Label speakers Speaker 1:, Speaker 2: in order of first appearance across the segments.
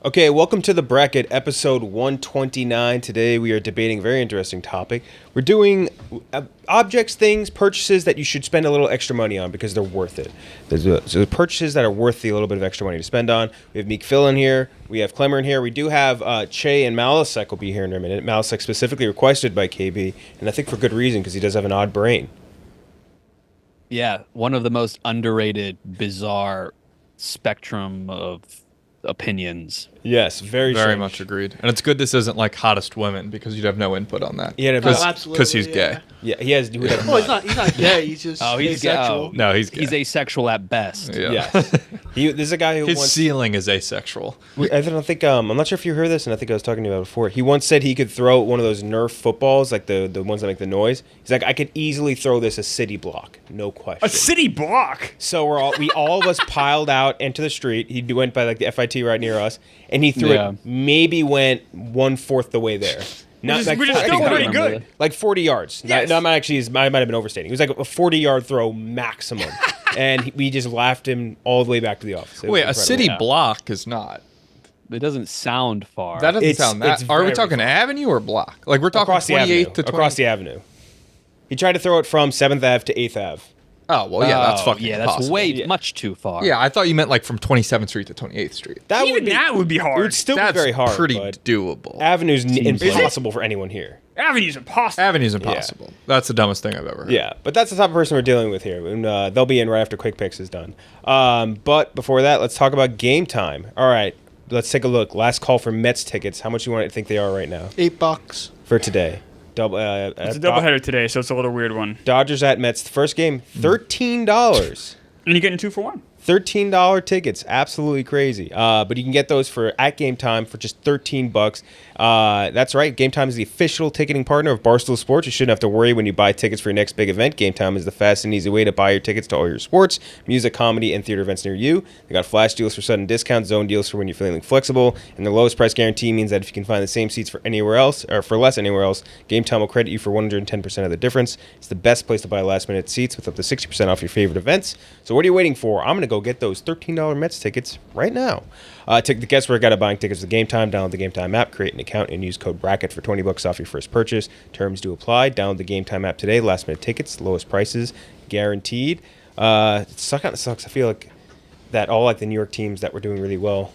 Speaker 1: Okay, welcome to the bracket, episode 129. Today we are debating a very interesting topic. We're doing objects, things, purchases that you should spend a little extra money on because they're worth it. So purchases that are worth the little bit of extra money to spend on. We have Meek Phil in here. We have Klemmer in here. We do have Cheah and Malasek will be here in a minute. Malasek specifically requested by KB, and I think for good reason because he does have an odd brain.
Speaker 2: Yeah, one of the most underrated, bizarre spectrum of opinions.
Speaker 1: Yes, very
Speaker 3: much agreed. And it's good this isn't like hottest women because you'd have no input on that.
Speaker 1: Yeah,
Speaker 3: because he's gay.
Speaker 1: Yeah, he has. He would have
Speaker 4: Well, he's not gay. He's just asexual.
Speaker 3: No, he's gay.
Speaker 2: He's asexual at best.
Speaker 3: Yeah.
Speaker 1: Yes. This is a guy who
Speaker 3: His
Speaker 1: once,
Speaker 3: ceiling is asexual.
Speaker 1: I don't think I'm not sure if you heard this, and I think I was talking to you about it before. He once said he could throw one of those Nerf footballs, like the ones that make the noise. He's like, I could easily throw this a city block, no question.
Speaker 5: A city block.
Speaker 1: So we all of us piled out into the street. He went by like the FIT right near us, and he threw it. Maybe went 1/4 the way we
Speaker 5: Which is still pretty good.
Speaker 1: Like 40 yards.
Speaker 5: Yes.
Speaker 1: No, I might have been overstating. It was like a 40-yard throw maximum, and we just laughed him all the way back to the office.
Speaker 3: Wait, a city block is not.
Speaker 2: It doesn't sound far.
Speaker 3: That doesn't sound that. Are we talking avenue or block? Like we're talking 28th to 20th?
Speaker 1: Across the avenue. He tried to throw it from 7th Ave to 8th Ave.
Speaker 3: Oh, well, yeah, that's fucking
Speaker 2: that's
Speaker 3: impossible.
Speaker 2: much too far.
Speaker 3: Yeah, I thought you meant like from 27th Street to 28th Street.
Speaker 1: That
Speaker 5: Even that would be hard.
Speaker 1: It would still
Speaker 3: That's
Speaker 1: be very hard.
Speaker 3: pretty
Speaker 1: but
Speaker 3: doable.
Speaker 1: Avenue's impossible for anyone here.
Speaker 5: Avenue's impossible.
Speaker 3: Avenue's impossible. That's the dumbest thing I've ever heard.
Speaker 1: Yeah, but that's the type of person we're dealing with here. And they'll be in right after Quick Picks is done. But before that, let's talk about game time. All right, let's take a look. Last call for Mets tickets. How much you want to think they are right now?
Speaker 4: $8
Speaker 1: for today.
Speaker 5: It's a doubleheader today, so it's a little weird one.
Speaker 1: Dodgers at Mets. The first game, $13.
Speaker 5: And you're getting 2 for 1.
Speaker 1: $13 tickets, absolutely crazy. But you can get those for at Game Time for just $13. That's right. Game Time is the official ticketing partner of Barstool Sports. You shouldn't have to worry when you buy tickets for your next big event. Game Time is the fast and easy way to buy your tickets to all your sports, music, comedy, and theater events near you. They got flash deals for sudden discounts, zone deals for when you're feeling flexible, and the lowest price guarantee means that if you can find the same seats for anywhere else or for less anywhere else, Game Time will credit you for 110% of the difference. It's the best place to buy last-minute seats with up to 60% off your favorite events. So what are you waiting for? I'm going to go get those $13 Mets tickets right now. Take the guesswork out of buying tickets with Game Time. Download the Game Time app, create an account, and use code BRACKET for $20 off your first purchase. Terms do apply. Download the Game Time app today. Last minute tickets, lowest prices, guaranteed. It kind of sucks. I feel like that all like the New York teams that were doing really well,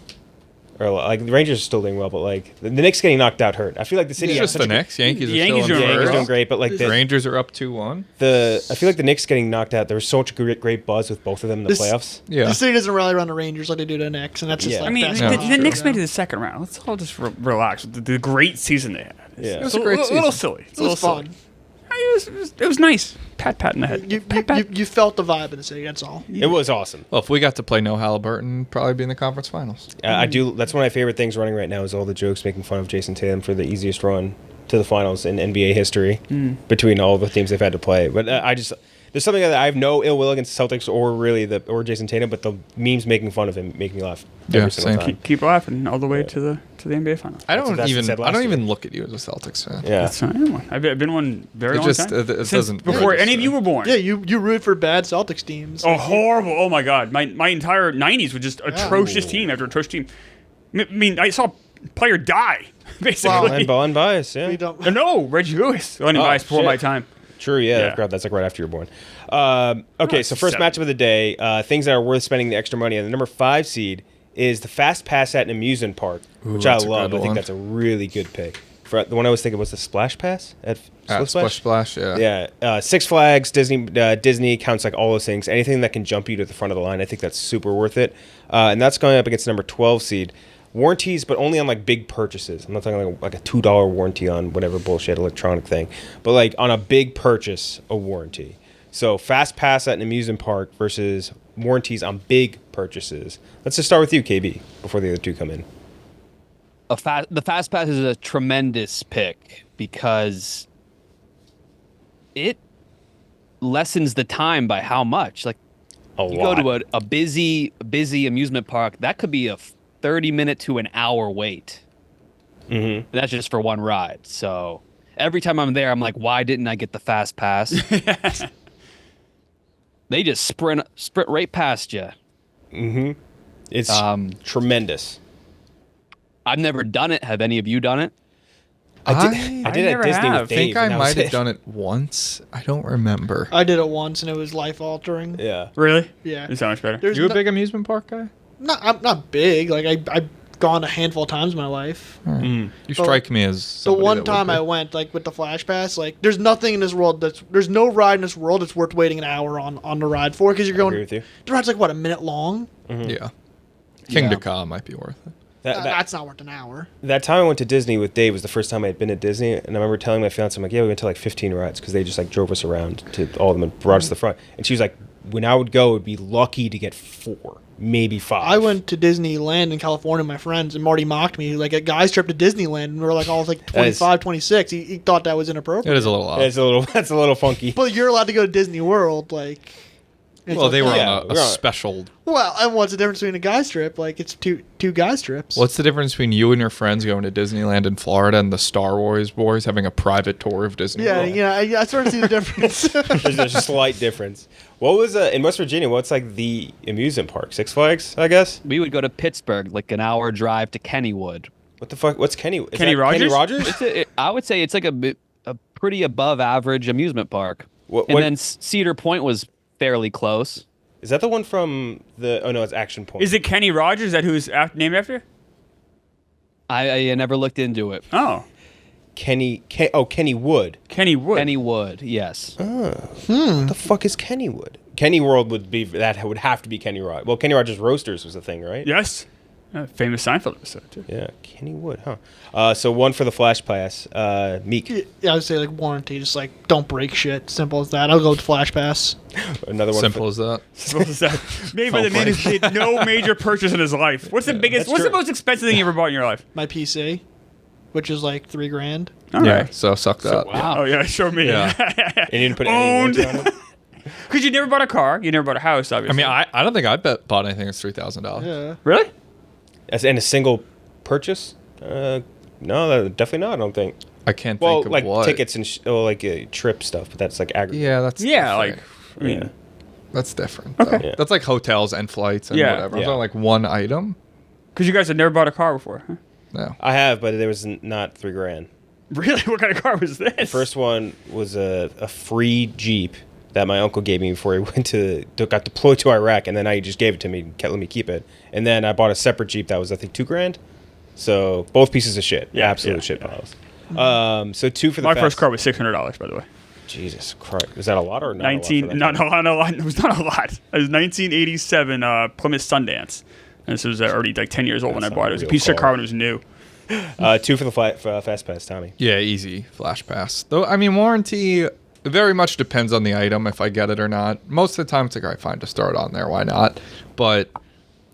Speaker 1: or like the Rangers are still doing well, but like the Knicks getting knocked out hurt. I feel like the city.
Speaker 3: It's just the Knicks. Yankees are
Speaker 5: Yankees
Speaker 3: still in
Speaker 1: Yankees
Speaker 3: first.
Speaker 1: doing great, but like
Speaker 3: The Rangers are up 2-1.
Speaker 1: I feel like the Knicks getting knocked out. There was such great buzz with both of them in the playoffs.
Speaker 3: Yeah.
Speaker 4: The city doesn't rally around the Rangers like they do the Knicks, and that's just
Speaker 1: Yeah.
Speaker 4: like
Speaker 5: I mean,
Speaker 4: basketball.
Speaker 5: the Knicks made it to the second round. Let's all just relax. The great season they had.
Speaker 1: Yeah.
Speaker 3: It was a great
Speaker 5: little
Speaker 3: season.
Speaker 5: silly. It's
Speaker 4: It was fun.
Speaker 5: It was nice. Pat in the head.
Speaker 4: You felt the vibe in the city. That's all.
Speaker 1: It was awesome.
Speaker 3: Well, if we got to play no Halliburton, probably be in the conference finals.
Speaker 1: I do. That's one of my favorite things running right now is all the jokes making fun of Jason Tatum for the easiest run to the finals in NBA history between all the teams they've had to play. But there's something that I have no ill will against the Celtics or Jason Tatum, but the memes making fun of him make me laugh every single time.
Speaker 5: Keep laughing all the way to the NBA finals.
Speaker 3: I don't
Speaker 1: That's what I said last
Speaker 3: even
Speaker 1: year.
Speaker 3: look at you as a Celtics fan.
Speaker 1: Yeah.
Speaker 5: That's I am one. I've been one very
Speaker 3: It
Speaker 5: long
Speaker 3: just-
Speaker 5: time.
Speaker 3: it
Speaker 5: Since
Speaker 3: doesn't
Speaker 5: before
Speaker 3: register.
Speaker 5: any of you were born.
Speaker 4: Yeah, you root for bad Celtics teams.
Speaker 5: Oh, horrible! Oh my God, my entire '90s was just atrocious team after atrocious team. I mean, I saw a player die basically.
Speaker 1: And unbiased, yeah.
Speaker 4: We don't.
Speaker 5: No, Reggie Lewis. Unbiased before
Speaker 1: shit.
Speaker 5: my time.
Speaker 1: True, yeah.
Speaker 5: Yeah.
Speaker 1: Crap, that's like right after you're born. Okay, so first
Speaker 5: 7.
Speaker 1: matchup of the day, things that are worth spending the extra money on. The number 5 seed is the Fast Pass at an amusement park, which I
Speaker 3: that's a
Speaker 1: love.
Speaker 3: good
Speaker 1: I think
Speaker 3: one.
Speaker 1: that's a really good pick. The one I was thinking was the Splash Pass at
Speaker 3: Splish Splash, yeah.
Speaker 1: Yeah, Six Flags, Disney counts like all those things. Anything that can jump you to the front of the line, I think that's super worth it. And that's going up against the number 12 seed. Warranties, but only on like big purchases. I'm not talking like a $2 warranty on whatever bullshit electronic thing, but like on a big purchase, a warranty. So Fast Pass at an amusement park versus warranties on big purchases. Let's just start with you, KB, before the other two come in.
Speaker 2: The Fast Pass is a tremendous pick because it lessens the time by how much? Like you go to a busy amusement park, that could be a 30-minute to an hour wait.
Speaker 1: Mm-hmm.
Speaker 2: And that's just for one ride. So every time I'm there, I'm like, why didn't I get the Fast Pass? They just sprint right past you.
Speaker 1: Mm-hmm. It's tremendous.
Speaker 2: I've never done it. Have any of you done it?
Speaker 1: I did
Speaker 5: never
Speaker 1: at Disney
Speaker 5: have.
Speaker 1: with
Speaker 3: I
Speaker 1: Dave.
Speaker 3: think I
Speaker 1: and that was
Speaker 3: might have done it once. I don't remember.
Speaker 4: I did it once and it was life altering.
Speaker 1: Yeah.
Speaker 5: Really?
Speaker 4: Yeah.
Speaker 5: It's so much better.
Speaker 4: There's
Speaker 3: You a
Speaker 4: no-
Speaker 3: big amusement park guy?
Speaker 4: I'm not big. Like I've gone a handful of times in my life.
Speaker 3: You strike me as
Speaker 4: The
Speaker 3: somebody
Speaker 4: one
Speaker 3: that would
Speaker 4: time
Speaker 3: be.
Speaker 4: I went, like with the Flash Pass, like there's nothing in this world there's no ride in this world that's worth waiting an hour on the ride for because you're
Speaker 1: agree
Speaker 4: going.
Speaker 1: with you.
Speaker 4: The ride's like what, a minute long?
Speaker 3: Yeah. King to Ka might be worth it.
Speaker 4: That's not worth an hour.
Speaker 1: That time I went to Disney with Dave was the first time I had been at Disney, and I remember telling my fiance, I'm like, yeah, we went to like 15 rides because they just like drove us around to all of them and brought us to the front. And she was like, when I would go, it'd be lucky to get 4, maybe 5.
Speaker 4: I went to Disneyland in California with my friends, and Marty mocked me like a guy's trip to Disneyland, and we were like all like 25, 26. He thought that was inappropriate.
Speaker 3: It is a little odd.
Speaker 1: That's a little funky.
Speaker 4: But you're allowed to go to Disney World, like. it's
Speaker 3: Well, they were
Speaker 1: Yeah,
Speaker 3: on
Speaker 1: we're
Speaker 3: a
Speaker 1: on-
Speaker 3: special.
Speaker 4: Well, and what's the difference between a guy's trip? Like it's two guys trips.
Speaker 3: What's the difference between you and your friends going to Disneyland in Florida and the Star Wars boys having a private tour of Disney?
Speaker 4: Yeah,
Speaker 3: World?
Speaker 4: yeah, I sort of see the difference.
Speaker 1: There's a slight difference. What was in West Virginia? What's like the amusement park? Six Flags, I guess.
Speaker 2: We would go to Pittsburgh, like an hour drive to Kennywood.
Speaker 1: What the fuck? What's Kenny? Is
Speaker 5: Kenny
Speaker 1: that
Speaker 5: Rogers?
Speaker 1: Kenny Rogers?
Speaker 2: I would say it's like a pretty above average amusement park.
Speaker 1: What-
Speaker 2: and
Speaker 1: what-
Speaker 2: then Cedar Point was fairly close.
Speaker 1: Is that the one from the? Oh no, it's Action Point.
Speaker 5: Is it Kenny Rogers? Is that who's named after?
Speaker 2: I never looked into it.
Speaker 5: Oh,
Speaker 1: Kenny Wood.
Speaker 5: Kenny Wood.
Speaker 2: Kennywood, yes.
Speaker 1: What the fuck is Kennywood? Kenny World would have to be Kenny Rogers. Well, Kenny Rogers Roasters was the thing, right?
Speaker 5: Yes. Famous Seinfeld episode too.
Speaker 1: Yeah, Kennywood, huh? So one for the Flash Pass. Meek.
Speaker 4: Yeah, I would say like warranty, just like don't break shit. Simple as that. I'll go with Flash Pass.
Speaker 1: Another one.
Speaker 3: Simple as that.
Speaker 5: What was that? Made by the man who's made no major purchase in his life. What's the biggest?
Speaker 1: That's
Speaker 5: What's the
Speaker 1: true.
Speaker 5: most expensive thing you ever bought in your life?
Speaker 4: My PC, which is like $3,000.
Speaker 5: All
Speaker 3: Yeah.
Speaker 5: right.
Speaker 3: So suck that.
Speaker 2: Wow.
Speaker 5: Oh yeah, show me.
Speaker 3: Yeah.
Speaker 1: And you didn't put any
Speaker 5: Owned.
Speaker 1: warranty on it?
Speaker 5: Because you never bought a car, you never bought a house,
Speaker 3: I
Speaker 5: obviously.
Speaker 3: mean, I don't think I bought anything that's $3,000.
Speaker 4: Yeah.
Speaker 5: really?
Speaker 1: And a single purchase? No, definitely not. I don't think.
Speaker 3: I can't
Speaker 1: Well,
Speaker 3: think of
Speaker 1: like
Speaker 3: what.
Speaker 1: tickets and trip stuff, but that's like aggregate.
Speaker 3: Yeah, that's
Speaker 5: Yeah,
Speaker 3: different.
Speaker 5: like I mean,
Speaker 1: Yeah.
Speaker 3: That's different.
Speaker 5: Okay.
Speaker 3: Though.
Speaker 1: Yeah.
Speaker 3: That's like hotels and flights and
Speaker 5: Yeah.
Speaker 3: whatever.
Speaker 1: Yeah.
Speaker 3: It's not like one item.
Speaker 5: because you guys had never bought a car before. Huh?
Speaker 3: No.
Speaker 1: I have, but there was not $3,000.
Speaker 5: Really? What kind of car was this?
Speaker 1: The first one was a free Jeep that my uncle gave me before he got deployed to Iraq, and then he just gave it to me, and let me keep it. And then I bought a separate Jeep that was I think $2,000. So both pieces of shit,
Speaker 5: Yeah,
Speaker 1: absolute
Speaker 5: yeah,
Speaker 1: shit
Speaker 5: yeah.
Speaker 1: piles. So 2 for the
Speaker 5: My
Speaker 1: fast.
Speaker 5: first car was $600, by the way.
Speaker 1: Jesus Christ, is that a lot or not?
Speaker 5: 19,
Speaker 1: a lot for that
Speaker 5: not a lot. It was not a lot. It was 1987 Plymouth Sundance, and this was already like 10 years old when I
Speaker 1: That's
Speaker 5: bought
Speaker 1: not
Speaker 5: it. It was a
Speaker 1: a real
Speaker 5: piece of
Speaker 1: car.
Speaker 5: car when it was new.
Speaker 1: 2 for the fast pass, Tommy.
Speaker 3: Yeah, easy Flash Pass. Though, I mean, warranty very much depends on the item, if I get it or not. Most of the time, it's like, all right, fine, to start on there. Why not? But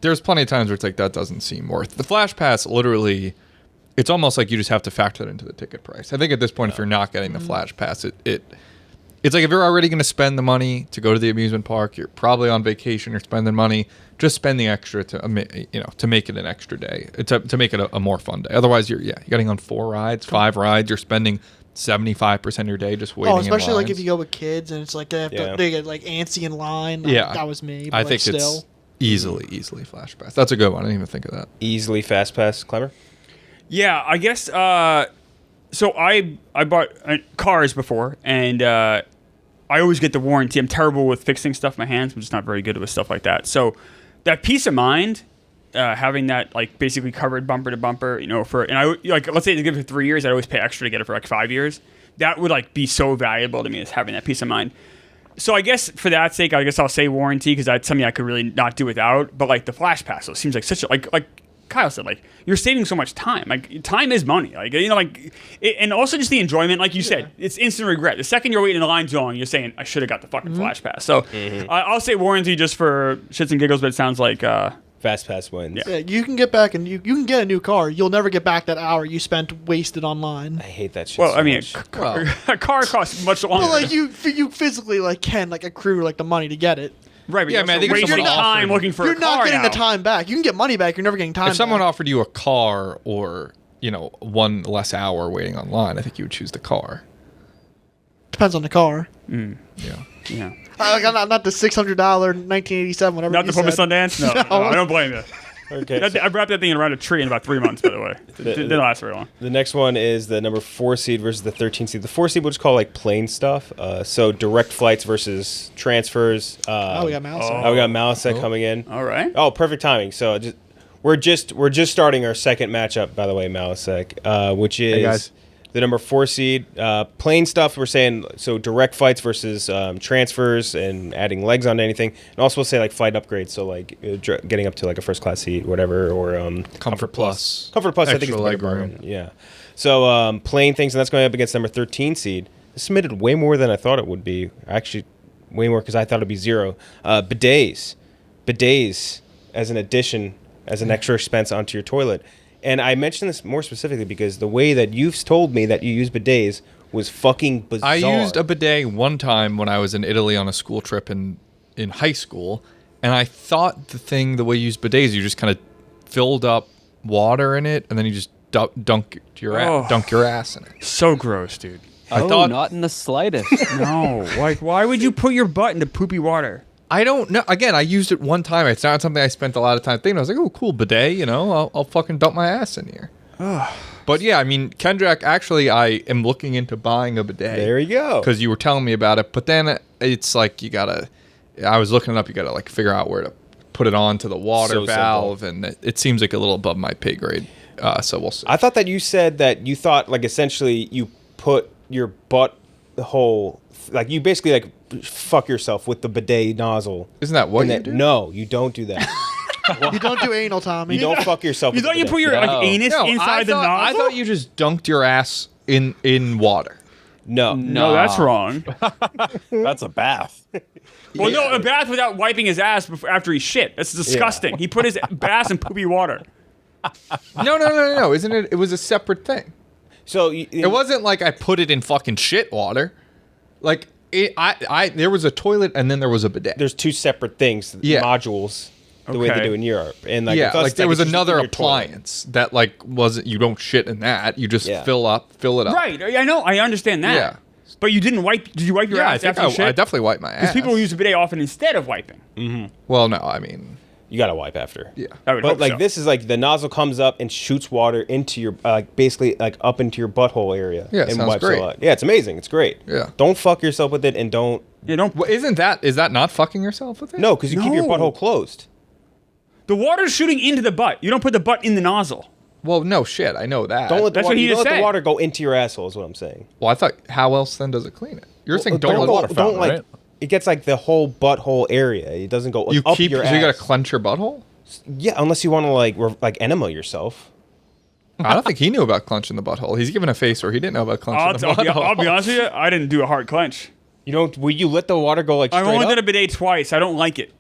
Speaker 3: there's plenty of times where it's like, that doesn't seem worth the Flash Pass. Literally, it's almost like you just have to factor that into the ticket price. I think at this point, if you're not getting the Flash Pass, it's like if you're already going to spend the money to go to the amusement park, you're probably on vacation, you're spending money, just spend the extra to make it an extra day, to make it a more fun day. Otherwise, you're getting on 4 rides, 5 rides, you're spending 75% of your day just waiting.
Speaker 4: Oh, especially
Speaker 3: in
Speaker 4: like
Speaker 3: lines.
Speaker 4: if you go with kids and it's like they get like antsy in line.
Speaker 3: Yeah.
Speaker 4: That was me. But
Speaker 3: I
Speaker 4: like,
Speaker 3: think
Speaker 4: still.
Speaker 3: it's easily Flash Pass. That's a good one. I didn't even think of that.
Speaker 1: Easily fast pass, Klemmer.
Speaker 5: Yeah, I guess. So I bought cars before, and I always get the warranty. I'm terrible with fixing stuff with my hands. I'm just not very good with stuff like that. So that peace of mind, having that like basically covered bumper to bumper, and I like let's say they give it for 3 years, I'd always pay extra to get it for like 5 years. That would like be so valuable to me as having that peace of mind. So I guess for that sake, I guess I'll say warranty because that's something I could really not do without. But like the Flash Pass, so it seems like such a like Kyle said, like you're saving so much time. Like time is money. Like and also just the enjoyment. Like you said, it's instant regret. The second you're waiting in the line zone, you're saying I should have got the fucking Flash Pass. So I'll say warranty just for shits and giggles. But it sounds like
Speaker 1: Fast pass wins.
Speaker 5: Yeah.
Speaker 4: Yeah, you can get back and you can get a new car. You'll never get back that hour you spent wasted online.
Speaker 1: I hate that shit.
Speaker 5: well,
Speaker 1: so
Speaker 5: I mean,
Speaker 1: much.
Speaker 5: a car costs much longer.
Speaker 4: Well, like you physically like can like accrue like the money to get it.
Speaker 5: right? But
Speaker 3: Yeah,
Speaker 5: you're
Speaker 3: man, I
Speaker 5: also
Speaker 3: think if
Speaker 5: wasting
Speaker 3: someone
Speaker 5: time
Speaker 3: offered-
Speaker 5: looking for
Speaker 4: You're
Speaker 5: a car
Speaker 4: not getting
Speaker 5: now.
Speaker 4: the time back. You can get money back. You're never getting time.
Speaker 3: If someone
Speaker 4: back.
Speaker 3: offered you a car or one less hour waiting online, I think you would choose the car.
Speaker 4: Depends on the car.
Speaker 3: Yeah.
Speaker 5: Yeah.
Speaker 4: Like, not the $600 1987 whatever.
Speaker 5: Not
Speaker 4: you
Speaker 5: the Plymouth
Speaker 4: said.
Speaker 5: Sundance? No, I don't blame you.
Speaker 1: Okay.
Speaker 5: I wrapped that thing around a tree in about 3 months. By the way, it didn't last very long.
Speaker 1: The next one is the number 4 seed versus the 13 seed. The 4 seed we'll just call like plain stuff. So direct flights versus transfers.
Speaker 4: We got Malasek.
Speaker 1: We got Malasek coming in.
Speaker 5: All right.
Speaker 1: Oh, perfect timing. So we're just starting our second matchup, by the way, Malasek, which is
Speaker 6: guys.
Speaker 1: the number 4 seed. Plain stuff, we're saying, so direct flights versus transfers and adding legs onto anything. And also we'll say like flight upgrades, so like getting up to like a first class seat, whatever, or
Speaker 3: Comfort Plus.
Speaker 1: Comfort Plus, I think
Speaker 3: Extra
Speaker 1: it's a better
Speaker 3: leg room.
Speaker 1: bargain. Yeah. So plain things, and that's going up against number 13 seed. It submitted way more than I thought it would be. Actually, way more because I thought it'd be 0. Bidets as an addition, as an extra expense onto your toilet. And I mentioned this more specifically because the way that you've told me that you use bidets was fucking bizarre.
Speaker 3: I used a bidet one time when I was in Italy on a school trip in high school, and I thought the way you use bidets, you just kind of filled up water in it, and then you just dunk your ass in it.
Speaker 5: So gross, dude.
Speaker 3: I thought
Speaker 2: not in the slightest.
Speaker 5: No. Like, why would you put your butt into poopy water?
Speaker 3: I don't know. Again, I used it one time. It's not something I spent a lot of time thinking. I was like, oh, cool, bidet, I'll fucking dump my ass in here. But yeah, I mean, Kenjac, actually, I am looking into buying a bidet.
Speaker 1: There you go.
Speaker 3: Because you were telling me about it. But then it's like I was looking it up, you got to like figure out where to put it onto the water
Speaker 1: So
Speaker 3: valve. And it seems like a little above my pay grade. So we'll see.
Speaker 1: I thought that you said that you thought like essentially you put your butt hole, like you basically like fuck yourself with the bidet nozzle.
Speaker 3: Isn't that what
Speaker 1: And
Speaker 3: you
Speaker 1: that-
Speaker 3: do?
Speaker 1: No, you don't do that.
Speaker 4: You don't do anal, Tommy.
Speaker 1: You don't fuck yourself.
Speaker 5: You
Speaker 1: with
Speaker 5: thought
Speaker 1: the
Speaker 5: you
Speaker 1: bidet.
Speaker 5: put your like anus
Speaker 3: No,
Speaker 5: inside the nozzle?
Speaker 3: I thought you just dunked your ass in water.
Speaker 1: No.
Speaker 5: No, that's wrong.
Speaker 6: That's a bath.
Speaker 5: Well, no, a bath without wiping his ass after he shit. That's disgusting. He put his ass in poopy water.
Speaker 3: No. Isn't it? It was a separate thing.
Speaker 1: So
Speaker 3: It wasn't like I put it in fucking shit water. Like there was a toilet and then there was a bidet.
Speaker 1: There's 2 separate things,
Speaker 3: Yeah.
Speaker 1: modules, the way
Speaker 5: Okay.
Speaker 1: they do in Europe. And like,
Speaker 3: yeah,
Speaker 1: with us,
Speaker 3: like there was
Speaker 1: it's just
Speaker 3: another
Speaker 1: in your toilet.
Speaker 3: appliance that like wasn't. You don't shit in that. You just
Speaker 1: Yeah.
Speaker 3: fill it up.
Speaker 5: Right. I know. I understand that.
Speaker 3: Yeah.
Speaker 5: But you didn't wipe. Did you wipe your
Speaker 3: Yeah, I
Speaker 5: ass
Speaker 3: think
Speaker 5: after you shit?
Speaker 3: I definitely wipe my ass.
Speaker 5: Because people use a bidet often instead of wiping.
Speaker 3: Well, no, I mean,
Speaker 1: You gotta wipe after.
Speaker 3: yeah.
Speaker 5: I would
Speaker 1: But
Speaker 5: hope
Speaker 1: like
Speaker 5: so.
Speaker 1: this is like the nozzle comes up and shoots water into your basically like up into your butthole area.
Speaker 3: Yeah, it
Speaker 1: and
Speaker 3: sounds
Speaker 1: wipes
Speaker 3: great.
Speaker 1: it out. Yeah, it's amazing. It's great.
Speaker 3: Yeah.
Speaker 1: Don't fuck yourself with it and don't.
Speaker 5: You don't.
Speaker 3: Well, is that not fucking yourself with it?
Speaker 1: No, because you keep your
Speaker 5: No.
Speaker 1: butthole closed.
Speaker 5: The water's shooting into the butt. You don't put the butt in the nozzle.
Speaker 3: Well, no shit. I know that.
Speaker 1: Don't let the
Speaker 5: That's
Speaker 1: water,
Speaker 5: what he
Speaker 1: you don't
Speaker 5: just
Speaker 1: let
Speaker 5: said.
Speaker 1: the water go into your asshole. Is what I'm saying.
Speaker 3: Well, I thought. How else then does it clean it? You're saying
Speaker 1: Don't
Speaker 3: don't
Speaker 1: go-
Speaker 3: let
Speaker 6: water fountain,
Speaker 1: don't like.
Speaker 6: right?
Speaker 1: It gets like the whole butthole area. It doesn't go
Speaker 3: you
Speaker 1: up
Speaker 3: keep.
Speaker 1: your
Speaker 3: So
Speaker 1: ass.
Speaker 3: you gotta clench your butthole.
Speaker 1: Yeah, unless you want to like enema yourself.
Speaker 3: I don't think he knew about clenching the butthole. He's giving a face where he didn't know about clenching the butthole.
Speaker 5: I'll be honest with you. I didn't do a hard clench.
Speaker 1: You don't. Will you let the water go like
Speaker 5: I've
Speaker 1: straight
Speaker 5: only
Speaker 1: up?
Speaker 5: done a bidet twice. I don't like it.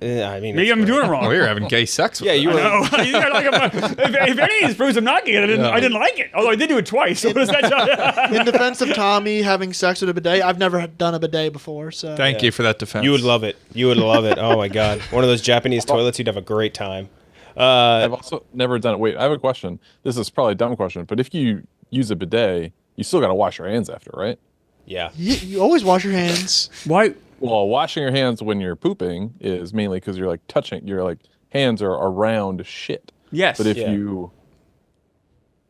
Speaker 1: I mean,
Speaker 5: Maybe
Speaker 1: it's
Speaker 5: I'm
Speaker 1: great.
Speaker 5: doing it wrong.
Speaker 3: Oh, you're having gay sex with
Speaker 1: Yeah,
Speaker 3: it.
Speaker 1: you were.
Speaker 5: No, if anything proves I'm not gay, I didn't like it. Although I did do it twice. So what does that tell you?
Speaker 4: In defense of Tommy having sex with a bidet, I've never done a bidet before. So
Speaker 3: Thank you for that defense.
Speaker 1: You would love it. You would love it. Oh my god, one of those Japanese toilets. You'd have a great time.
Speaker 6: I've also never done it. Wait, I have a question. This is probably a dumb question, but if you use a bidet, you still got to wash your hands after, right?
Speaker 1: Yeah.
Speaker 4: you always wash your hands.
Speaker 5: Why?
Speaker 6: Well, washing your hands when you're pooping is mainly because you're like touching, your like hands are around shit.
Speaker 5: Yes.
Speaker 6: But if
Speaker 1: Yeah.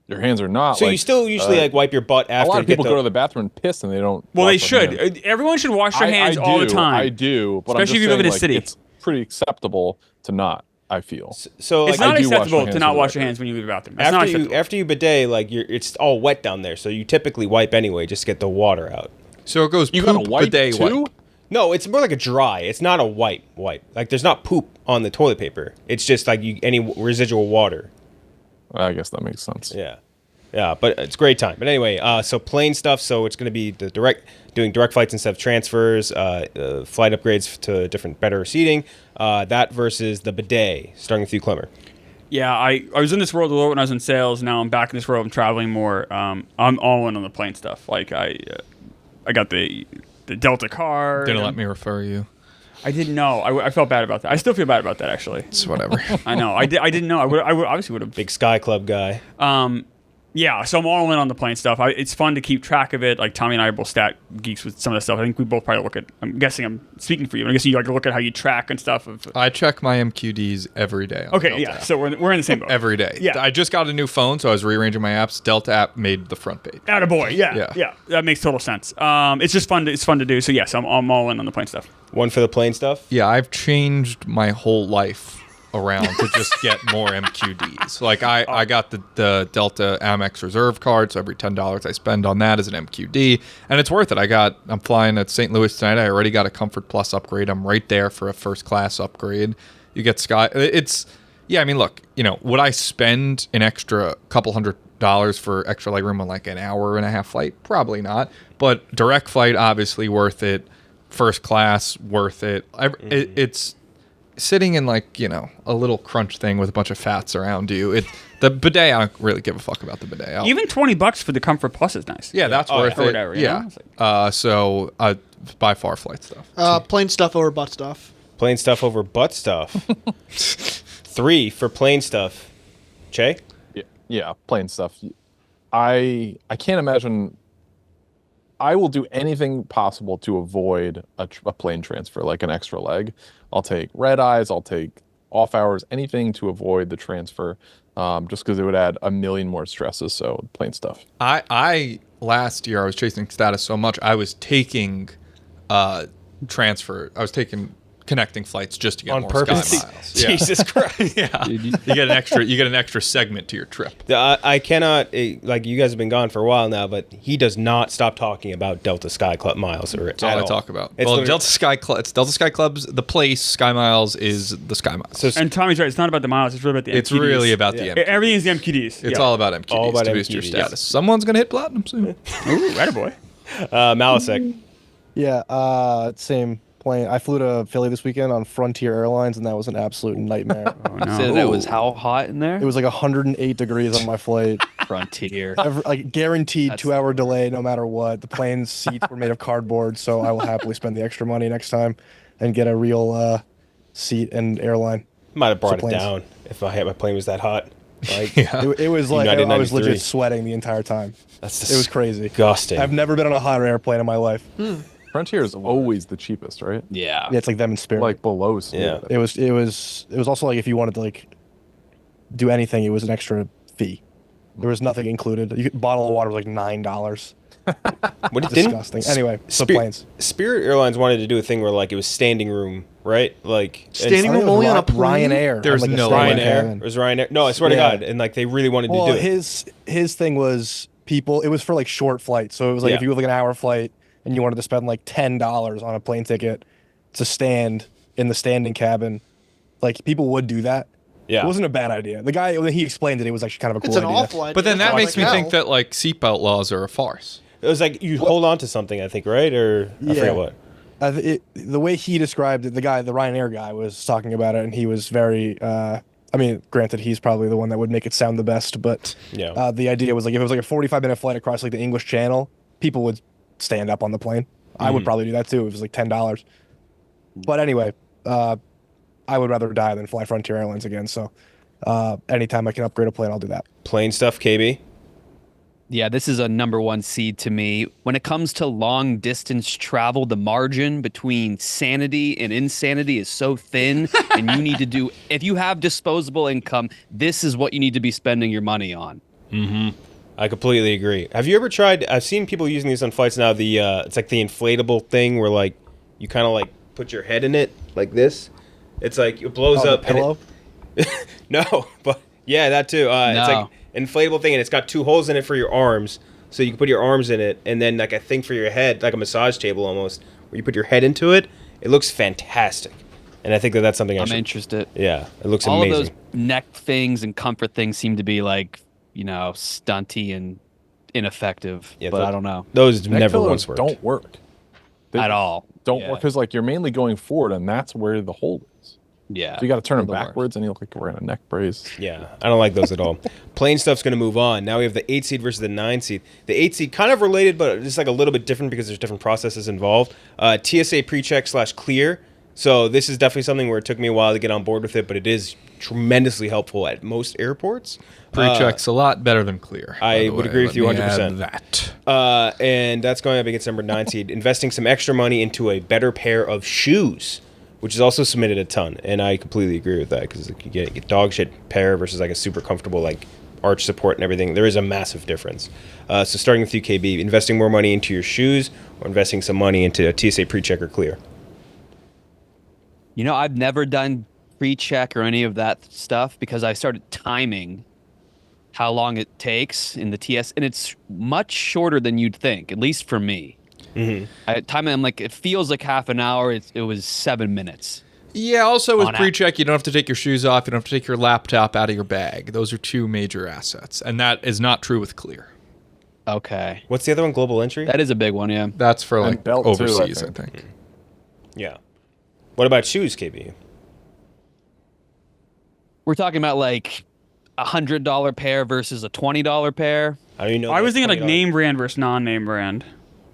Speaker 6: your hands are not.
Speaker 1: So
Speaker 6: like,
Speaker 1: you still usually like wipe your butt
Speaker 6: a
Speaker 1: after.
Speaker 6: lot
Speaker 1: you
Speaker 6: of people
Speaker 1: get
Speaker 6: go to the bathroom and piss and they don't.
Speaker 5: Well, they
Speaker 6: wash their
Speaker 5: should.
Speaker 6: hands.
Speaker 5: Everyone should wash their hands
Speaker 6: I
Speaker 5: all the
Speaker 6: do,
Speaker 5: time.
Speaker 6: I do, but
Speaker 5: Especially
Speaker 6: I'm
Speaker 5: if you live in a
Speaker 6: just
Speaker 5: city.
Speaker 6: saying, like, it's pretty acceptable to not. I feel.
Speaker 1: So
Speaker 5: It's
Speaker 1: like
Speaker 5: not
Speaker 6: I do wash my
Speaker 5: acceptable
Speaker 6: hands
Speaker 5: to not
Speaker 6: with a
Speaker 5: wash your
Speaker 6: wiper.
Speaker 5: hands when you leave the bathroom. That's not
Speaker 1: after you
Speaker 5: acceptable.
Speaker 1: after you bidet, like it's all wet down there. So you typically wipe anyway, just to get the water out.
Speaker 3: So it goes
Speaker 6: You
Speaker 3: poop,
Speaker 6: got to wipe
Speaker 3: bidet,
Speaker 6: too?
Speaker 3: wipe.
Speaker 1: No, it's more like a dry. It's not a wipe. Like there's not poop on the toilet paper. It's just like any residual water.
Speaker 6: I guess that makes sense.
Speaker 1: Yeah, but it's a great time. But anyway, so plain stuff. So it's going to be doing direct flights instead of transfers, flight upgrades to different, better seating. That versus the bidet, starting with you, Klemmer.
Speaker 5: Yeah, I was in this world a lot when I was in sales. Now I'm back in this world. I'm traveling more. I'm all in on the plane stuff. Like I got the Delta card.
Speaker 3: Didn't let me refer you.
Speaker 5: I didn't know. I felt bad about that. I still feel bad about that actually.
Speaker 3: It's whatever.
Speaker 5: I know. I didn't know. I would obviously would have.
Speaker 1: Big Sky Club guy.
Speaker 5: Yeah, so I'm all in on the plane stuff. It's fun to keep track of it. Like Tommy and I are both stat geeks with some of the stuff. I think we both probably look at. I'm guessing I'm speaking for you. I'm guessing you like to look at how you track and stuff.
Speaker 3: I check my MQDs every day. On
Speaker 5: Okay,
Speaker 3: Delta
Speaker 5: yeah.
Speaker 3: app.
Speaker 5: So we're in the same boat.
Speaker 3: Every day.
Speaker 5: Yeah.
Speaker 3: I just got a new phone, so I was rearranging my apps. Delta app made the front page.
Speaker 5: Attaboy. Yeah. That makes total sense. It's just fun. It's fun to do. So yes, I'm all in on the plane stuff.
Speaker 1: One for the plane stuff.
Speaker 3: Yeah, I've changed my whole life around to just get more MQDs. Like I got the Delta Amex Reserve card, so every $10 I spend on that is an MQD, and it's worth it. I'm flying at St. Louis tonight. I already got a Comfort Plus upgrade. I'm right there for a first class upgrade. You get Sky. I mean, look, would I spend an extra couple $100 for extra legroom on like an hour and a half flight? Probably not. But direct flight, obviously worth it. First class, worth it. It's sitting in like a little crunch thing with a bunch of fats around you. The bidet, I don't really give a fuck about the bidet.
Speaker 5: Even $20 for the Comfort Plus is nice.
Speaker 3: Yeah, that's worth
Speaker 5: or
Speaker 3: it.
Speaker 5: whatever,
Speaker 3: yeah. So by far flight stuff.
Speaker 4: Plane stuff over butt stuff.
Speaker 1: Plane stuff over butt stuff. 3 for plane stuff. Cheah?
Speaker 6: Yeah, plane stuff. I can't imagine. I will do anything possible to avoid a plane transfer, like an extra leg. I'll take red eyes. I'll take off hours. Anything to avoid the transfer, just because it would add a million more stresses. So plane stuff.
Speaker 3: I last year I was chasing status so much I was taking transfer. I was taking connecting flights just to get
Speaker 1: On
Speaker 3: more
Speaker 1: purpose?
Speaker 3: Sky miles. Yeah.
Speaker 1: Jesus Christ.
Speaker 3: Yeah. You get an extra segment to your trip.
Speaker 1: I cannot, like, you guys have been gone for a while now, but he does not stop talking about Delta Sky Club miles.
Speaker 3: That's all I talk about.
Speaker 1: It's
Speaker 3: Well,
Speaker 1: literally-
Speaker 3: it's Delta Sky Club's the place. Sky Miles is the Sky Miles.
Speaker 1: So
Speaker 5: And Tommy's right. It's not about the miles. It's really about the MQDs.
Speaker 3: it's really about the MQDs.
Speaker 5: Everything is the MQDs.
Speaker 3: It's all about MQDs
Speaker 1: All about
Speaker 3: to boost your
Speaker 1: MQDs.
Speaker 3: status. Someone's gonna hit platinum soon.
Speaker 5: Ooh, attaboy.
Speaker 1: Malasek.
Speaker 7: Yeah, same plane. I flew to Philly this weekend on Frontier Airlines, and that was an absolute nightmare.
Speaker 5: Oh, no.
Speaker 2: Said it was how hot in there?
Speaker 7: It was like 108 degrees on my flight.
Speaker 2: Frontier.
Speaker 7: Like guaranteed
Speaker 2: That's-
Speaker 7: 2-hour delay no matter what. The plane's seats were made of cardboard, so I will happily spend the extra money next time and get a real seat and airline.
Speaker 1: Might have brought it
Speaker 7: planes.
Speaker 1: down if my plane was that hot. Like,
Speaker 7: It was like
Speaker 1: United
Speaker 7: I was
Speaker 1: 93.
Speaker 7: legit sweating the entire time.
Speaker 1: That's
Speaker 7: It was crazy.
Speaker 1: disgusting.
Speaker 7: I've never been on a hotter airplane in my life.
Speaker 6: Frontier is always the cheapest, right?
Speaker 2: Yeah.
Speaker 7: Yeah, it's like them in Spirit.
Speaker 6: Like below Spirit.
Speaker 1: Yeah.
Speaker 7: It was also like if you wanted to like do anything, it was an extra fee. There was nothing included. Bottle of water was like $9.
Speaker 1: What it didn't-
Speaker 7: Disgusting. Anyway, so
Speaker 1: Spir-
Speaker 7: planes.
Speaker 1: Spirit Airlines wanted to do a thing where like it was standing room, right? Like
Speaker 4: Standing
Speaker 7: I think
Speaker 4: room
Speaker 7: it was
Speaker 4: only on a plane?
Speaker 7: Ryanair.
Speaker 3: There's
Speaker 7: had, like, a
Speaker 3: no
Speaker 7: standing
Speaker 3: way.
Speaker 1: Ryanair.
Speaker 7: cabin.
Speaker 1: It was Ryanair. No, I swear to
Speaker 7: Yeah.
Speaker 1: God, and like they really wanted
Speaker 7: Well,
Speaker 1: to do it.
Speaker 7: his thing was people. It was for like short flights. So it was like if
Speaker 1: Yeah.
Speaker 7: you have like an hour flight and you wanted to spend like $10 on a plane ticket to stand in the standing cabin, like people would do that.
Speaker 1: Yeah.
Speaker 7: It wasn't a bad idea. The guy when he explained it, it was actually kind of a cool
Speaker 4: It's an
Speaker 7: idea.
Speaker 4: awful idea.
Speaker 3: But then that
Speaker 4: It's
Speaker 3: makes me
Speaker 4: like
Speaker 3: think
Speaker 4: hell.
Speaker 3: that like seatbelt laws are a farce.
Speaker 1: It was like you hold on to something, I think, right? Or I forget what.
Speaker 7: The way he described it, the Ryanair guy was talking about it, and he was very. I mean, granted, he's probably the one that would make it sound the best, but
Speaker 1: Yeah.
Speaker 7: the idea was like if it was like a 45-minute flight across like the English Channel, people would stand up on the plane. I would probably do that too. If it was like $10. But anyway, I would rather die than fly Frontier Airlines again. So anytime I can upgrade a plane, I'll do that.
Speaker 1: Plane stuff, KB.
Speaker 2: Yeah, this is a number one seed to me. When it comes to long distance travel, the margin between sanity and insanity is so thin, and you need to do, if you have disposable income, this is what you need to be spending your money on.
Speaker 1: I completely agree. Have you ever tried? I've seen people using these on flights now. It's like the inflatable thing where like you kind of like put your head in it like this. It's like it blows
Speaker 7: Oh,
Speaker 1: up.
Speaker 7: the pillow.
Speaker 1: No, but yeah, that too. It's
Speaker 2: No.
Speaker 1: like inflatable thing, and it's got 2 holes in it for your arms, so you can put your arms in it, and then like a thing for your head, like a massage table almost, where you put your head into it. It looks fantastic, and I think that's something I
Speaker 2: I'm
Speaker 1: should.
Speaker 2: interested.
Speaker 1: Yeah, it looks
Speaker 2: All
Speaker 1: amazing.
Speaker 2: of those neck things and comfort things seem to be like, stunty and ineffective,
Speaker 1: Yeah,
Speaker 2: but I don't know
Speaker 1: Those
Speaker 6: Neck
Speaker 1: never
Speaker 6: pillows
Speaker 1: once worked.
Speaker 6: don't work. They
Speaker 2: at all.
Speaker 6: Don't
Speaker 2: Yeah.
Speaker 6: work because like you're mainly going forward, and that's where the hole is.
Speaker 2: Yeah.
Speaker 6: So you got to turn them
Speaker 3: the worst.
Speaker 6: backwards, and you look like you're wearing a neck brace.
Speaker 1: Yeah, I don't like those at all. Plane stuff's going to move on. Now we have the 8 seed versus the 9 seed. The 8 seed kind of related, but just like a little bit different because there's different processes involved. TSA pre-check /clear. So this is definitely something where it took me a while to get on board with it, but it is tremendously helpful at most airports.
Speaker 3: Pre-check's a lot better than clear.
Speaker 1: I would agree with you 100%.
Speaker 3: That.
Speaker 1: And that's going up against number 9 seed. Investing some extra money into a better pair of shoes, which is also submitted a ton. And I completely agree with that because like, you get a dog shit pair versus like a super comfortable like arch support and everything. There is a massive difference. So starting with you, KB, investing more money into your shoes or investing some money into a TSA pre-check or clear?
Speaker 2: You know, I've never done pre-check or any of that stuff because I started timing how long it takes in the TS, and it's much shorter than you'd think, at least for me. I'm like, it feels like half an hour. It was 7 minutes.
Speaker 3: Yeah, also with
Speaker 2: On
Speaker 3: pre-check, you don't have to take your shoes off. You don't have to take your laptop out of your bag. Those are 2 major assets, and that is not true with clear.
Speaker 2: Okay.
Speaker 1: What's the other one? Global entry?
Speaker 2: That is a big one, yeah.
Speaker 3: That's for like
Speaker 6: belt too, I
Speaker 3: overseas, I
Speaker 6: think.
Speaker 3: think.
Speaker 1: Yeah. What about shoes, KB?
Speaker 2: We're talking about like $100 pair versus a $20 pair.
Speaker 1: How do you know?
Speaker 5: I was
Speaker 1: that's
Speaker 5: thinking like
Speaker 1: $20?
Speaker 5: name brand versus non-name brand.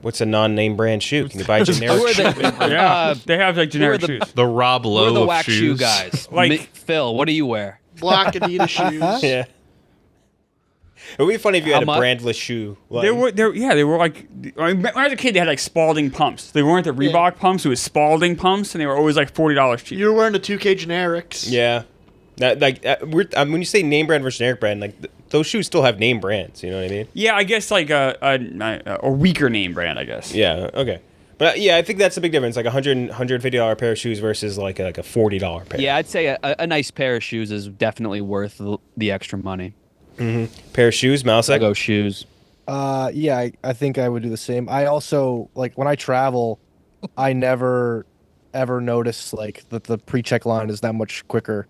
Speaker 1: What's a non-name brand shoe? Can you buy a generic shoe?
Speaker 5: Yeah, they have like generic
Speaker 2: the-
Speaker 5: shoes.
Speaker 3: The Rob
Speaker 2: We're
Speaker 3: Lowe
Speaker 2: the
Speaker 3: of
Speaker 2: wax
Speaker 3: shoes.
Speaker 2: shoe guys.
Speaker 5: Like-
Speaker 2: Phil, what do you wear?
Speaker 4: Black Adidas shoes.
Speaker 1: Yeah. It would be funny if you
Speaker 2: How
Speaker 1: had a
Speaker 2: much?
Speaker 1: brandless shoe. Like,
Speaker 5: They were like. When I was a kid, they had like Spalding pumps. They weren't the Reebok pumps. It was Spalding pumps, and they were always like $40 cheap.
Speaker 4: You were wearing the 2K generics.
Speaker 1: Yeah. That, like when you say name brand versus generic brand, like those shoes still have name brands. You know what I mean?
Speaker 5: Yeah, I guess like a weaker name brand. I guess.
Speaker 1: Yeah. Okay. But yeah, I think that's a big difference. Like $150 pair of shoes versus like a $40 pair.
Speaker 2: Yeah, I'd say a nice pair of shoes is definitely worth the extra money.
Speaker 1: Pair of shoes,
Speaker 2: I
Speaker 1: Malasek.
Speaker 2: go shoes.
Speaker 7: Yeah, I think I would do the same. I also like when I travel, I never ever notice like that the pre-check line is that much quicker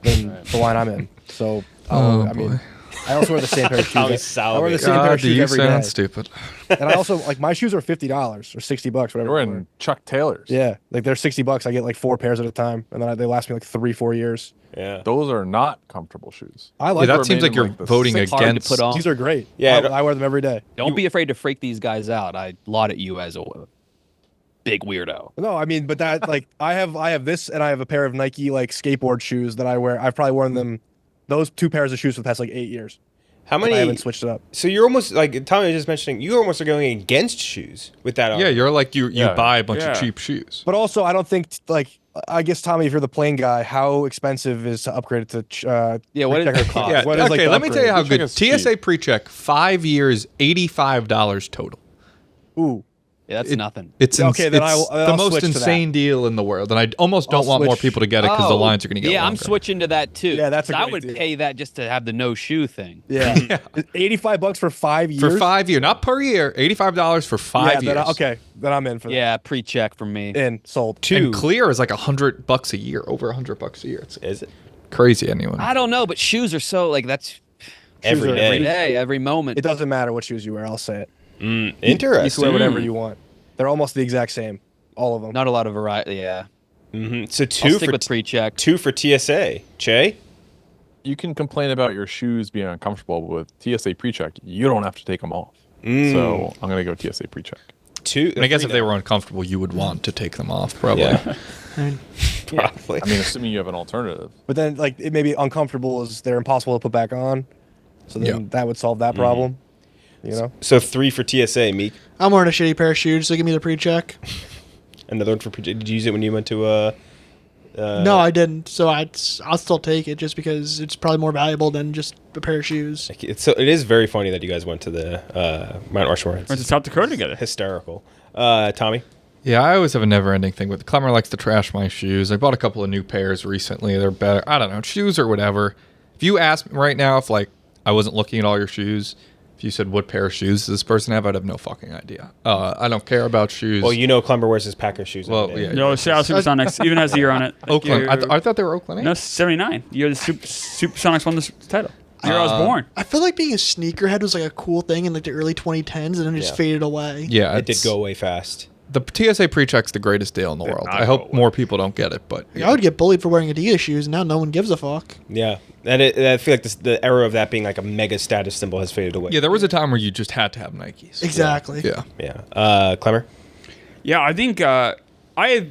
Speaker 7: than the line I'm in. So I mean, I also wear the same pair of
Speaker 1: Tommy's
Speaker 7: shoes. I wear the
Speaker 1: salivating.
Speaker 7: same pair
Speaker 3: God,
Speaker 7: of
Speaker 3: do
Speaker 7: shoes
Speaker 3: you
Speaker 7: every
Speaker 3: sound
Speaker 7: day.
Speaker 3: stupid?
Speaker 7: And I also like my shoes are $50 or $60, whatever.
Speaker 6: You're
Speaker 7: I wear.
Speaker 6: in Chuck Taylors.
Speaker 7: Yeah, like they're $60. I get like 4 pairs at a time, and then they last me like 3-4 years.
Speaker 1: Yeah.
Speaker 6: Those are not comfortable shoes.
Speaker 7: I
Speaker 3: Yeah,
Speaker 7: like
Speaker 3: that
Speaker 7: them.
Speaker 3: seems like you're
Speaker 6: like the
Speaker 3: voting
Speaker 2: It's hard to
Speaker 3: against.
Speaker 2: put on.
Speaker 7: These are great.
Speaker 1: Yeah,
Speaker 7: I wear them every day.
Speaker 2: Don't be afraid to freak these guys out. I lauded you as a big weirdo.
Speaker 7: No, I mean, but that like I have this, and I have a pair of Nike like skateboard shoes that I wear. I've probably worn them, those 2 pairs of shoes for the past like 8 years.
Speaker 1: How
Speaker 7: I haven't
Speaker 1: many?
Speaker 7: switched it up.
Speaker 1: So you're almost like Tommy was just mentioning. You almost are going against shoes with that.
Speaker 3: Yeah,
Speaker 1: argument.
Speaker 3: you're like you
Speaker 6: Yeah.
Speaker 3: buy a bunch
Speaker 5: Yeah.
Speaker 3: of cheap shoes.
Speaker 7: But also, I don't think like I guess Tommy, if you're the plane guy, how expensive is to upgrade it to?
Speaker 2: Yeah, what does
Speaker 7: pre-check
Speaker 2: it
Speaker 7: or
Speaker 2: cost?
Speaker 3: Yeah,
Speaker 7: what is, like,
Speaker 3: okay,
Speaker 7: the
Speaker 3: let me tell you how
Speaker 6: Pre-check
Speaker 3: good
Speaker 6: is cheap.
Speaker 3: TSA pre-check 5 years, $85 total.
Speaker 7: Ooh,
Speaker 2: Yeah, that's nothing.
Speaker 3: It's
Speaker 7: Okay, then
Speaker 3: it's
Speaker 7: I'll
Speaker 3: the most
Speaker 7: switch to that.
Speaker 3: insane deal in the world, and I almost don't
Speaker 7: I'll
Speaker 3: want more
Speaker 7: switch.
Speaker 3: people to get it because the
Speaker 2: Oh,
Speaker 3: lines are going to get
Speaker 2: yeah, I'm
Speaker 3: longer.
Speaker 2: switching to that too.
Speaker 7: Yeah, that's a
Speaker 2: I
Speaker 7: great
Speaker 2: would
Speaker 7: deal.
Speaker 2: pay that just to have the no shoe thing.
Speaker 7: yeah, $85 for 5 years
Speaker 3: For 5 years, not per year, $85 for 5
Speaker 7: yeah,
Speaker 3: years.
Speaker 7: okay, then I'm in for that.
Speaker 2: Yeah, pre-check for me.
Speaker 7: In sold.
Speaker 3: And clear is like $100 a year, over $100 a year. It's
Speaker 1: Is it
Speaker 3: crazy. Anyone?
Speaker 2: I don't know, but shoes are so like that's
Speaker 1: every
Speaker 7: are
Speaker 1: day?
Speaker 2: every day, every moment.
Speaker 7: It doesn't matter what shoes you wear. I'll say it.
Speaker 1: Interesting.
Speaker 7: You can wear whatever you want. They're almost the exact same, all of them.
Speaker 2: Not a lot of variety. Yeah,
Speaker 1: So
Speaker 2: I'll
Speaker 1: two
Speaker 2: stick
Speaker 1: for
Speaker 2: with pre-check.
Speaker 1: 2 for TSA. Cheah.
Speaker 6: You can complain about your shoes being uncomfortable, but with TSA pre-check, you don't have to take them off. So I'm gonna go TSA pre-check.
Speaker 1: 2.
Speaker 3: And I guess if they were uncomfortable, you would want to take them off, probably.
Speaker 1: Yeah. Probably.
Speaker 6: I mean, assuming you have an alternative.
Speaker 7: But then, like, it may be uncomfortable as they're impossible to put back on. So then
Speaker 3: Yeah.
Speaker 7: that would solve that problem. You know?
Speaker 1: So 3 for TSA, Meek.
Speaker 4: I'm wearing a shitty pair of shoes, so give me the pre-check.
Speaker 1: Another one for. Did you use it when you went to?
Speaker 4: No, I didn't. So I'll still take it just because it's probably more valuable than just a pair of shoes.
Speaker 1: It is very funny that you guys went to the Mount Rushmore.
Speaker 5: Went to South Dakota together.
Speaker 1: Hysterical. Tommy.
Speaker 3: Yeah, I always have a never-ending thing with Klemmer likes to trash my shoes. I bought a couple of new pairs recently. They're better. I don't know, shoes or whatever. If you ask me right now if like I wasn't looking at all your shoes, if you said what pair of shoes does this person have, I'd have no fucking idea. I don't care about shoes.
Speaker 1: Well, you know Klemmer wears his Packer shoes.
Speaker 3: Well,
Speaker 1: every day.
Speaker 3: yeah.
Speaker 5: No, Seattle Supersonics even has the year on it.
Speaker 3: Oakland. I thought they were Oakland.
Speaker 5: No, 79. You're the Supersonics won the title. The year I was born.
Speaker 4: I feel like being a sneakerhead was like a cool thing in like the early 2010s, and then it just
Speaker 1: Yeah.
Speaker 4: faded away.
Speaker 3: Yeah,
Speaker 1: It did go away fast.
Speaker 3: The TSA pre-check's the greatest deal in the world.
Speaker 5: not
Speaker 3: I
Speaker 5: go
Speaker 3: hope
Speaker 5: away.
Speaker 3: more people don't get it, but
Speaker 4: Like, I would get bullied for wearing Adidas shoes, and now no one gives a fuck.
Speaker 1: Yeah. I feel like the era of that being like a mega status symbol has faded away.
Speaker 3: yeah, there was a time where you just had to have Nikes.
Speaker 4: Exactly.
Speaker 3: Yeah.
Speaker 1: Yeah. Klemmer.
Speaker 5: Yeah, I think I have.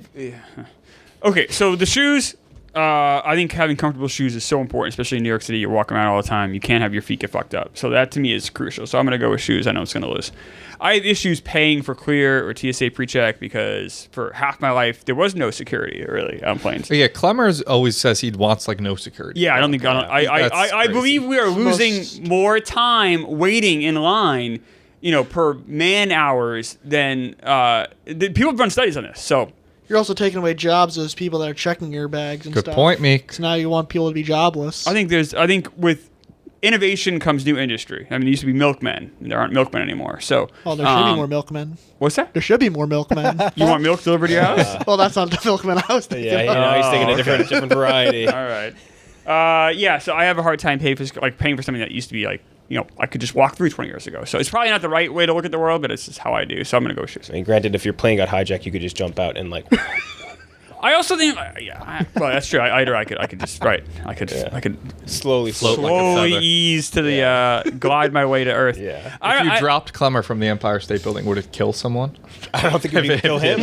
Speaker 5: Okay, so the shoes. I think having comfortable shoes is so important, especially in New York City. You're walking around all the time. You can't have your feet get fucked up. So that to me is crucial. So I'm going to go with shoes. I know it's going to lose. I have issues paying for clear or TSA pre-check because for half my life there was no security really on planes.
Speaker 3: Yeah, Klemmer always says he wants like no security.
Speaker 5: Yeah, I don't think I believe we are losing more time waiting in line, per man hours than people have done studies on this. So.
Speaker 4: You're also taking away jobs of those people that are checking your bags and
Speaker 3: Good
Speaker 4: stuff.
Speaker 3: Good point, Meek.
Speaker 4: So now you want people to be jobless.
Speaker 5: I think with innovation comes new industry. I mean, there used to be milkmen. There aren't milkmen anymore. So,
Speaker 4: there should be more milkmen.
Speaker 5: What's that?
Speaker 4: There should be more milkmen.
Speaker 5: You want milk delivered to your house?
Speaker 4: Well, that's not the milkman I was thinking.
Speaker 1: Yeah, he's thinking a different variety.
Speaker 5: All right. So I have a hard time paying for something that used to be like, I could just walk through 20 years ago. So it's probably not the right way to look at the world, but it's just how I do. So I'm going to go with shoes.
Speaker 1: I mean, granted, if your plane got hijacked, you could just jump out and like.
Speaker 5: I also think, well, that's true. I could
Speaker 1: slowly float like a feather.
Speaker 5: Ease to the glide my way to Earth.
Speaker 1: Yeah.
Speaker 3: If you dropped Klemmer from the Empire State Building, would it kill someone?
Speaker 1: I don't think you could kill him.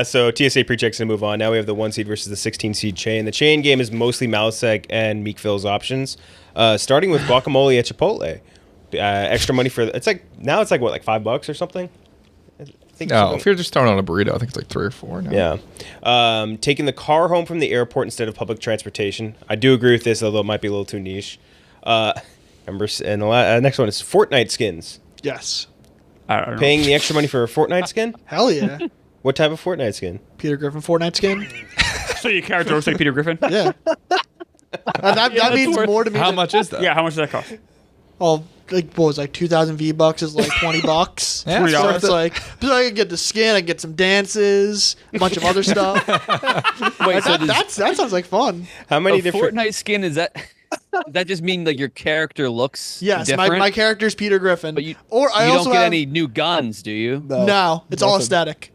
Speaker 1: So TSA pre-check's gonna move on. Now we have the 1 seed versus the 16 seed chain. The chain game is mostly Malasek and Meek options. Starting with guacamole at Chipotle. Extra money for it's like what, like $5 or something?
Speaker 3: No, if you're just throwing on a burrito, I think it's like 3 or 4 now.
Speaker 1: Yeah. Taking the car home from the airport instead of public transportation. I do agree with this, although it might be a little too niche. And the next one is Fortnite skins.
Speaker 4: Yes.
Speaker 5: I don't know.
Speaker 1: Paying the extra money for a Fortnite skin?
Speaker 4: Hell yeah.
Speaker 1: What type of Fortnite skin?
Speaker 4: Peter Griffin Fortnite skin?
Speaker 5: So your character looks like Peter Griffin?
Speaker 4: Yeah. That means more to me.
Speaker 3: How much is that?
Speaker 5: Yeah, how much does that cost?
Speaker 4: Oh, like what was it, like 2,000 V-Bucks is like $20.
Speaker 3: Yeah,
Speaker 4: so it's like, so I can get the skin, I can get some dances, a bunch of other stuff.
Speaker 2: Wait,
Speaker 4: that sounds like fun.
Speaker 1: How many different
Speaker 2: Fortnite skin is that? Does that just mean like your character looks
Speaker 4: Yes,
Speaker 2: different?
Speaker 4: my character's Peter Griffin.
Speaker 2: But you
Speaker 4: also
Speaker 2: don't get
Speaker 4: have,
Speaker 2: any new guns, do you?
Speaker 4: No, it's all aesthetic.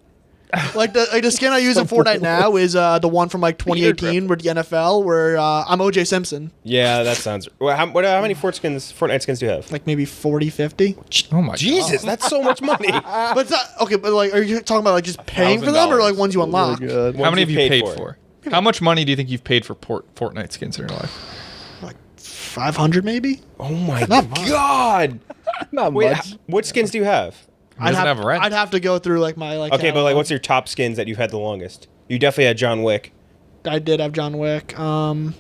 Speaker 4: Like the skin I use in Fortnite now is the one from like 2018 with the NFL where I'm OJ Simpson.
Speaker 1: Yeah, that sounds. Well, how many Fortnite skins do you have?
Speaker 4: Like maybe 40, 50.
Speaker 3: Oh my
Speaker 1: Jesus, that's so much money.
Speaker 4: But it's not okay. But like, are you talking about like just paying for them or like ones you unlock?
Speaker 3: How many have you paid for? How much money do you think you've paid for Fortnite skins in your life?
Speaker 4: Like 500 maybe.
Speaker 1: Oh my God!
Speaker 7: Not
Speaker 1: Wait,
Speaker 7: much.
Speaker 1: what skins do you have?
Speaker 3: He doesn't have rent.
Speaker 4: I'd have to go through like my like.
Speaker 1: Okay, but like, what's your top skins that you've had the longest? You definitely had John Wick.
Speaker 4: I did have John Wick. God.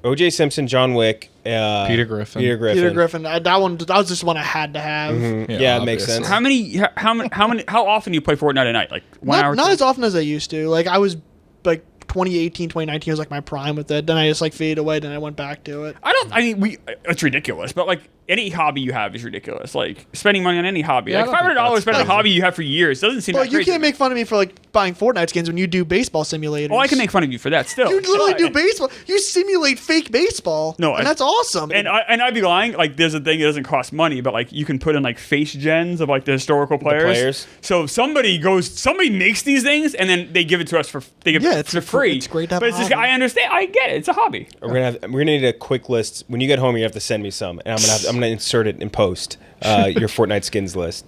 Speaker 1: O.J. Simpson, John Wick,
Speaker 3: Peter Griffin.
Speaker 4: Peter Griffin. That was just one I had to have.
Speaker 1: Mm-hmm. Yeah, it makes
Speaker 3: obviously.
Speaker 1: sense.
Speaker 5: How often do you play Fortnite a night? Like 1 hour?
Speaker 4: Not as often as I used to. Like I was like 2018, 2019 was like my prime with it. Then I just like faded away. Then I went back to it.
Speaker 5: It's ridiculous, but like any hobby you have is ridiculous. Like spending money on any hobby.
Speaker 3: Yeah,
Speaker 5: Like
Speaker 3: I don't think
Speaker 5: $500
Speaker 3: that's
Speaker 5: spent on a
Speaker 3: crazy.
Speaker 5: hobby you have for years doesn't seem
Speaker 4: But
Speaker 5: that
Speaker 4: you
Speaker 5: crazy.
Speaker 4: can't make fun of me for like buying Fortnite skins when you do baseball simulators.
Speaker 5: Oh, I can make fun of you for that still.
Speaker 4: You literally
Speaker 5: But-
Speaker 4: do baseball. You simulate fake baseball.
Speaker 5: No,
Speaker 4: and that's awesome.
Speaker 5: And I'd be lying. Like, there's a thing that doesn't cost money, but like you can put in like face gens of like the historical players. So somebody makes these things, and then they give it to us for free.
Speaker 4: It's great to have
Speaker 5: But
Speaker 4: a
Speaker 5: it's just,
Speaker 4: hobby.
Speaker 5: I understand. I get it. It's a hobby.
Speaker 1: We're gonna need a quick list. When you get home, you have to send me some, and I'm gonna insert it in post. Your Fortnite skins list.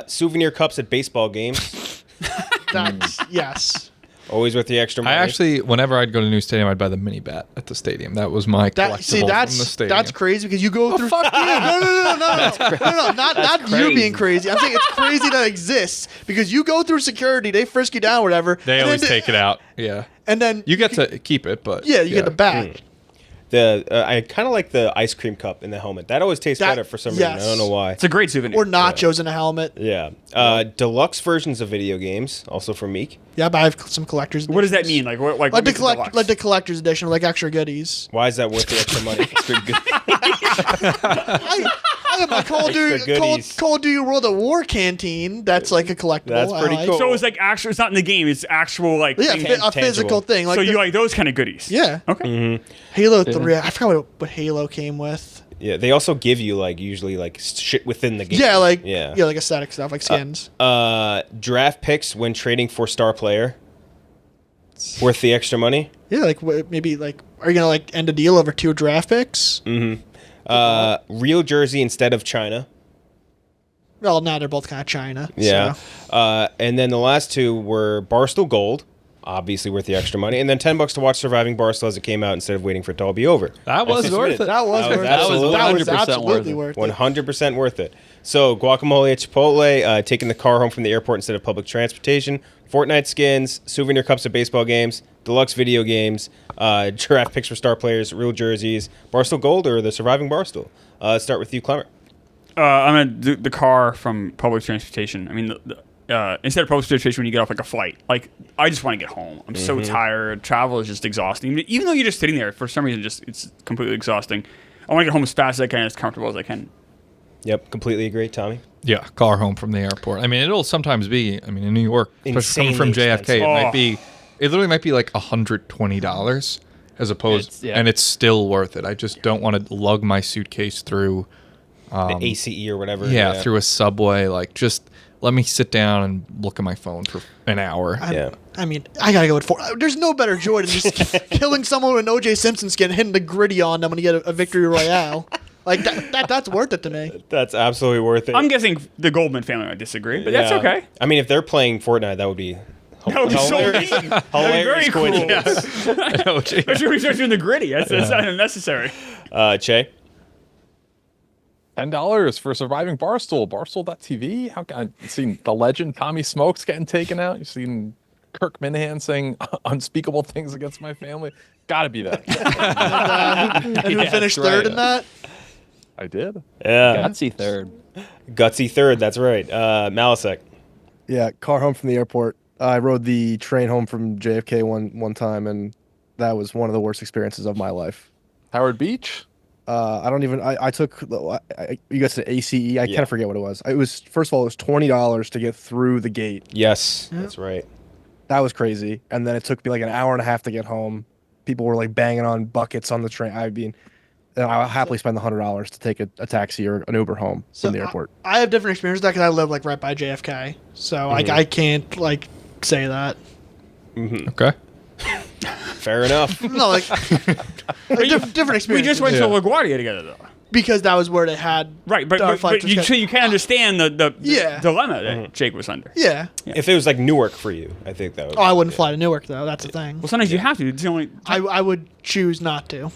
Speaker 1: Souvenir cups at baseball games.
Speaker 4: That's yes.
Speaker 1: Always with the extra money.
Speaker 3: I actually, whenever I'd go to a new stadium, I'd buy the mini bat at the stadium. That was my collectible from the stadium.
Speaker 4: That's crazy because you go through.
Speaker 3: fuck you.
Speaker 4: No, not you being crazy. I'm saying it's crazy that it exists because you go through security, they frisk you down, whatever.
Speaker 3: They
Speaker 4: and
Speaker 3: always
Speaker 4: then
Speaker 3: take it out. Yeah.
Speaker 4: And then
Speaker 3: You get to keep it, but
Speaker 4: you get the bat.
Speaker 1: I kind of like the ice cream cup in the helmet. That always tastes better for some reason.
Speaker 4: yes.
Speaker 1: I don't know why.
Speaker 5: It's a great souvenir.
Speaker 4: Or nachos in a helmet.
Speaker 1: Yeah. Deluxe versions of video games, also from Meek.
Speaker 4: Yeah, but I have some collectors.
Speaker 5: What does that mean? Like what? Like
Speaker 4: the
Speaker 5: what makes it deluxe?
Speaker 4: like the collector's edition, like extra goodies.
Speaker 1: Why is that worth the extra money? It's pretty good.
Speaker 4: I have my Call of
Speaker 1: Extra goodies.
Speaker 4: Duty World at War canteen. That's like a collectible.
Speaker 1: That's
Speaker 4: I
Speaker 1: pretty
Speaker 4: like.
Speaker 1: cool.
Speaker 5: So it's like actual. It's not in the game. It's actual like.
Speaker 4: Yeah,
Speaker 5: thing.
Speaker 4: a physical thing. Like
Speaker 5: So
Speaker 4: the-
Speaker 5: you like those kind of goodies?
Speaker 4: Yeah.
Speaker 5: Okay.
Speaker 4: Halo 3. I forgot what Halo came with.
Speaker 1: Yeah, they also give you like usually like shit within the game.
Speaker 4: Yeah, like
Speaker 1: yeah.
Speaker 4: like aesthetic stuff, like skins.
Speaker 1: Draft picks when trading for star player. Worth the extra money.
Speaker 4: Yeah, like maybe like are you gonna like end a deal over 2 draft picks?
Speaker 1: Real jersey instead of China.
Speaker 4: Well, now they're both kind of China.
Speaker 1: Yeah.
Speaker 4: So.
Speaker 1: And then the last two were Barstool Gold, obviously worth the extra money, and then $10 to watch Surviving Barstool as it came out instead of waiting for it to all be over.
Speaker 3: That was worth it.
Speaker 4: That was worth it.
Speaker 1: absolutely-
Speaker 4: That was
Speaker 2: 100%
Speaker 4: absolutely worth it.
Speaker 1: 100% worth it. So guacamole at Chipotle, taking the car home from the airport instead of public transportation, Fortnite skins, souvenir cups at baseball games, deluxe video games, giraffe picks for star players, real jerseys, Barstool Gold, or the Surviving Barstool. Let's start with you, Klemmer.
Speaker 5: I'm gonna do the car from public transportation. I mean, instead of public transportation, when you get off like a flight, like I just want to get home. I'm so tired. Travel is just exhausting. Even though you're just sitting there, for some reason, it's completely exhausting. I want to get home as fast as I can, as comfortable as I can.
Speaker 1: Yep, completely agree, Tommy.
Speaker 3: Yeah, car home from the airport. I mean, it'll sometimes be. I mean, in New York, especially coming from
Speaker 1: Insanely
Speaker 3: JFK,
Speaker 1: expensive.
Speaker 3: it might be. It literally might be like $120 as opposed, and it's still worth it. I just don't want to lug my suitcase through.
Speaker 1: The ACE or whatever.
Speaker 3: Yeah, through a subway. Like, just let me sit down and look at my phone for an hour.
Speaker 4: I mean, I gotta go with 4. There's no better joy than just killing someone with an O.J. Simpson skin, hitting the gritty on them when you get a victory royale. Like that's worth it to me.
Speaker 1: That's absolutely worth it.
Speaker 5: I'm guessing the Goldman family might disagree, but that's okay.
Speaker 1: I mean, if they're playing Fortnite, that would be
Speaker 5: That would be so
Speaker 1: hilarious.
Speaker 5: mean. That'd be
Speaker 1: Hilarious
Speaker 5: very cool.
Speaker 1: coincidence.
Speaker 5: Especially when we start doing the gritty. That's not unnecessary.
Speaker 1: Cheah?
Speaker 6: $10 for Surviving Barstool. Barstool.tv. How can I seen the legend Tommy Smokes getting taken out? You've seen Kirk Minahan saying unspeakable things against my family. Gotta be that.
Speaker 4: And who finished
Speaker 6: that's
Speaker 4: third
Speaker 6: right.
Speaker 4: in that?
Speaker 6: I did.
Speaker 1: Yeah.
Speaker 2: Gutsy third.
Speaker 1: Gutsy third, that's right. Malasek.
Speaker 7: Yeah, car home from the airport. I rode the train home from JFK one time, and that was one of the worst experiences of my life.
Speaker 6: Howard Beach.
Speaker 7: I don't even. I took. You guys said ACE. I
Speaker 1: Yeah.
Speaker 7: kind of forget what it was. It was first of all, it was $20 to get through the gate.
Speaker 1: Yes, that's right.
Speaker 7: That was crazy. And then it took me like an hour and a half to get home. People were like banging on buckets on the train. I mean, and I'll happily spend the $100 to take a taxi or an Uber home from the airport.
Speaker 4: I have different experiences with that because I live like right by JFK, so I can't like say that.
Speaker 3: Okay.
Speaker 1: Fair enough.
Speaker 4: No, like, different experience.
Speaker 5: We just went to LaGuardia together, though.
Speaker 4: because that was where they had
Speaker 5: Right, but so you can understand the
Speaker 4: Yeah.
Speaker 5: dilemma that Jake was under.
Speaker 4: yeah.
Speaker 1: If it was like Newark for you, I think that would.
Speaker 4: Oh, I wouldn't fly to Newark though. That's the thing.
Speaker 5: Well, sometimes you have to. It's the only.
Speaker 4: I would choose not to.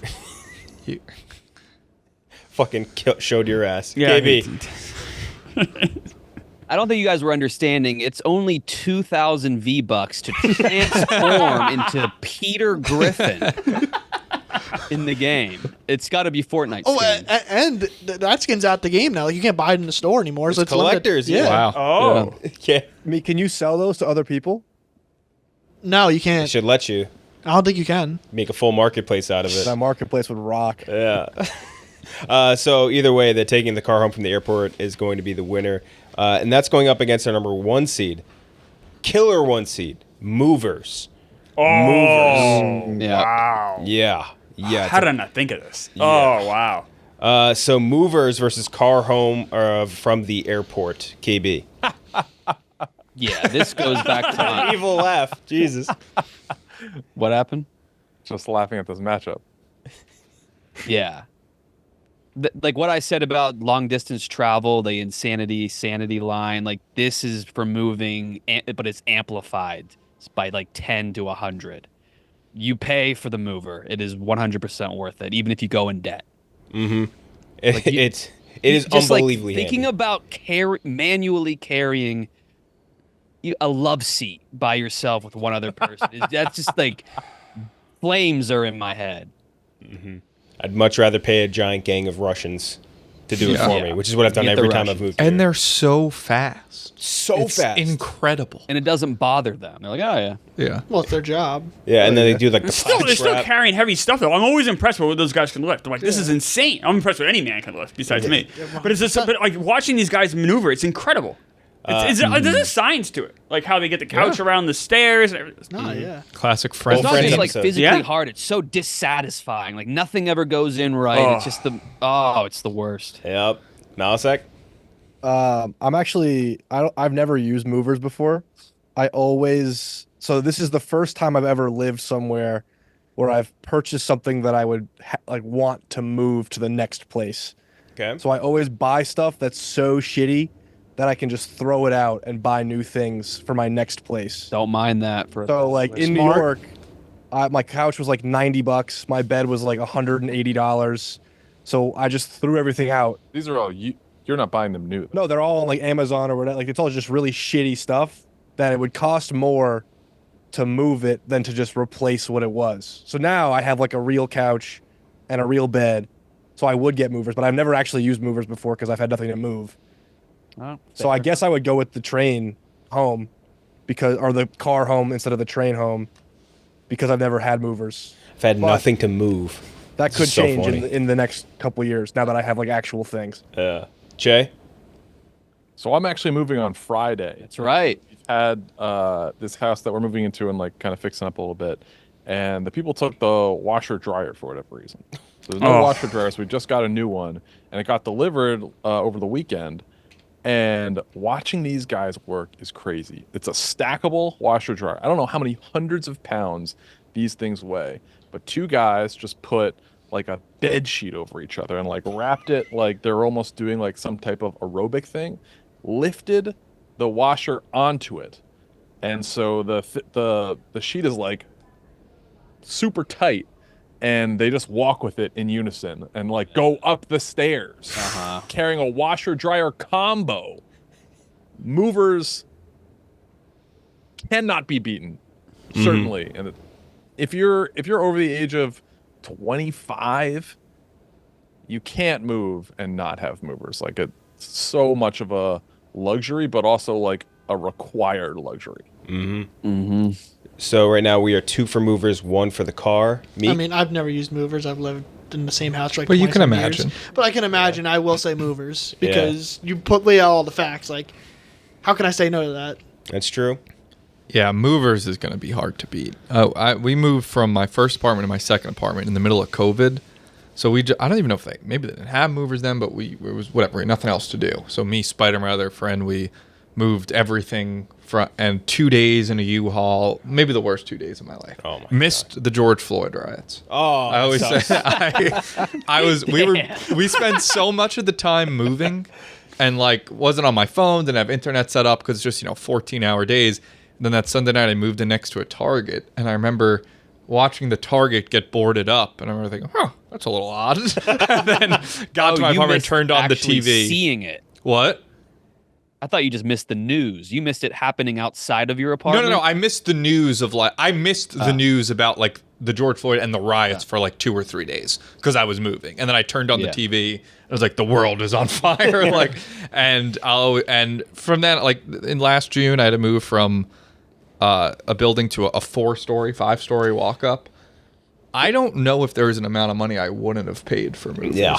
Speaker 1: Fucking showed your ass.
Speaker 5: Yeah,
Speaker 1: KB.
Speaker 2: I don't think you guys were understanding. It's only 2,000 V-Bucks to transform into Peter Griffin in the game. It's got to be Fortnite
Speaker 4: Oh,
Speaker 2: skins.
Speaker 4: and that skin's out the game now. Like, you can't buy it in the store anymore. So
Speaker 1: It's
Speaker 4: it's limited.
Speaker 1: collectors,
Speaker 4: Yeah.
Speaker 1: yeah.
Speaker 3: Wow.
Speaker 5: Oh,
Speaker 1: Yeah,
Speaker 7: I mean, can you sell those to other people?
Speaker 4: No, you
Speaker 1: it
Speaker 4: can't.
Speaker 1: should let you
Speaker 4: I don't think you can.
Speaker 1: make a full marketplace out of it.
Speaker 7: That marketplace would rock.
Speaker 1: Yeah. So either way, the taking the car home from the airport is going to be the winner, and that's going up against our number 1 seed, killer 1 seed, Movers. Movers.
Speaker 2: Yeah.
Speaker 5: wow.
Speaker 1: Yeah. Yeah.
Speaker 5: How did I not think of this?
Speaker 1: Yeah.
Speaker 5: Oh, wow.
Speaker 1: So Movers versus car home from the airport. KB.
Speaker 2: Yeah, this goes back to
Speaker 1: Evil laugh. Jesus.
Speaker 2: what happened?
Speaker 6: Just laughing at this matchup.
Speaker 2: Yeah. Like what I said about long distance travel, the sanity line, like this is for moving, but it's amplified by like 10 to 100. You pay for the mover. It is 100% worth it, even if you go in debt.
Speaker 1: It is
Speaker 2: Just
Speaker 1: unbelievably
Speaker 2: like thinking
Speaker 1: handy.
Speaker 2: about manually carrying a love seat by yourself with one other person. That's just like flames are in my head.
Speaker 1: I'd much rather pay a giant gang of Russians to do it
Speaker 3: Yeah.
Speaker 1: for me, which is what I've done
Speaker 2: Get the
Speaker 1: every time I've
Speaker 2: Russians.
Speaker 1: moved.
Speaker 3: And
Speaker 1: here.
Speaker 3: they're so fast.
Speaker 1: so
Speaker 3: It's
Speaker 1: fast.
Speaker 3: incredible.
Speaker 2: And it doesn't bother them. They're like, oh yeah.
Speaker 3: Yeah.
Speaker 4: Well, it's their job.
Speaker 1: Yeah, and then they do like the
Speaker 5: They're
Speaker 1: pie
Speaker 5: still
Speaker 1: trap.
Speaker 5: carrying heavy stuff, though. I'm always impressed with what those guys can lift. I'm like, this is insane. I'm impressed with any man can lift besides me. But it's just, but like watching these guys maneuver, it's incredible. There's a science to it, like how they get the couch around the stairs and everything.
Speaker 4: No, yeah.
Speaker 3: Classic
Speaker 2: It's
Speaker 3: friends.
Speaker 2: not
Speaker 1: Friends
Speaker 2: just like
Speaker 1: episode.
Speaker 2: physically
Speaker 5: Yeah.
Speaker 2: hard. It's so dissatisfying. Like nothing ever goes in right. It's just it's the worst.
Speaker 1: Yep. Malasek?
Speaker 7: I've never used movers before. So this is the first time I've ever lived somewhere where I've purchased something that I would want to move to the next place.
Speaker 1: Okay.
Speaker 7: So I always buy stuff that's so shitty then I can just throw it out and buy new things for my next place.
Speaker 2: Don't mind that for
Speaker 7: So like in New
Speaker 4: Smart.
Speaker 7: York, my couch was like $90, my bed was like $180. So I just threw everything out.
Speaker 6: These are all you're not buying them new.
Speaker 7: No, they're all on like Amazon or whatever. Like it's all just really shitty stuff that it would cost more to move it than to just replace what it was. So now I have like a real couch and a real bed. So I would get movers, but I've never actually used movers before because I've had nothing to move.
Speaker 2: Oh,
Speaker 7: So I guess I would go with the train home or the car home instead of the train home because I've never had movers.
Speaker 1: I've had
Speaker 7: But
Speaker 1: nothing to move.
Speaker 7: That
Speaker 1: This
Speaker 7: could
Speaker 1: is so
Speaker 7: change
Speaker 1: funny.
Speaker 7: in the next couple of years now that I have like actual things.
Speaker 1: Jay?
Speaker 6: So I'm actually moving on Friday.
Speaker 2: That's right.
Speaker 6: We've had this house that we're moving into and like kind of fixing up a little bit, and the people took the washer dryer for whatever reason. So there's no washer dryer, so we just got a new one, and it got delivered over the weekend. And watching these guys work is crazy. It's a stackable washer dryer. I don't know how many hundreds of pounds these things weigh, but two guys just put like a bed sheet over each other and like wrapped it like they're almost doing like some type of aerobic thing, lifted the washer onto it, and so the sheet is like super tight, and they just walk with it in unison and like go up the stairs carrying a washer dryer combo. Movers cannot be beaten, certainly. And if you're over the age of 25, you can't move and not have movers. Like it's so much of a luxury, but also like a required luxury.
Speaker 1: So right now we are 2 for movers, 1 for the car. Meek?
Speaker 4: I mean, I've never used movers. I've lived in the same house for like
Speaker 3: But you can
Speaker 4: 20-some years.
Speaker 3: imagine.
Speaker 4: But I can imagine. I will say movers because you lay out all the facts. Like, how can I say no to that?
Speaker 1: That's true.
Speaker 3: Yeah, movers is going to be hard to beat. We moved from my first apartment to my second apartment in the middle of COVID. So I don't even know if maybe they didn't have movers then, but it was whatever, we had nothing else to do. So me, Spider, my other friend, we moved everything and 2 days in a U-Haul, maybe the worst 2 days of my life.
Speaker 1: Oh my
Speaker 3: Missed the George Floyd riots.
Speaker 1: Oh,
Speaker 3: I always say we spent so much of the time moving and like wasn't on my phone, didn't have internet set up because it's just 14-hour days. Then that Sunday night I moved in next to a Target, and I remember watching the Target get boarded up, and I remember thinking, that's a little odd. And then got to my apartment and turned on the
Speaker 2: actually
Speaker 3: TV.
Speaker 2: Seeing it.
Speaker 3: What?
Speaker 2: I thought you just missed the news. You missed it happening outside of your apartment.
Speaker 3: No. I missed the news of the news about like the George Floyd and the riots for like 2 or 3 days because I was moving, and then I turned on the TV. And I was like, the world is on fire. and from that, like in last June, I had to move from a building to a 4-story, 5-story walk up. I don't know if there was an amount of money I wouldn't have paid for moving.
Speaker 1: Yeah.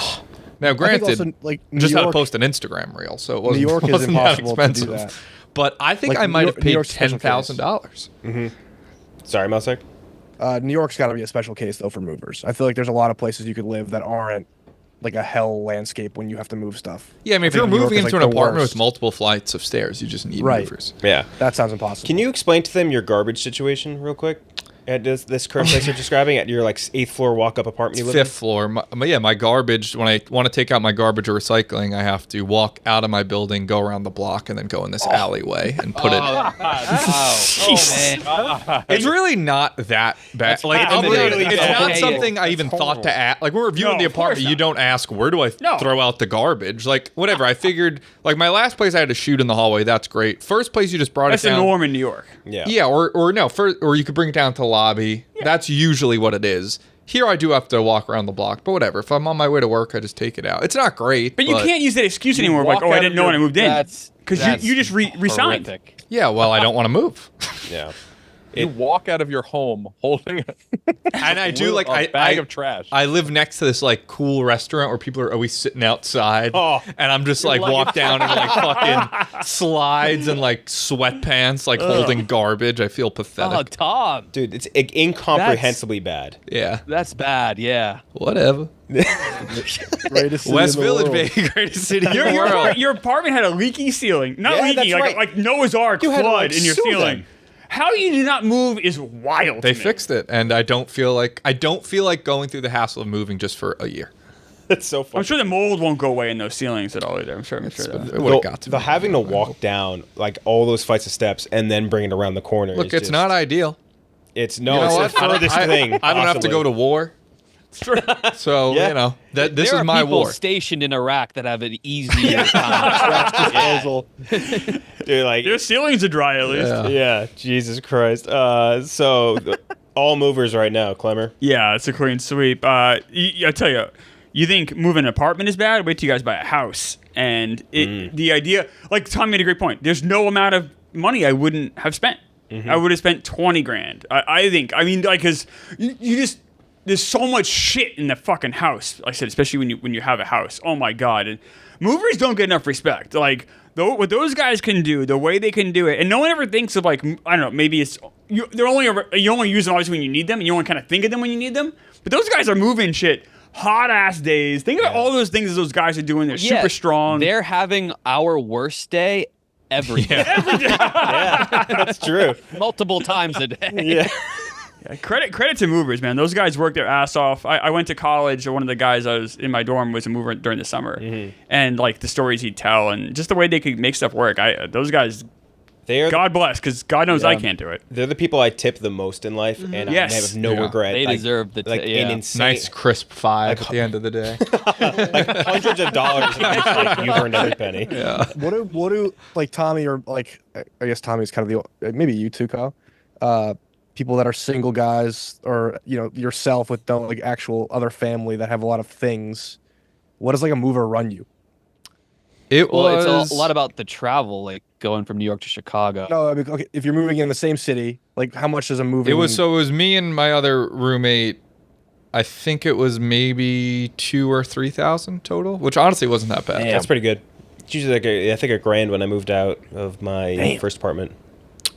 Speaker 3: Now,
Speaker 7: I think
Speaker 3: granted,
Speaker 7: also, like, New
Speaker 3: just had to
Speaker 7: York-
Speaker 3: post an Instagram reel, so it wasn't,
Speaker 7: New York is
Speaker 3: wasn't that
Speaker 7: impossible to do
Speaker 3: expensive.
Speaker 7: that.
Speaker 3: But I think
Speaker 7: Like,
Speaker 3: I might
Speaker 7: New
Speaker 3: have
Speaker 7: York- New
Speaker 3: paid
Speaker 7: York's special
Speaker 3: $10,000.
Speaker 1: Sorry, Malasek?
Speaker 7: New York's got to be a special case though for movers. I feel like there's a lot of places you could live that aren't like a hell landscape when you have to move stuff.
Speaker 3: Yeah, I mean, if
Speaker 7: think
Speaker 3: you're
Speaker 7: New York
Speaker 3: moving
Speaker 7: is,
Speaker 3: into
Speaker 7: like,
Speaker 3: an
Speaker 7: the
Speaker 3: apartment
Speaker 7: worst.
Speaker 3: with multiple flights of stairs, you just need
Speaker 7: Right.
Speaker 3: movers.
Speaker 1: Yeah.
Speaker 7: That sounds impossible.
Speaker 1: Can you explain to them your garbage situation real quick? At this current place you're describing, at your like 8th floor walk-up apartment you live in?
Speaker 3: 5th floor. My garbage, when I want to take out my garbage or recycling, I have to walk out of my building, go around the block, and then go in this alleyway and put it. It's really not that bad. Like,
Speaker 1: half of it.
Speaker 3: it's not
Speaker 2: Okay.
Speaker 3: something I even thought to ask. Like, when we're reviewing
Speaker 5: No,
Speaker 3: the
Speaker 5: of course
Speaker 3: apartment, you
Speaker 5: not.
Speaker 3: don't ask, where do I
Speaker 5: No.
Speaker 3: throw out the garbage? Like, whatever. I figured, like, my last place I had to shoot in the hallway. That's great. First place, you just brought
Speaker 5: That's
Speaker 3: it
Speaker 5: the
Speaker 3: down.
Speaker 5: norm in New York.
Speaker 1: Yeah.
Speaker 3: Yeah, or no, or you could bring it down to the lobby. That's usually what it is. Here I do have to walk around the block, but whatever. If I'm on my way to work, I just take it out. It's not great,
Speaker 5: But you can't use that excuse anymore. Of like,
Speaker 6: walk
Speaker 5: I
Speaker 6: out
Speaker 5: didn't
Speaker 6: of
Speaker 5: know when I
Speaker 6: your-
Speaker 5: moved in.
Speaker 2: That's
Speaker 5: Because you just resigned.
Speaker 2: horrific.
Speaker 3: Yeah, well, I don't want to move.
Speaker 1: Yeah.
Speaker 6: You walk out of your home holding
Speaker 3: And I do like
Speaker 6: a bag of trash.
Speaker 3: I live next to this like cool restaurant where people are always sitting outside, and I'm just like walk down in like fucking slides and like sweatpants, like holding garbage. I feel
Speaker 2: Oh,
Speaker 3: pathetic.
Speaker 2: Tom.
Speaker 1: Dude, it's incomprehensibly bad.
Speaker 3: Yeah,
Speaker 2: That's bad, yeah.
Speaker 3: whatever.
Speaker 7: Greatest city
Speaker 3: West
Speaker 7: in the
Speaker 3: Village,
Speaker 7: world.
Speaker 3: baby, greatest city in the
Speaker 5: Your,
Speaker 3: world.
Speaker 5: your apartment had a leaky ceiling. Not
Speaker 1: Yeah,
Speaker 5: leaky,
Speaker 1: that's right.
Speaker 5: like Noah's Ark
Speaker 1: You had to,
Speaker 5: flood
Speaker 1: like,
Speaker 5: in your
Speaker 1: sue
Speaker 5: ceiling.
Speaker 1: them.
Speaker 5: How you did not move is wild.
Speaker 3: They
Speaker 5: to me.
Speaker 3: fixed it, and I don't feel like going through the hassle of moving just for a year.
Speaker 1: That's so funny.
Speaker 5: I'm sure the mold won't go away in those ceilings at all either. I'm sure that.
Speaker 3: It would've got to
Speaker 1: the
Speaker 3: be
Speaker 1: having to
Speaker 3: anyway.
Speaker 1: walk down like all those flights of steps and then bring it around the corner.
Speaker 3: Look,
Speaker 1: is
Speaker 3: it's
Speaker 1: just,
Speaker 3: not ideal.
Speaker 1: It's
Speaker 3: You know
Speaker 1: it's
Speaker 3: what?
Speaker 1: the furthest thing.
Speaker 3: I don't have to go to war. So,
Speaker 1: Yeah.
Speaker 3: you know, this
Speaker 2: there
Speaker 3: is
Speaker 2: are
Speaker 3: my
Speaker 2: people
Speaker 3: war.
Speaker 2: stationed in Iraq that have an easier time. Trash disposal.
Speaker 1: Dude, like,
Speaker 5: Their ceilings are dry at least.
Speaker 3: Yeah.
Speaker 1: yeah, Jesus Christ. So all movers right now, Klemmer.
Speaker 5: Yeah, it's a clean sweep. I tell you, you think moving an apartment is bad? Wait till you guys buy a house. And the idea, like Tom made a great point. There's no amount of money I wouldn't have spent. I would have spent 20 grand. I think. I mean, like, because you just there's so much shit in the fucking house. Like I said, especially when you have a house. Oh my god. And movers don't get enough respect. Like what those guys can do, the way they can do it, and no one ever thinks of like I don't know. Maybe it's you only use them obviously when you need them, and you only kind of think of them when you need them. But those guys are moving shit. Hot ass days. Think about all those things that those guys are doing. They're super strong.
Speaker 2: They're having our worst day every day.
Speaker 1: Yeah, that's true.
Speaker 2: Multiple times a day.
Speaker 1: Yeah.
Speaker 5: Yeah, credit to movers, man. Those guys work their ass off. I went to college. One of the guys I was in my dorm was a mover during the summer, and like the stories he'd tell, and just the way they could make stuff work. Those guys, God bless, because God knows I can't do it.
Speaker 1: They're the people I tip the most in life, and I have no regret.
Speaker 2: They deserve the
Speaker 1: an insane,
Speaker 3: Nice crisp 5 at the end of the day.
Speaker 1: like hundreds of dollars. And it's like, you've earned every penny.
Speaker 3: Yeah.
Speaker 7: What do like Tommy or like I guess Tommy's kind of the maybe you too, Kyle. People that are single guys or yourself with don't like actual other family that have a lot of things. What does like a mover run you?
Speaker 2: Well,
Speaker 3: was
Speaker 2: it's a lot about the travel, like going from New York to Chicago.
Speaker 7: No, I mean, okay, if you're moving in the same city, like how much does a moving?
Speaker 3: It was me and my other roommate. I think it was maybe 2,000 or 3,000 total, which honestly wasn't that bad.
Speaker 1: That's pretty good. It's usually like I think $1,000 when I moved out of my first apartment,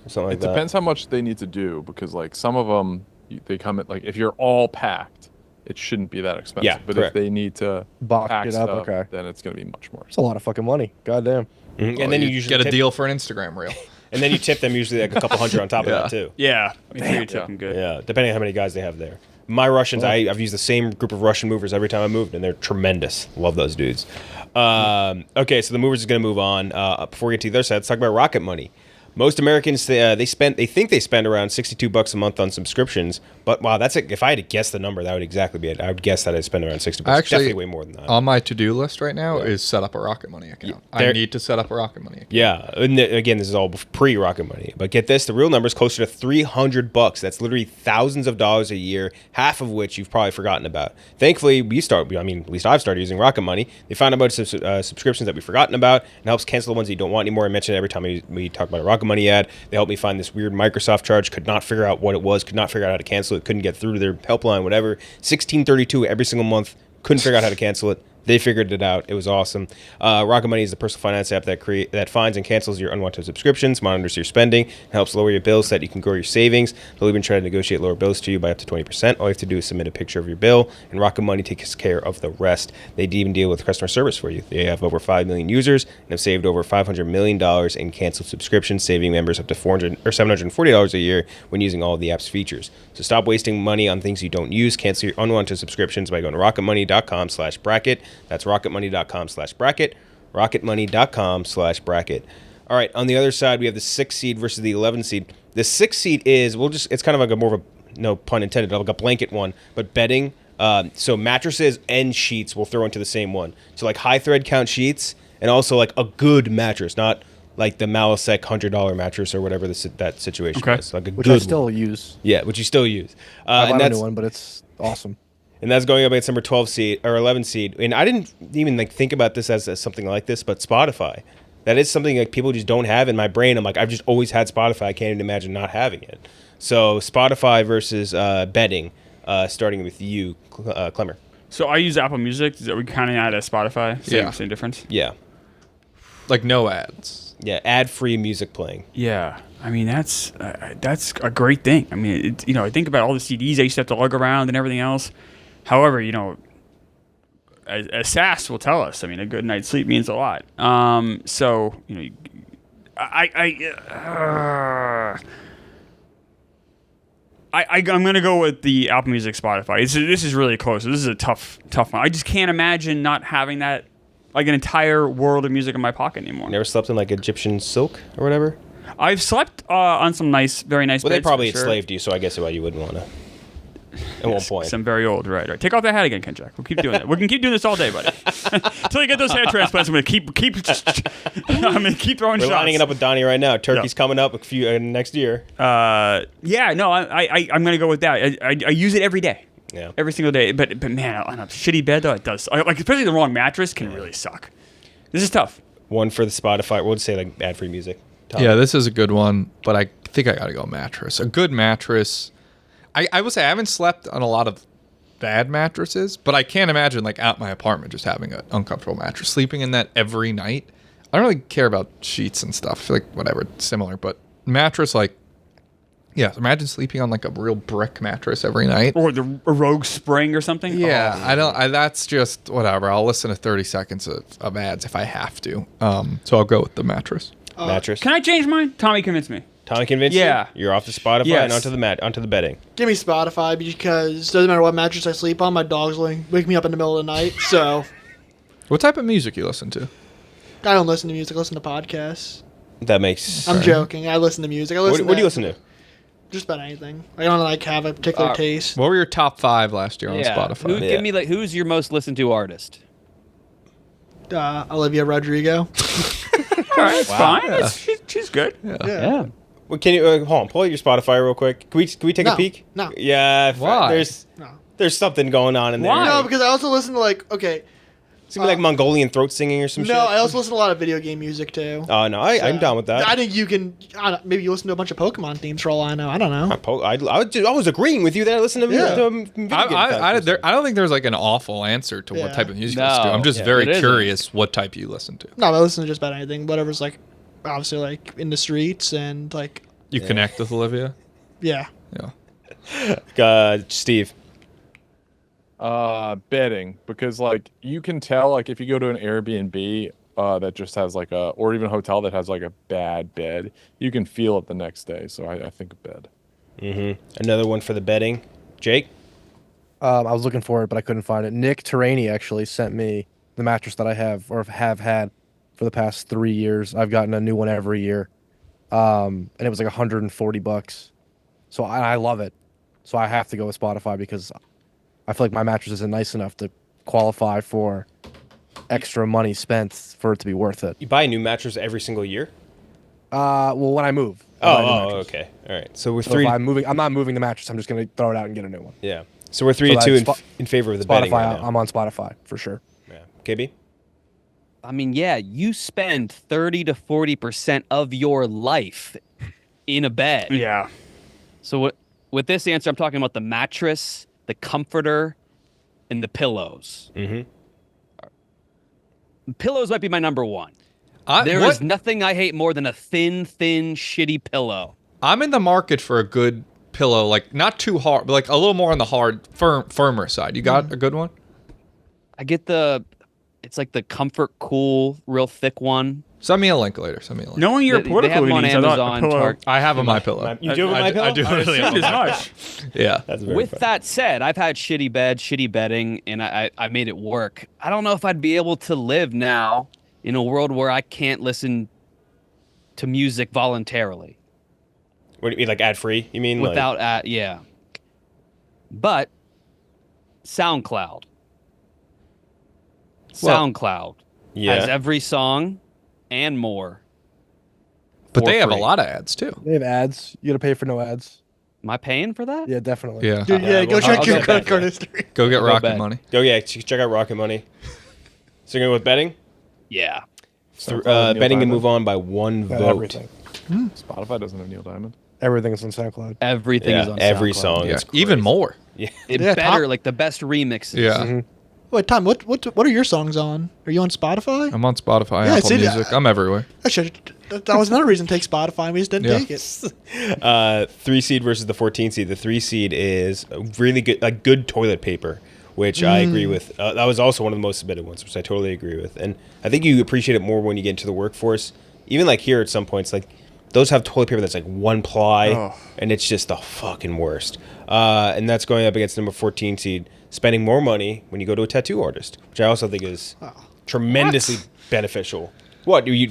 Speaker 1: or something like
Speaker 6: It
Speaker 1: that.
Speaker 6: depends how much they need to do because like some of them they come at like if you're all packed, it shouldn't be that expensive.
Speaker 1: Yeah,
Speaker 6: but
Speaker 1: correct.
Speaker 6: if they need to
Speaker 7: Box
Speaker 6: pack
Speaker 7: it up,
Speaker 6: stuff,
Speaker 7: okay.
Speaker 6: then it's going to be much more.
Speaker 7: It's a lot of fucking money. Goddamn.
Speaker 1: Mhm. And then you usually
Speaker 3: get a
Speaker 1: tip,
Speaker 3: deal for an Instagram reel.
Speaker 1: and then you tip them usually like a couple hundred on top of that too.
Speaker 5: Yeah, make sure you tip them good.
Speaker 1: Yeah, depending on how many guys they have there. My Russians, I've used the same group of Russian movers every time I moved, and they're tremendous. Love those dudes. Okay, so the movers is going to move on. Before we get to the other side, let's talk about Rocket Money. Most Americans they think they spend around $62 a month on subscriptions, but wow, that's if I had to guess the number, that would exactly be it. I would guess that I'd spend around $60.
Speaker 3: Actually,
Speaker 1: Definitely way more than that.
Speaker 3: On my to-do list right now is set up a Rocket Money account. I need to set up a Rocket Money account.
Speaker 1: Yeah, and again, this is all pre-Rocket Money. But get this, the real number is closer to $300. That's literally thousands of dollars a year, half of which you've probably forgotten about. Thankfully, at least I've started using Rocket Money. They found a bunch of subscriptions that we've forgotten about and helps cancel the ones that you don't want anymore. I mention it every time we talk about a Rocket Money ad. They helped me find this weird Microsoft charge, could not figure out what it was, could not figure out how to cancel it, couldn't get through to their helpline, whatever. 1632 every single month, couldn't figure out how to cancel it. They figured it out. It was awesome. Rocket Money is the personal finance app that finds and cancels your unwanted subscriptions, monitors your spending, and helps lower your bills so that you can grow your savings. They'll even try to negotiate lower bills to you by up to 20%. All you have to do is submit a picture of your bill, and Rocket Money takes care of the rest. They even deal with customer service for you. They have over 5 million users and have saved over $500 million in canceled subscriptions, saving members up to $740 a year when using all of the app's features. So stop wasting money on things you don't use. Cancel your unwanted subscriptions by going to rocketmoney.com/bracket. That's rocketmoney.com/bracket. rocketmoney.com/bracket. All right, on the other side, we have the 6 seed versus the 11 seed. The 6 seed is, it's kind of like a more of a, no pun intended, like a blanket one, but bedding. So mattresses and sheets will throw into the same one. So like high thread count sheets and also like a good mattress, not like the Malasek $100 mattress or whatever that situation is. Like a
Speaker 7: Which
Speaker 1: good
Speaker 7: I still
Speaker 1: one.
Speaker 7: use.
Speaker 1: Yeah, which you still use.
Speaker 7: I
Speaker 1: And
Speaker 7: bought a
Speaker 1: that's
Speaker 7: new one, but it's awesome.
Speaker 1: and that's going up against number 12 seed or 11 seed. And I didn't even like think about this as something like this, but Spotify. That is something like people just don't have in my brain. I'm like, I've just always had Spotify. I can't even imagine not having it. So Spotify versus bedding, starting with you, Klemmer.
Speaker 5: So I use Apple Music. Is that we kind of add a Spotify?
Speaker 3: Yeah.
Speaker 5: Same difference.
Speaker 1: Yeah.
Speaker 3: Like no ads.
Speaker 1: Yeah, ad-free music playing.
Speaker 5: Yeah, I mean that's a great thing. I mean, I think about all the CDs I used to have to lug around and everything else. However, as SAS will tell us, I mean, a good night's sleep means a lot. So I'm gonna go with the Apple Music, Spotify. This is really close. This is a tough one. I just can't imagine not having that, like an entire world of music in my pocket anymore.
Speaker 1: Never slept in like Egyptian silk or whatever.
Speaker 5: I've slept on some very nice.
Speaker 1: Well, they
Speaker 5: beds,
Speaker 1: probably
Speaker 5: for sure.
Speaker 1: enslaved you, so I guess why you wouldn't want to. At one point.
Speaker 5: I'm very old, right. Take off that hat again, Kenjac. We'll keep doing that. We can keep doing this all day, buddy. Until you get those hair transplants, I'm gonna keep throwing
Speaker 1: We're
Speaker 5: shots.
Speaker 1: lining it up with Donnie right now. Turkey's coming up a few next year.
Speaker 5: I'm gonna go with that. I use it every day.
Speaker 1: Yeah.
Speaker 5: Every single day. But man, on a shitty bed though, it does. Like especially the wrong mattress can really suck. This is tough.
Speaker 1: One for the Spotify. We'll say like ad-free music. Tom.
Speaker 3: Yeah, this is a good one, but I think I gotta go mattress. A good mattress. I will say I haven't slept on a lot of bad mattresses, but I can't imagine like out my apartment just having an uncomfortable mattress, sleeping in that every night. I don't really care about sheets and stuff. I feel like whatever, it's similar, but mattress, like, yeah, imagine sleeping on like a real brick mattress every night.
Speaker 5: Or a Rogue Spring or something.
Speaker 3: Yeah, that's just whatever. I'll listen to 30 seconds of ads if I have to. So I'll go with the mattress.
Speaker 1: Mattress.
Speaker 5: Can I change mine? Tommy convinced me.
Speaker 1: Tommy convinced
Speaker 5: Yeah.
Speaker 1: you? You're off the Spotify
Speaker 5: Yes.
Speaker 1: and onto the bedding.
Speaker 4: Give me Spotify because doesn't matter what mattress I sleep on, my dogs wake me up in the middle of the night. So
Speaker 3: What type of music you listen to?
Speaker 4: I don't listen to music. I listen to podcasts.
Speaker 1: That makes.
Speaker 4: I'm joking. I listen to music.
Speaker 1: What do you listen to?
Speaker 4: Just about anything. I don't like have a particular taste.
Speaker 3: What were your top 5 last year on Spotify?
Speaker 2: Give me who's your most listened to artist?
Speaker 4: Olivia Rodrigo.
Speaker 5: All right, it's fine.
Speaker 3: Yeah.
Speaker 5: She's good.
Speaker 2: Yeah.
Speaker 1: Well, can you hold on? Pull out your Spotify real quick. Can we take a
Speaker 4: No,
Speaker 1: peek?
Speaker 4: no.
Speaker 1: Yeah.
Speaker 3: Why?
Speaker 1: There's something going on in there.
Speaker 5: Why?
Speaker 4: No, because I also listen to
Speaker 1: It's gonna be like Mongolian throat singing or some shit.
Speaker 4: No, I also listen to a lot of video game music too.
Speaker 1: Oh no, I'm down with that.
Speaker 4: I think you can. Maybe you listen to a bunch of Pokemon themes for all I know. I don't know.
Speaker 1: I was agreeing with you that I listen to,
Speaker 4: Yeah.
Speaker 1: to video game podcasts.
Speaker 3: I don't think there's like an awful answer to what
Speaker 4: Yeah.
Speaker 3: type of music you listen to.
Speaker 2: No.
Speaker 3: I'm just
Speaker 2: Yeah,
Speaker 3: very
Speaker 2: it isn't.
Speaker 3: curious what type you listen to.
Speaker 4: No, I listen to just about anything. Whatever's like, obviously like in the streets and like,
Speaker 3: You connect with Olivia?
Speaker 4: yeah.
Speaker 3: Yeah.
Speaker 1: Steve.
Speaker 6: Bedding, because like you can tell, like if you go to an Airbnb that just has like or even a hotel that has like a bad bed, you can feel it the next day. So I think a bed.
Speaker 1: Mm-hmm. Another one for the bedding. Jake.
Speaker 7: I was looking for it, but I couldn't find it. Nick Terrani actually sent me the mattress that I have had for the past 3 years. I've gotten a new one every year, and it was like $140. So I love it. So I have to go with Spotify because I feel like my mattress isn't nice enough to qualify for extra money spent for it to be worth it.
Speaker 1: You buy a new mattress every single year?
Speaker 7: Well, when I move. I buy a new mattress.
Speaker 1: Okay. All right. So we're
Speaker 7: So
Speaker 1: three.
Speaker 7: if I'm not moving the mattress. I'm just gonna throw it out and get a new one.
Speaker 1: Yeah. So we're 3
Speaker 7: So
Speaker 1: to 2
Speaker 7: that's
Speaker 1: in favor of the bedding
Speaker 7: Spotify.
Speaker 1: right now.
Speaker 7: I'm on Spotify for sure.
Speaker 1: Yeah. KB.
Speaker 2: I mean, yeah, you spend 30 to 40% of your life in a bed.
Speaker 5: Yeah.
Speaker 2: So with this answer, I'm talking about the mattress, the comforter, and the pillows.
Speaker 1: Mm-hmm.
Speaker 2: Pillows might be my number one. There is nothing I hate more than a thin, shitty pillow.
Speaker 3: I'm in the market for a good pillow, like not too hard, but like a little more on the hard, firmer side. You got a good one?
Speaker 2: I get it's like the Comfort Cool, real thick one.
Speaker 3: Send me a link later.
Speaker 5: Knowing your
Speaker 2: They
Speaker 5: political
Speaker 2: have them on
Speaker 5: leanings, I thought a
Speaker 2: Amazon,
Speaker 5: pillow.
Speaker 2: Target.
Speaker 3: I have a My Pillow.
Speaker 1: You do have a My Pillow?
Speaker 3: I do
Speaker 1: I
Speaker 3: really have
Speaker 5: Assumed
Speaker 3: a
Speaker 5: as
Speaker 3: My
Speaker 5: much.
Speaker 3: Yeah.
Speaker 1: That's very
Speaker 2: With
Speaker 1: funny.
Speaker 2: that said, I've had shitty beds, shitty bedding, and I made it work. I don't know if I'd be able to live now in a world where I can't listen to music voluntarily.
Speaker 1: What do you mean, like ad free? You mean
Speaker 2: Without yeah. But SoundCloud.
Speaker 3: Well,
Speaker 2: SoundCloud
Speaker 1: Yeah.
Speaker 2: has every song and more.
Speaker 3: But
Speaker 2: for
Speaker 3: they have a
Speaker 2: free.
Speaker 3: lot of ads too.
Speaker 7: They have ads. You gotta pay for no ads.
Speaker 2: Am I paying for that?
Speaker 7: Yeah, definitely.
Speaker 3: Yeah.
Speaker 4: Dude, yeah, go
Speaker 1: well,
Speaker 4: check
Speaker 1: I'll
Speaker 4: your
Speaker 1: go
Speaker 4: credit
Speaker 1: back,
Speaker 4: card
Speaker 1: yeah.
Speaker 4: history.
Speaker 3: Go get
Speaker 2: Go
Speaker 3: Rocket
Speaker 2: back.
Speaker 3: Money.
Speaker 1: Go, yeah. Check out Rocket Money. So you're going with betting?
Speaker 2: Yeah.
Speaker 1: Betting can move on by one
Speaker 7: Not
Speaker 1: vote.
Speaker 7: everything.
Speaker 6: Spotify doesn't have Neil Diamond.
Speaker 7: Everything is on SoundCloud.
Speaker 2: Everything is
Speaker 1: Yeah,
Speaker 2: on
Speaker 1: every
Speaker 2: SoundCloud.
Speaker 1: song.
Speaker 3: Yeah.
Speaker 1: is
Speaker 3: Even
Speaker 1: crazy.
Speaker 3: more.
Speaker 1: Yeah.
Speaker 2: It
Speaker 4: Yeah,
Speaker 2: better,
Speaker 4: top-
Speaker 2: like the best remixes.
Speaker 3: Yeah.
Speaker 4: Wait, Tom, what are your songs on? Are you on Spotify?
Speaker 3: I'm on Spotify,
Speaker 4: Yeah,
Speaker 3: Apple
Speaker 4: see,
Speaker 3: Music. I'm everywhere.
Speaker 4: That was another reason to take Spotify. We just didn't
Speaker 3: Yeah.
Speaker 4: take it.
Speaker 1: 3 seed versus the 14 seed. The 3 seed is really good, like good toilet paper, which I agree with. That was also one of the most submitted ones, which I totally agree with. And I think you appreciate it more when you get into the workforce. Even like here at some points, like Those have toilet paper that's like 1 ply,
Speaker 5: Oh.
Speaker 1: and it's just the fucking worst. And that's going up against number 14 seed, spending more money when you go to a tattoo artist, which I also think is tremendously beneficial. What you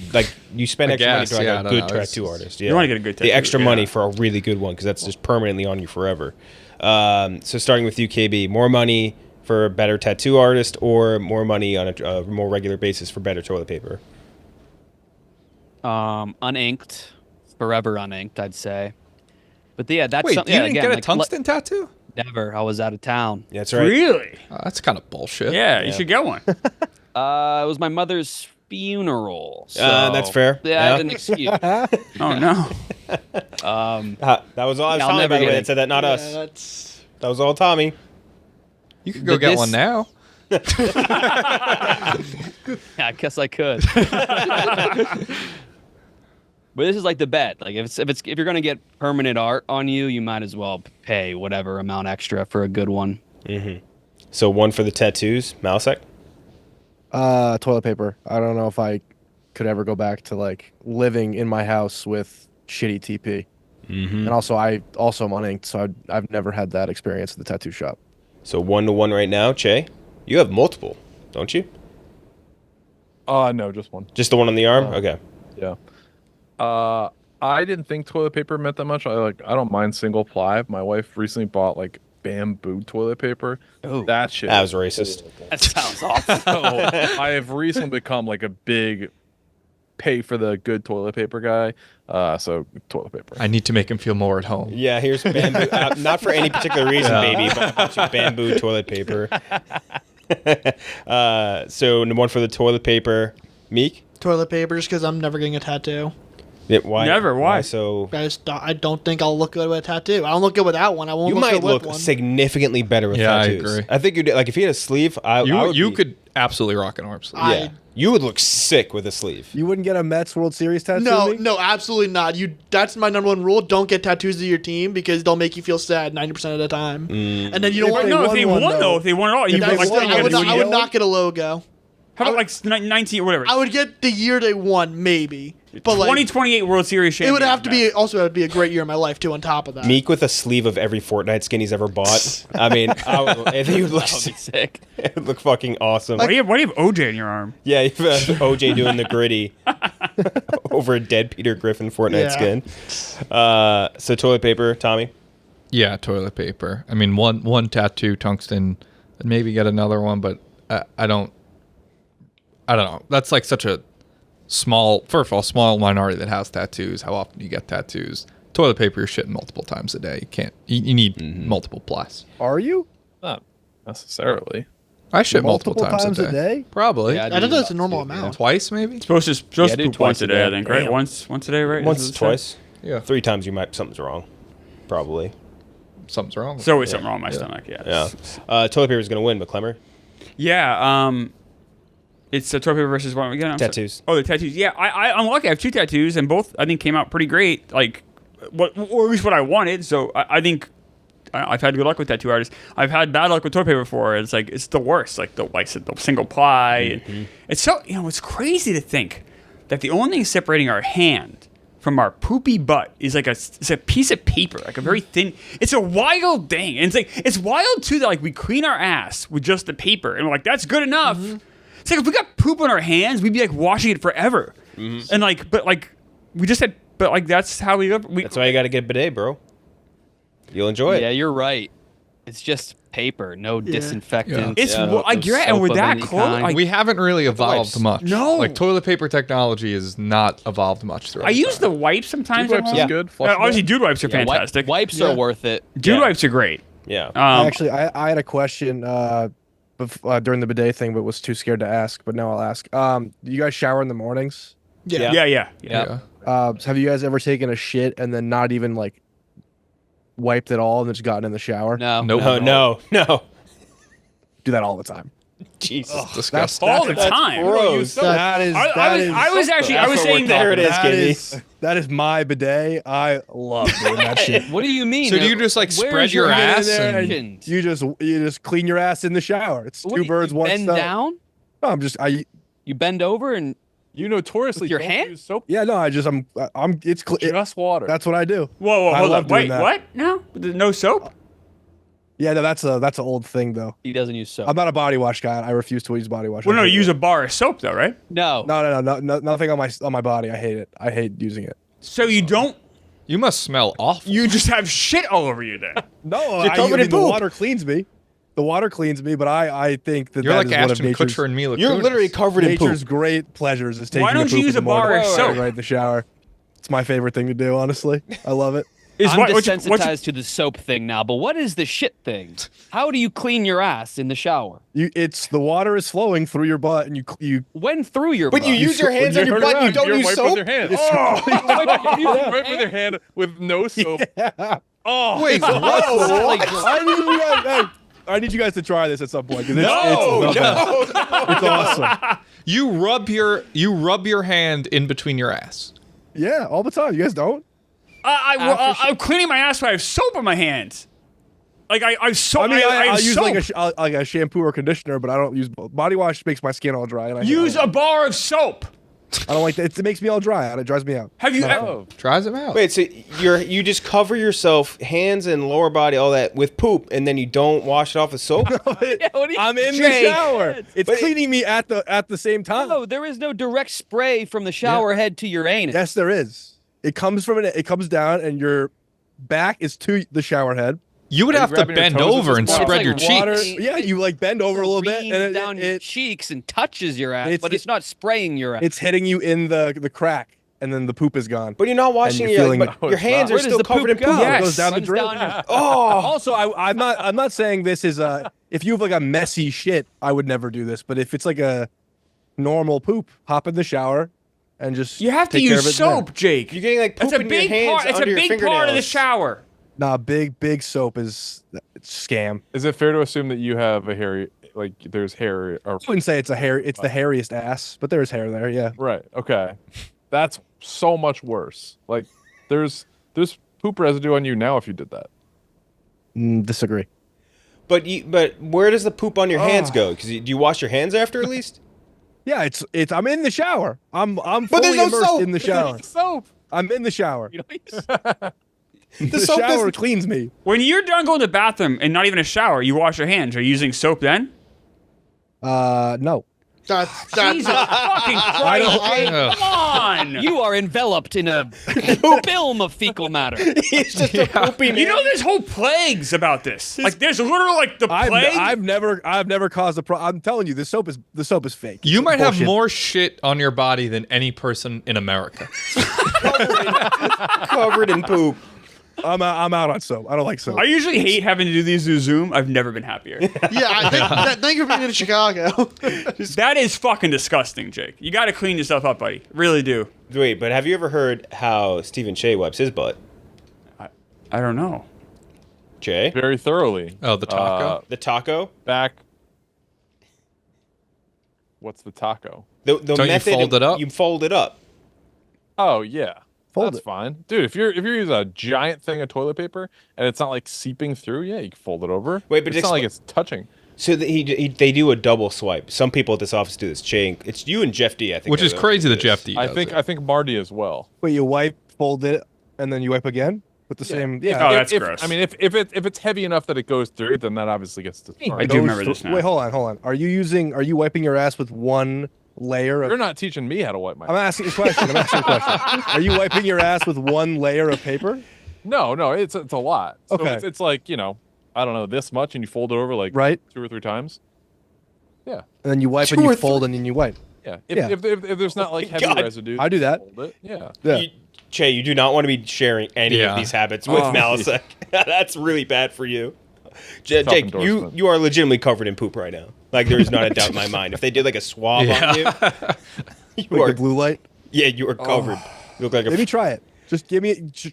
Speaker 1: spend
Speaker 3: I
Speaker 1: extra money
Speaker 3: guess,
Speaker 1: to like
Speaker 3: yeah, I
Speaker 1: a
Speaker 3: don't
Speaker 1: good
Speaker 3: know. It's
Speaker 1: tattoo
Speaker 3: just-
Speaker 1: artist.
Speaker 5: You wanna get a good
Speaker 1: The
Speaker 5: tattoo,
Speaker 1: extra money
Speaker 5: yeah.
Speaker 1: for a really good one, because that's just permanently on you forever. So starting with UKB, more money for a better tattoo artist, or more money on a more regular basis for better toilet paper?
Speaker 2: Uninked, forever uninked, I'd say. But yeah, that's
Speaker 3: Wait,
Speaker 2: something.
Speaker 3: you
Speaker 2: Yeah,
Speaker 3: didn't
Speaker 2: again,
Speaker 3: get a
Speaker 2: like,
Speaker 3: tungsten tattoo?
Speaker 2: Never. I was out of town.
Speaker 1: Yeah, that's right.
Speaker 5: Really?
Speaker 3: That's kind of bullshit.
Speaker 5: Yeah, you should get one.
Speaker 2: It was my mother's funeral. So,
Speaker 1: that's fair.
Speaker 2: Yeah, I
Speaker 1: Yeah.
Speaker 2: had an excuse.
Speaker 5: Oh no.
Speaker 1: That was all I was
Speaker 2: I'll
Speaker 1: Tommy,
Speaker 2: never
Speaker 1: by the way,
Speaker 2: get
Speaker 1: that
Speaker 2: it.
Speaker 1: said that, not
Speaker 4: Yeah,
Speaker 1: us.
Speaker 4: that's
Speaker 1: That was all Tommy.
Speaker 3: You could go
Speaker 2: But
Speaker 3: get
Speaker 2: this-
Speaker 3: one now.
Speaker 2: Yeah, I guess I could. But this is like the bet. Like if you're gonna get permanent art on you, you might as well pay whatever amount extra for a good one.
Speaker 1: So one for the tattoos, Malasek.
Speaker 7: Toilet paper. I don't know if I could ever go back to like living in my house with shitty TP. And also, I also am uninked, so I've never had that experience at the tattoo shop.
Speaker 1: So 1-1 right now, Cheah. You have multiple, don't you?
Speaker 6: No, just one.
Speaker 1: Just the one on the arm? Okay.
Speaker 6: Yeah. I didn't think toilet paper meant that much. I don't mind single ply. My wife recently bought like bamboo toilet paper.
Speaker 2: Ooh.
Speaker 6: That shit.
Speaker 1: That was racist.
Speaker 2: That sounds awful.
Speaker 6: So I have recently become like a big pay for the good toilet paper guy. So toilet paper.
Speaker 3: I need to make him feel more at home.
Speaker 1: Yeah, here's bamboo. Not for any particular reason, baby, but a bunch of bamboo toilet paper. So one for the toilet paper. Meek?
Speaker 4: toilet paper just because I'm never getting a tattoo.
Speaker 1: Yeah, why?
Speaker 5: Never, why?
Speaker 1: So
Speaker 4: I don't think I'll look good with a tattoo. I don't look good without one. I won't
Speaker 1: you
Speaker 4: look
Speaker 1: might
Speaker 4: good
Speaker 1: look
Speaker 4: with one.
Speaker 1: significantly better with
Speaker 3: Yeah, I
Speaker 1: tattoos.
Speaker 3: agree.
Speaker 1: I think you'd like if you had a sleeve. I would
Speaker 3: You
Speaker 1: be-
Speaker 3: could absolutely rock an arm sleeve.
Speaker 1: Yeah, you would look sick with a sleeve.
Speaker 7: You wouldn't get a Mets World Series tattoo?
Speaker 4: No,
Speaker 7: Meek?
Speaker 4: no, absolutely not. That's my number one rule. Don't get tattoos of your team because they'll make you feel sad 90% of the time. And then you don't
Speaker 7: If
Speaker 4: want
Speaker 7: they
Speaker 5: No, if
Speaker 7: won
Speaker 5: they
Speaker 7: one,
Speaker 5: won
Speaker 7: though.
Speaker 5: though, if they won it all, you
Speaker 7: If
Speaker 5: would
Speaker 7: they
Speaker 5: like.
Speaker 7: won,
Speaker 5: you
Speaker 4: I
Speaker 5: gotta
Speaker 4: would,
Speaker 5: do
Speaker 4: not,
Speaker 5: it
Speaker 4: I would
Speaker 5: again.
Speaker 4: not get a logo.
Speaker 5: How about like 19 or whatever?
Speaker 4: I would get the year they won, maybe. But like,
Speaker 5: 2028 World Series
Speaker 4: it
Speaker 5: champion.
Speaker 4: would have to be also have to be a great year in my life too. On top of that,
Speaker 1: Meek with a sleeve of every Fortnite skin he's ever bought. I mean, I think he would look,
Speaker 2: That would be sick.
Speaker 1: it would look fucking awesome.
Speaker 5: Why do you have OJ in your arm?
Speaker 1: Yeah, you have OJ doing the gritty over a dead Peter Griffin Fortnite
Speaker 4: Yeah.
Speaker 1: skin. So toilet paper, Tommy.
Speaker 3: Yeah, toilet paper. I mean, one tattoo, tungsten, maybe get another one, but I don't know. That's like such a small minority that has tattoos. How often do you get tattoos? Toilet paper, you're shitting multiple times a day. You can't. You need multiple plus.
Speaker 7: Are you?
Speaker 6: Not necessarily.
Speaker 3: I shit
Speaker 7: Multiple
Speaker 3: multiple times
Speaker 7: times a day?
Speaker 3: Probably.
Speaker 2: Yeah,
Speaker 4: I think
Speaker 2: do
Speaker 4: that's a
Speaker 2: about
Speaker 4: normal
Speaker 2: two,
Speaker 4: amount.
Speaker 3: Twice, maybe.
Speaker 5: Supposed to
Speaker 2: Yeah, do
Speaker 5: poop
Speaker 2: twice
Speaker 5: once a
Speaker 2: a
Speaker 5: day, I
Speaker 2: day.
Speaker 5: think, right?
Speaker 4: Damn.
Speaker 5: Once a day, right?
Speaker 1: Once,
Speaker 5: Is it
Speaker 1: twice.
Speaker 3: Yeah.
Speaker 1: 3 times, something's wrong. Probably.
Speaker 3: Something's wrong.
Speaker 5: There's always something wrong with my stomach. Yeah.
Speaker 1: Yeah. Toilet paper is gonna win, but Klemmer.
Speaker 5: Yeah. It's toilet paper versus what again? I'm sorry.
Speaker 1: Tattoos.
Speaker 5: Oh, the tattoos. Yeah, I'm lucky. I have 2 tattoos, and both I think came out pretty great. Like, or at least what I wanted. So I think I've had good luck with tattoo artists. I've had bad luck with toilet paper before. It's like it's the worst. Like I said, the single ply. And it's so it's crazy to think that the only thing separating our hand from our poopy butt is like it's a piece of paper, like a very thin. It's a wild thing, and it's wild too that like we clean our ass with just the paper, and we're like that's good enough. It's like if we got poop on our hands, we'd be like washing it forever, and we just had, but like that's how we live.
Speaker 1: That's why you gotta get a bidet, bro. You'll enjoy it.
Speaker 2: Yeah, you're right. It's just paper, no disinfectant.
Speaker 5: It's
Speaker 1: Yeah.
Speaker 5: like you're right, and we're that close. Like,
Speaker 3: We haven't really evolved
Speaker 1: wipes.
Speaker 3: much.
Speaker 5: No.
Speaker 3: Like toilet paper technology has not evolved much throughout.
Speaker 5: I use the
Speaker 3: time.
Speaker 5: wipes sometimes.
Speaker 6: Dude
Speaker 5: at
Speaker 6: wipes
Speaker 5: home.
Speaker 6: is good. Flushable.
Speaker 5: Obviously, dude wipes are
Speaker 2: Yeah,
Speaker 5: fantastic.
Speaker 2: Wipes are worth it.
Speaker 5: Dude
Speaker 1: Yeah.
Speaker 5: wipes are great.
Speaker 1: Yeah.
Speaker 7: Actually, I had a question during the bidet thing, but was too scared to ask. But now I'll ask. Do you guys shower in the mornings?
Speaker 4: Yeah.
Speaker 5: Yeah.
Speaker 2: Yeah.
Speaker 7: Have you guys ever taken a shit and then not even like wiped it all and then just gotten in the shower?
Speaker 2: No.
Speaker 3: Nope.
Speaker 1: No.
Speaker 7: Do that all the time.
Speaker 1: Jesus.
Speaker 3: Disgusting.
Speaker 5: All the time.
Speaker 1: gross.
Speaker 7: That is.
Speaker 5: I was saying
Speaker 1: There it is,
Speaker 7: That
Speaker 1: Kitty.
Speaker 7: that is my bidet. I love doing that shit.
Speaker 2: What do you mean?
Speaker 3: So do you just like
Speaker 2: Where's
Speaker 3: spread your
Speaker 2: your
Speaker 3: ass
Speaker 7: there
Speaker 3: and
Speaker 2: and
Speaker 7: You just clean your ass in the shower. It's
Speaker 2: What do
Speaker 7: two
Speaker 2: you-
Speaker 7: birds,
Speaker 2: you
Speaker 7: one
Speaker 2: bend
Speaker 7: stone.
Speaker 2: down?
Speaker 7: No, I'm just
Speaker 2: You bend over and
Speaker 6: You notoriously
Speaker 2: With your
Speaker 6: don't
Speaker 2: hand?
Speaker 6: use soap.
Speaker 7: Yeah, no, it's
Speaker 6: Just water.
Speaker 7: That's what I do.
Speaker 5: Whoa,
Speaker 7: I
Speaker 5: hold
Speaker 7: love
Speaker 5: up.
Speaker 7: doing
Speaker 5: Wait,
Speaker 7: that.
Speaker 5: what? No? No soap?
Speaker 7: Yeah, no, that's an old thing though.
Speaker 2: He doesn't use soap.
Speaker 7: I'm not a body wash guy. I refuse to use body wash.
Speaker 5: Well,
Speaker 7: I
Speaker 5: no,
Speaker 7: hate
Speaker 5: you use
Speaker 7: it.
Speaker 5: a bar of soap, though, right?
Speaker 2: No.
Speaker 7: No, nothing on my body. I hate it. I hate using it.
Speaker 5: So you don't.
Speaker 3: You must smell awful.
Speaker 5: You just have shit all over you then.
Speaker 7: No,
Speaker 1: covered in
Speaker 7: the
Speaker 1: poop.
Speaker 7: water cleans me. The water cleans me, but I think that
Speaker 3: You're
Speaker 7: that
Speaker 3: like
Speaker 7: is one of
Speaker 3: Ashton
Speaker 7: nature's,
Speaker 3: Kutcher and Mila
Speaker 1: You're
Speaker 3: Kunis.
Speaker 1: literally covered in
Speaker 7: nature's
Speaker 1: poop.
Speaker 7: great pleasures is taking
Speaker 5: Why don't
Speaker 7: a
Speaker 5: you
Speaker 7: poop
Speaker 5: use
Speaker 7: in
Speaker 5: a
Speaker 7: the
Speaker 5: bar
Speaker 7: morning
Speaker 5: of soap?
Speaker 7: right in the shower. It's my favorite thing to do, honestly. I love it.
Speaker 2: I'm
Speaker 5: what's
Speaker 2: desensitized to the soap thing now, but what is the shit thing? How do you clean your ass in the shower?
Speaker 7: It's the water is flowing through your butt, and you
Speaker 2: When through your
Speaker 1: But
Speaker 2: butt?
Speaker 1: you use your hands on your butt and you don't use soap?
Speaker 6: You wipe with your hand with no soap.
Speaker 7: oh
Speaker 3: Wait, what?
Speaker 7: I need you guys to try this at some point. 'Cause
Speaker 1: No,
Speaker 7: it's, it's awesome.
Speaker 3: You rub your hand in between your ass.
Speaker 7: Yeah, all the time. You guys don't?
Speaker 5: I'm cleaning my ass, but I have soap on my hands. Like I
Speaker 7: I
Speaker 5: have
Speaker 7: use
Speaker 5: soap.
Speaker 7: like a shampoo or conditioner, but I don't use body wash. Makes my skin all dry. And I
Speaker 5: Use a bar of soap.
Speaker 7: I don't like that. It makes me all dry. And it dries me out.
Speaker 5: Have you?
Speaker 3: Tries them out.
Speaker 1: Wait, so you just cover yourself, hands and lower body, all that, with poop, and then you don't wash it off with soap?
Speaker 7: I'm in the
Speaker 1: Jake.
Speaker 7: shower. It's
Speaker 1: But-
Speaker 7: cleaning me at the same time.
Speaker 2: No, there is no direct spray from the shower head to your anus.
Speaker 7: Yes, there is. It comes from it comes down, and your back is to the shower head.
Speaker 3: You would
Speaker 6: Are you
Speaker 3: have to
Speaker 6: grabbing your
Speaker 3: bend
Speaker 6: toes at
Speaker 3: over
Speaker 6: this
Speaker 3: and
Speaker 6: point?
Speaker 3: spread
Speaker 2: It's
Speaker 3: your
Speaker 2: like water.
Speaker 3: cheeks.
Speaker 7: Yeah, you like bend over a little bit, and
Speaker 2: Rains down your
Speaker 7: it
Speaker 2: cheeks and touches your ass,
Speaker 7: It's-
Speaker 2: but it's not spraying your ass.
Speaker 7: it's hitting you in the crack, and then the poop is gone.
Speaker 1: But you're not washing
Speaker 7: you're feeling-
Speaker 1: but your hands are
Speaker 2: Where does
Speaker 1: still
Speaker 2: the
Speaker 1: covered in
Speaker 2: poop
Speaker 1: poop.
Speaker 2: go?
Speaker 5: Yes.
Speaker 7: It goes down the
Speaker 2: Runs
Speaker 7: drain.
Speaker 2: down your-
Speaker 1: Oh,
Speaker 7: Also, I'm not saying this is if you have like a messy shit, I would never do this. But if it's like a normal poop, hop in the shower and just
Speaker 5: You have to
Speaker 7: take care of
Speaker 5: use
Speaker 7: it then.
Speaker 5: soap, Jake.
Speaker 1: you're getting like poop
Speaker 5: That's a
Speaker 1: in your
Speaker 5: big
Speaker 1: hands
Speaker 5: part. It's a
Speaker 1: under your
Speaker 5: big part of the
Speaker 1: fingernails.
Speaker 5: shower.
Speaker 7: Nah, big soap is it's scam.
Speaker 6: Is it fair to assume that you have a hairy, like there's hair? Or,
Speaker 7: I wouldn't say it's a hair. It's the hairiest ass, but there's hair there. Yeah.
Speaker 6: right. Okay. That's so much worse. Like there's poop residue on you now if you did that.
Speaker 7: Disagree.
Speaker 1: But where does the poop on your hands go? Because do you wash your hands after at least?
Speaker 7: Yeah, it's. I'm in the shower. I'm
Speaker 1: But
Speaker 7: fully
Speaker 1: there's no
Speaker 7: immersed
Speaker 1: soap.
Speaker 7: in the shower.
Speaker 6: Soap.
Speaker 7: I'm in the shower.
Speaker 2: You know,
Speaker 7: The
Speaker 1: soap
Speaker 7: shower
Speaker 1: doesn't-
Speaker 7: cleans me.
Speaker 5: When you're done going to the bathroom and not even a shower, you wash your hands. Are you using soap then?
Speaker 7: No.
Speaker 4: That's
Speaker 5: Jesus fucking Christ, Jake,
Speaker 3: Ugh.
Speaker 5: come on.
Speaker 2: you are enveloped in a film of fecal matter.
Speaker 1: He's just a poopy man.
Speaker 5: You know, there's whole plagues about this. Like, there's literally like the plague.
Speaker 7: I've never caused a problem. I'm telling you, the soap is fake.
Speaker 3: You might have
Speaker 7: Bullshit.
Speaker 3: more shit on your body than any person in America.
Speaker 1: covered in poop.
Speaker 7: I'm out on soap. I don't like soap.
Speaker 5: I usually hate having to do these through Zoom. I've never been happier.
Speaker 4: yeah. Thank you for being in Chicago.
Speaker 5: That is fucking disgusting, Jake. You got to clean yourself up, buddy. Really do.
Speaker 1: Wait, but have you ever heard how Stephen Cheah wipes his butt?
Speaker 5: I don't know.
Speaker 1: Jay?
Speaker 6: Very thoroughly.
Speaker 3: Oh, the taco?
Speaker 1: The taco?
Speaker 6: Back. What's the taco?
Speaker 1: The
Speaker 3: Don't you
Speaker 1: method
Speaker 3: fold it up?
Speaker 1: You fold it up.
Speaker 6: Oh yeah.
Speaker 7: Fold
Speaker 6: That's
Speaker 7: it.
Speaker 6: fine. Dude, if you're using a giant thing of toilet paper and it's not like seeping through, yeah, you can fold it over.
Speaker 1: Wait, but
Speaker 6: it's not like
Speaker 1: expl-
Speaker 6: it's touching.
Speaker 1: So they do a double swipe. Some people at this office do this. Jay, it's you and Jeff D, I think.
Speaker 3: Which
Speaker 1: are
Speaker 3: is
Speaker 1: the-
Speaker 3: crazy that
Speaker 1: this.
Speaker 3: Jeff D
Speaker 6: I
Speaker 3: does
Speaker 6: think
Speaker 3: it.
Speaker 6: Marty as well.
Speaker 7: Wait, you wipe, fold it, and then you wipe again with the same. Yeah.
Speaker 5: Oh, that's
Speaker 6: if,
Speaker 5: gross.
Speaker 6: I mean, if it's heavy enough that it goes through, then that obviously gets destroyed.
Speaker 5: I do remember this now.
Speaker 7: Wait, hold on. Are you wiping your ass with one layer of?
Speaker 6: You're not teaching me how to wipe my.
Speaker 7: I'm asking a question. Are you wiping your ass with one layer of paper?
Speaker 6: No, it's a lot. So
Speaker 7: Okay.
Speaker 6: it's like I don't know, this much, and you fold it over like
Speaker 7: Right.
Speaker 6: 2 or 3 times. Yeah,
Speaker 7: And then you wipe and
Speaker 1: Two
Speaker 7: you
Speaker 1: or
Speaker 7: fold and then you wipe.
Speaker 6: yeah.
Speaker 7: Yeah.
Speaker 6: If there's not like heavy
Speaker 1: God.
Speaker 6: residue,
Speaker 7: I do that.
Speaker 6: Fold it. Yeah.
Speaker 7: Yeah.
Speaker 1: Che, you do not want to be sharing any
Speaker 3: Yeah.
Speaker 1: of these habits with
Speaker 5: Oh.
Speaker 1: Malasek. That's really bad for you. Jake, you
Speaker 6: endorsement.
Speaker 1: are legitimately covered in poop right now. Like there is not a doubt in my mind. If they did like a swab on you, you
Speaker 7: Like
Speaker 1: are
Speaker 7: the blue light.
Speaker 1: yeah, you are covered. You look like a
Speaker 7: Maybe try it. Just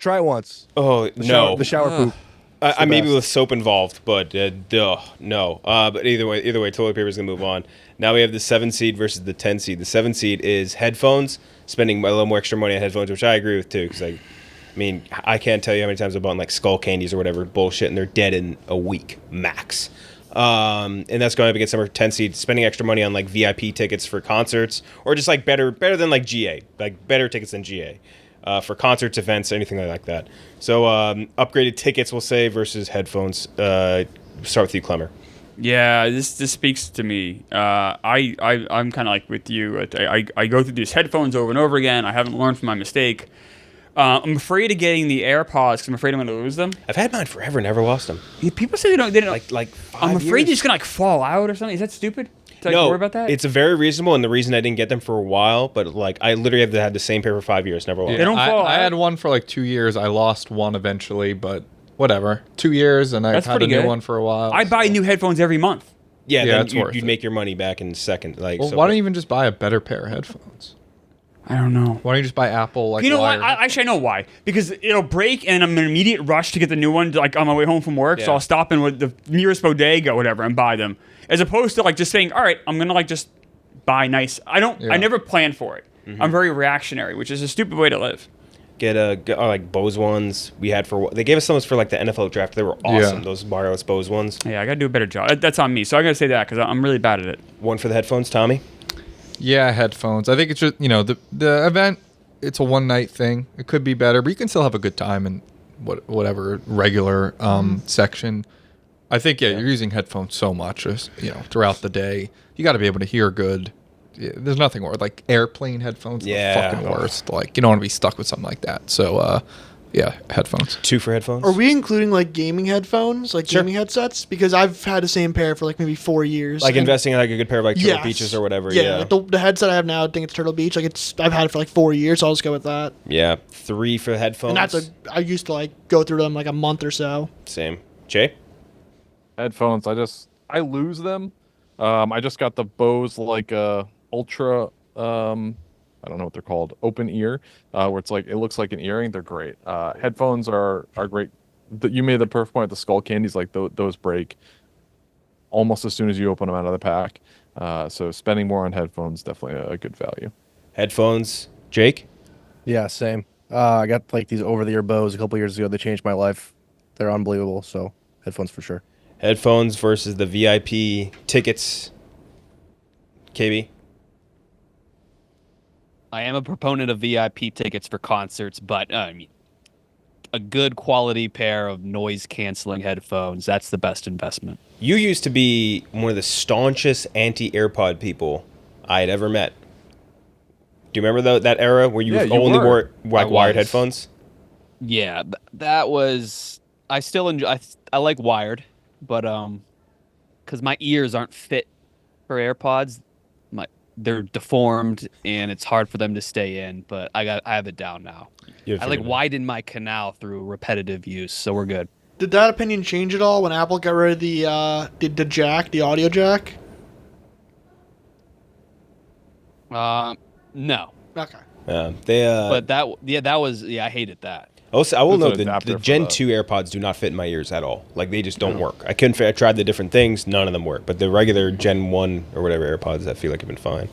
Speaker 7: try it once.
Speaker 1: oh no.
Speaker 7: The shower poop.
Speaker 1: I maybe
Speaker 7: best.
Speaker 1: with soap involved, but no. But either way, toilet paper is gonna move on. Now we have the 7 seed versus the 10 seed. The 7 seed is headphones, spending a little more extra money on headphones, which I agree with too. Because I can't tell you how many times I've bought like skull candies or whatever bullshit, and they're dead in a week max. And that's going up against number 10 seed, spending extra money on like VIP tickets for concerts, or just like better than like GA, like better tickets than GA. For concerts, events, anything like that. So upgraded tickets, we'll say, versus headphones. Start with you, Klemmer.
Speaker 5: Yeah, this speaks to me. I'm kind of like with you. I go through these headphones over and over again. I haven't learned from my mistake. I'm afraid of getting the AirPods because I'm afraid I'm going to lose them.
Speaker 1: I've had mine forever, never lost them.
Speaker 5: People say they don't
Speaker 1: Like 5
Speaker 5: I'm afraid
Speaker 1: years.
Speaker 5: they're just going to like fall out or something. Is that stupid? To like,
Speaker 1: No,
Speaker 5: worry about that?
Speaker 1: it's a very reasonable, and the reason I didn't get them for a while, but like I literally have had the same pair for 5 years, never lost.
Speaker 5: They don't fall
Speaker 3: I
Speaker 5: out.
Speaker 3: had one for like 2 years. I lost one eventually, but whatever. 2 years, and I've
Speaker 5: That's
Speaker 3: had a
Speaker 5: pretty
Speaker 3: new
Speaker 5: good.
Speaker 3: one for a while.
Speaker 5: I buy new headphones every month.
Speaker 1: Yeah,
Speaker 3: Yeah,
Speaker 1: then
Speaker 3: it's worth
Speaker 1: you'd
Speaker 3: it.
Speaker 1: make your money back in a second. Like,
Speaker 3: Well,
Speaker 1: so
Speaker 3: why don't you even just buy a better pair of headphones?
Speaker 5: I don't know.
Speaker 3: Why don't you just buy Apple like
Speaker 5: You know
Speaker 3: wired?
Speaker 5: what? Actually, I know why. Because it'll break, and I'm in an immediate rush to get the new one, like on my way home from work. So
Speaker 1: Yeah.
Speaker 5: I'll stop in with the nearest bodega, or whatever, and buy them. As opposed to like just saying, all right, I'm gonna like just buy nice. I
Speaker 3: Yeah.
Speaker 5: never plan for it. I'm very reactionary, which is a stupid way to live.
Speaker 1: get like Bose ones we had for? They gave us some for like the NFL draft. They were awesome.
Speaker 3: Yeah.
Speaker 1: Those wireless Bose ones.
Speaker 5: Yeah, I gotta do a better job. That's on me. So I gotta say that because I'm really bad at it.
Speaker 1: One for the headphones, Tommy.
Speaker 3: Yeah, headphones. I think it's just the event. It's a one night thing. It could be better, but you can still have a good time in whatever regular section. I think you're using headphones so much, throughout the day. You got to be able to hear good. Yeah, there's nothing worse. Like airplane headphones,
Speaker 1: Yeah.
Speaker 3: are the fucking worst. Like you don't want to be stuck with something like that. So, headphones.
Speaker 1: 2 for headphones.
Speaker 4: Are we including like gaming headphones, like
Speaker 1: Sure.
Speaker 4: gaming headsets? Because I've had the same pair for like maybe 4 years.
Speaker 1: like
Speaker 4: and-
Speaker 1: investing in like a good pair of like Turtle
Speaker 4: Yes.
Speaker 1: Beaches or whatever?
Speaker 4: Yeah,
Speaker 1: Yeah.
Speaker 4: like the headset I have now, I think it's Turtle Beach. Like I've had it for like 4 years, so I'll just go with that.
Speaker 1: Yeah. 3 for headphones.
Speaker 4: And I used to like go through them like a month or so.
Speaker 1: Same. Jay.
Speaker 6: Headphones, I lose them. I just got the Bose Ultra. I don't know what they're called. Open ear, where it's like it looks like an earring. They're great. Headphones are great. You made the perfect point. The skull candies, like those break almost as soon as you open them out of the pack. So spending more on headphones definitely a good value.
Speaker 1: Headphones. Jake.
Speaker 7: Yeah, same. I got like these over-the-ear Bose a couple years ago. They changed my life. They're unbelievable. So headphones for sure.
Speaker 1: Headphones versus the VIP tickets. KB.
Speaker 2: I am a proponent of VIP tickets for concerts, but I mean, a good quality pair of noise canceling headphones, that's the best investment.
Speaker 1: You used to be one of the staunchest anti-AirPod people I had ever met. Do you remember that era where you
Speaker 6: Yeah, you
Speaker 1: only
Speaker 6: were.
Speaker 1: wore
Speaker 2: I
Speaker 1: wired
Speaker 2: was.
Speaker 1: headphones?
Speaker 2: Yeah, that was. I still enjoy. I like wired, but because my ears aren't fit for AirPods, they're deformed and it's hard for them to stay in. But I have it down now. I like widen my canal through repetitive use, so we're good.
Speaker 4: Did that opinion change at all when Apple got rid of the audio jack?
Speaker 2: No,
Speaker 4: Okay.
Speaker 2: but that was I hated that.
Speaker 1: Also, I will
Speaker 6: There's
Speaker 1: note
Speaker 6: an
Speaker 1: that
Speaker 6: adapter
Speaker 1: the
Speaker 6: for
Speaker 1: Gen
Speaker 6: that.
Speaker 1: 2 AirPods do not fit in my ears at all. Like, they just don't work. I couldn't fit. I tried the different things. None of them work. But the regular Gen 1 or whatever AirPods, I feel like have been fine.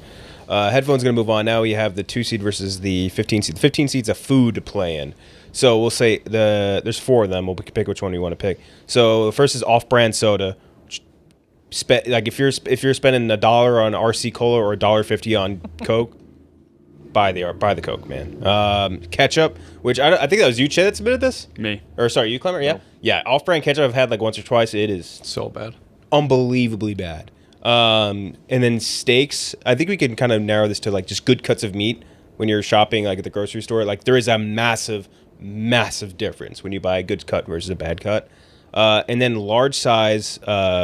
Speaker 1: Headphones going to move on now. We have the 2-seed versus the 15-seed. The 15-seed's a food to play in. So we'll say there's 4 of them. We'll pick which one you want to pick. So the first is off-brand soda. Like if you're spending $1 on RC Cola or $1.50 on Coke, buy the Coke, man. Ketchup, which I think that was you, Cheah, that submitted this.
Speaker 5: Me.
Speaker 1: Or sorry, you, Klemmer? Yeah, yeah. Off-brand ketchup I've had like once or twice. It is
Speaker 3: So bad.
Speaker 1: unbelievably bad. And then steaks. I think we can kind of narrow this to like just good cuts of meat when you're shopping like at the grocery store. Like there is a massive difference when you buy a good cut versus a bad cut. And then large size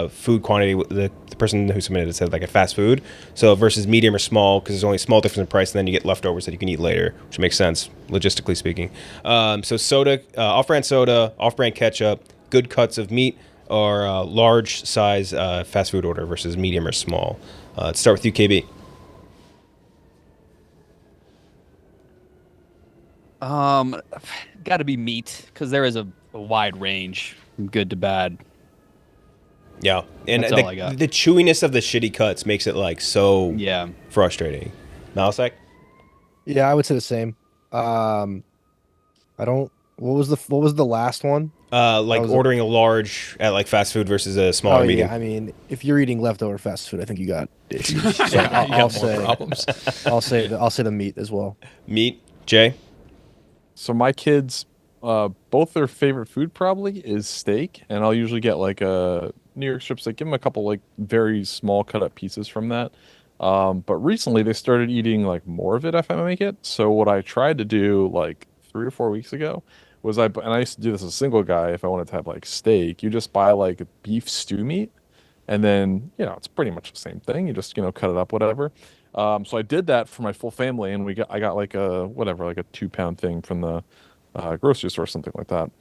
Speaker 1: food quantity. The person who submitted it said like a fast food. So versus medium or small, because there's only a small difference in price, and then you get leftovers that you can eat later, which makes sense logistically speaking. So soda, off-brand soda, off-brand ketchup, good cuts of meat, or large size fast food order versus medium or small. Let's start with you, KB.
Speaker 2: Got to be meat because there is a wide range from good to bad.
Speaker 1: Yeah, and
Speaker 2: That's all I got.
Speaker 1: the chewiness of the shitty cuts makes it like so
Speaker 2: Yeah.
Speaker 1: frustrating. Malasek?
Speaker 7: Yeah, I would say the same. I don't What was the last one?
Speaker 1: Like
Speaker 7: was
Speaker 1: ordering a large at like fast food versus a smaller medium.
Speaker 7: I mean, if you're eating leftover fast food, I think you got issues. So
Speaker 3: You got
Speaker 7: I'll
Speaker 3: more
Speaker 7: say
Speaker 3: problems.
Speaker 7: I'll say the meat as well.
Speaker 1: Meat, Jay.
Speaker 6: So my kids, both their favorite food probably is steak, and I'll usually get like a New York strip steak. Give them a couple like very small cut up pieces from that. But recently they started eating like more of it if I make it. So what I tried to do like 3 or 4 weeks ago was and I used to do this as a single guy if I wanted to have like steak. You just buy like beef stew meat, and then it's pretty much the same thing. You just cut it up, whatever. So I did that for my full family, and I got like a 2-pound thing from the grocery store, something like that.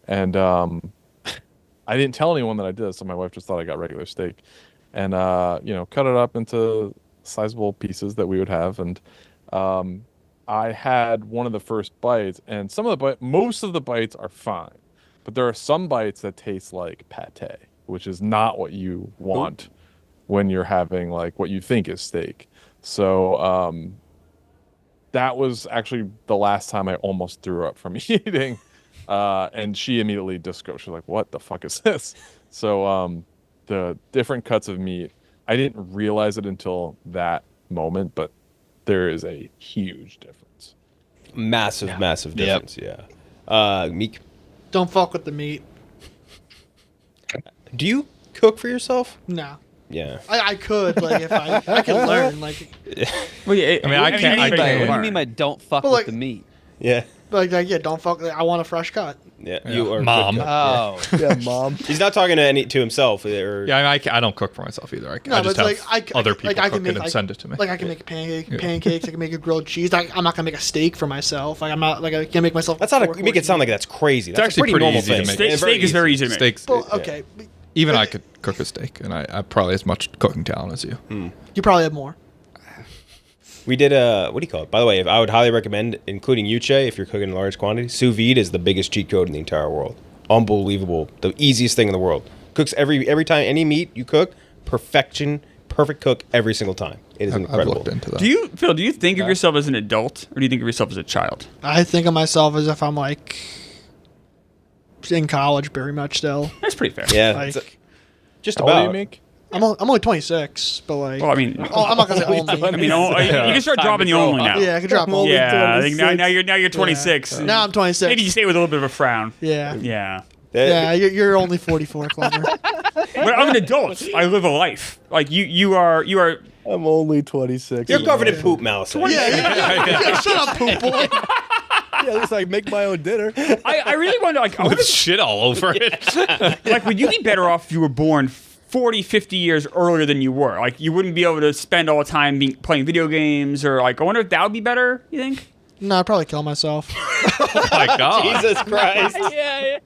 Speaker 6: And I didn't tell anyone that I did, so my wife just thought I got regular steak, and cut it up into sizable pieces that we would have. And I had one of the first bites, and most of the bites are fine, but there are some bites that taste like pate, which is not what you want when you're having like what you think is steak. So that was actually the last time I almost threw up from eating, and she immediately just goes, she's like, "What the fuck is this?" So the different cuts of meat, I didn't realize it until that moment, but there is a huge difference.
Speaker 1: Massive difference. Yeah. Meek,
Speaker 4: Don't fuck with the meat.
Speaker 1: do you cook for yourself?
Speaker 4: No.
Speaker 1: Yeah.
Speaker 4: I could, like, if I could learn, like,
Speaker 5: Well, yeah,
Speaker 3: I mean, I can't- I
Speaker 2: What
Speaker 3: can't
Speaker 2: do you mean by don't fuck
Speaker 4: Well,
Speaker 2: with
Speaker 4: like-
Speaker 2: the meat?
Speaker 1: Yeah.
Speaker 4: yeah, don't fuck. I want a fresh cut.
Speaker 1: Yeah. You are
Speaker 3: Mom.
Speaker 1: good cook.
Speaker 2: Oh,
Speaker 7: Yeah, mom.
Speaker 1: He's not talking to himself. Or,
Speaker 3: Yeah, I mean, I don't cook for myself either. I
Speaker 4: No,
Speaker 3: just
Speaker 4: but
Speaker 3: have
Speaker 4: like
Speaker 3: other people
Speaker 4: I
Speaker 3: cook
Speaker 4: can make,
Speaker 3: it and
Speaker 4: like,
Speaker 3: send it to me.
Speaker 4: Like I can make pancakes. I can make a grilled cheese. I'm not gonna make a steak for myself. Like I'm not like I can't make myself.
Speaker 1: That's not
Speaker 4: four
Speaker 1: you make it
Speaker 4: course
Speaker 1: sound
Speaker 4: meal.
Speaker 1: like that's crazy. That's
Speaker 3: actually
Speaker 1: a pretty
Speaker 3: pretty
Speaker 1: normal
Speaker 3: easy to
Speaker 1: thing.
Speaker 3: make.
Speaker 5: steak,
Speaker 1: It's very
Speaker 5: steak is very easy to make.
Speaker 3: Steaks.
Speaker 4: Well, okay,
Speaker 3: Even
Speaker 4: but-
Speaker 3: I could cook a steak, and I probably as much cooking talent as you.
Speaker 4: You probably have more.
Speaker 1: We did what do you call it? By the way, I would highly recommend, including you, Cheah, if you're cooking in large quantities. Sous vide is the biggest cheat code in the entire world. Unbelievable. The easiest thing in the world. Cooks every time any meat you cook, perfection, perfect cook every single time. It is
Speaker 3: I've
Speaker 1: incredible.
Speaker 3: looked into that.
Speaker 5: Do you think of yourself as an adult, or do you think of yourself as a child?
Speaker 4: I think of myself as if I'm like in college, very much still.
Speaker 5: That's pretty fair.
Speaker 1: Yeah.
Speaker 4: Like,
Speaker 1: Just
Speaker 6: How old are
Speaker 1: about.
Speaker 6: you, Meek?
Speaker 4: I'm only 26, but like,
Speaker 5: Well, I mean,
Speaker 4: I'm not gonna say only.
Speaker 5: I mean, you can start dropping the only now.
Speaker 4: yeah, I could drop only.
Speaker 5: Yeah, I think now you're 26.
Speaker 4: Now I'm 26.
Speaker 5: Maybe you say it with a little bit of a frown.
Speaker 4: Yeah.
Speaker 5: Yeah.
Speaker 4: Yeah, you're only 44, Klemmer.
Speaker 5: But I'm an adult. I live a life. Like you are.
Speaker 7: I'm only 26.
Speaker 1: You're covered in poop, Malasek.
Speaker 4: Yeah, shut up, poop boy.
Speaker 7: Yeah, at least I make my own dinner.
Speaker 5: I really wonder. Like, I wonder
Speaker 3: With shit all over it.
Speaker 5: like, would you be better off if you were born 40, 50 years earlier than you were? Like, you wouldn't be able to spend all the time playing video games, or like, I wonder if that would be better. You think?
Speaker 4: No, I'd probably kill myself.
Speaker 3: Oh my god.
Speaker 1: Jesus Christ.
Speaker 5: Yeah.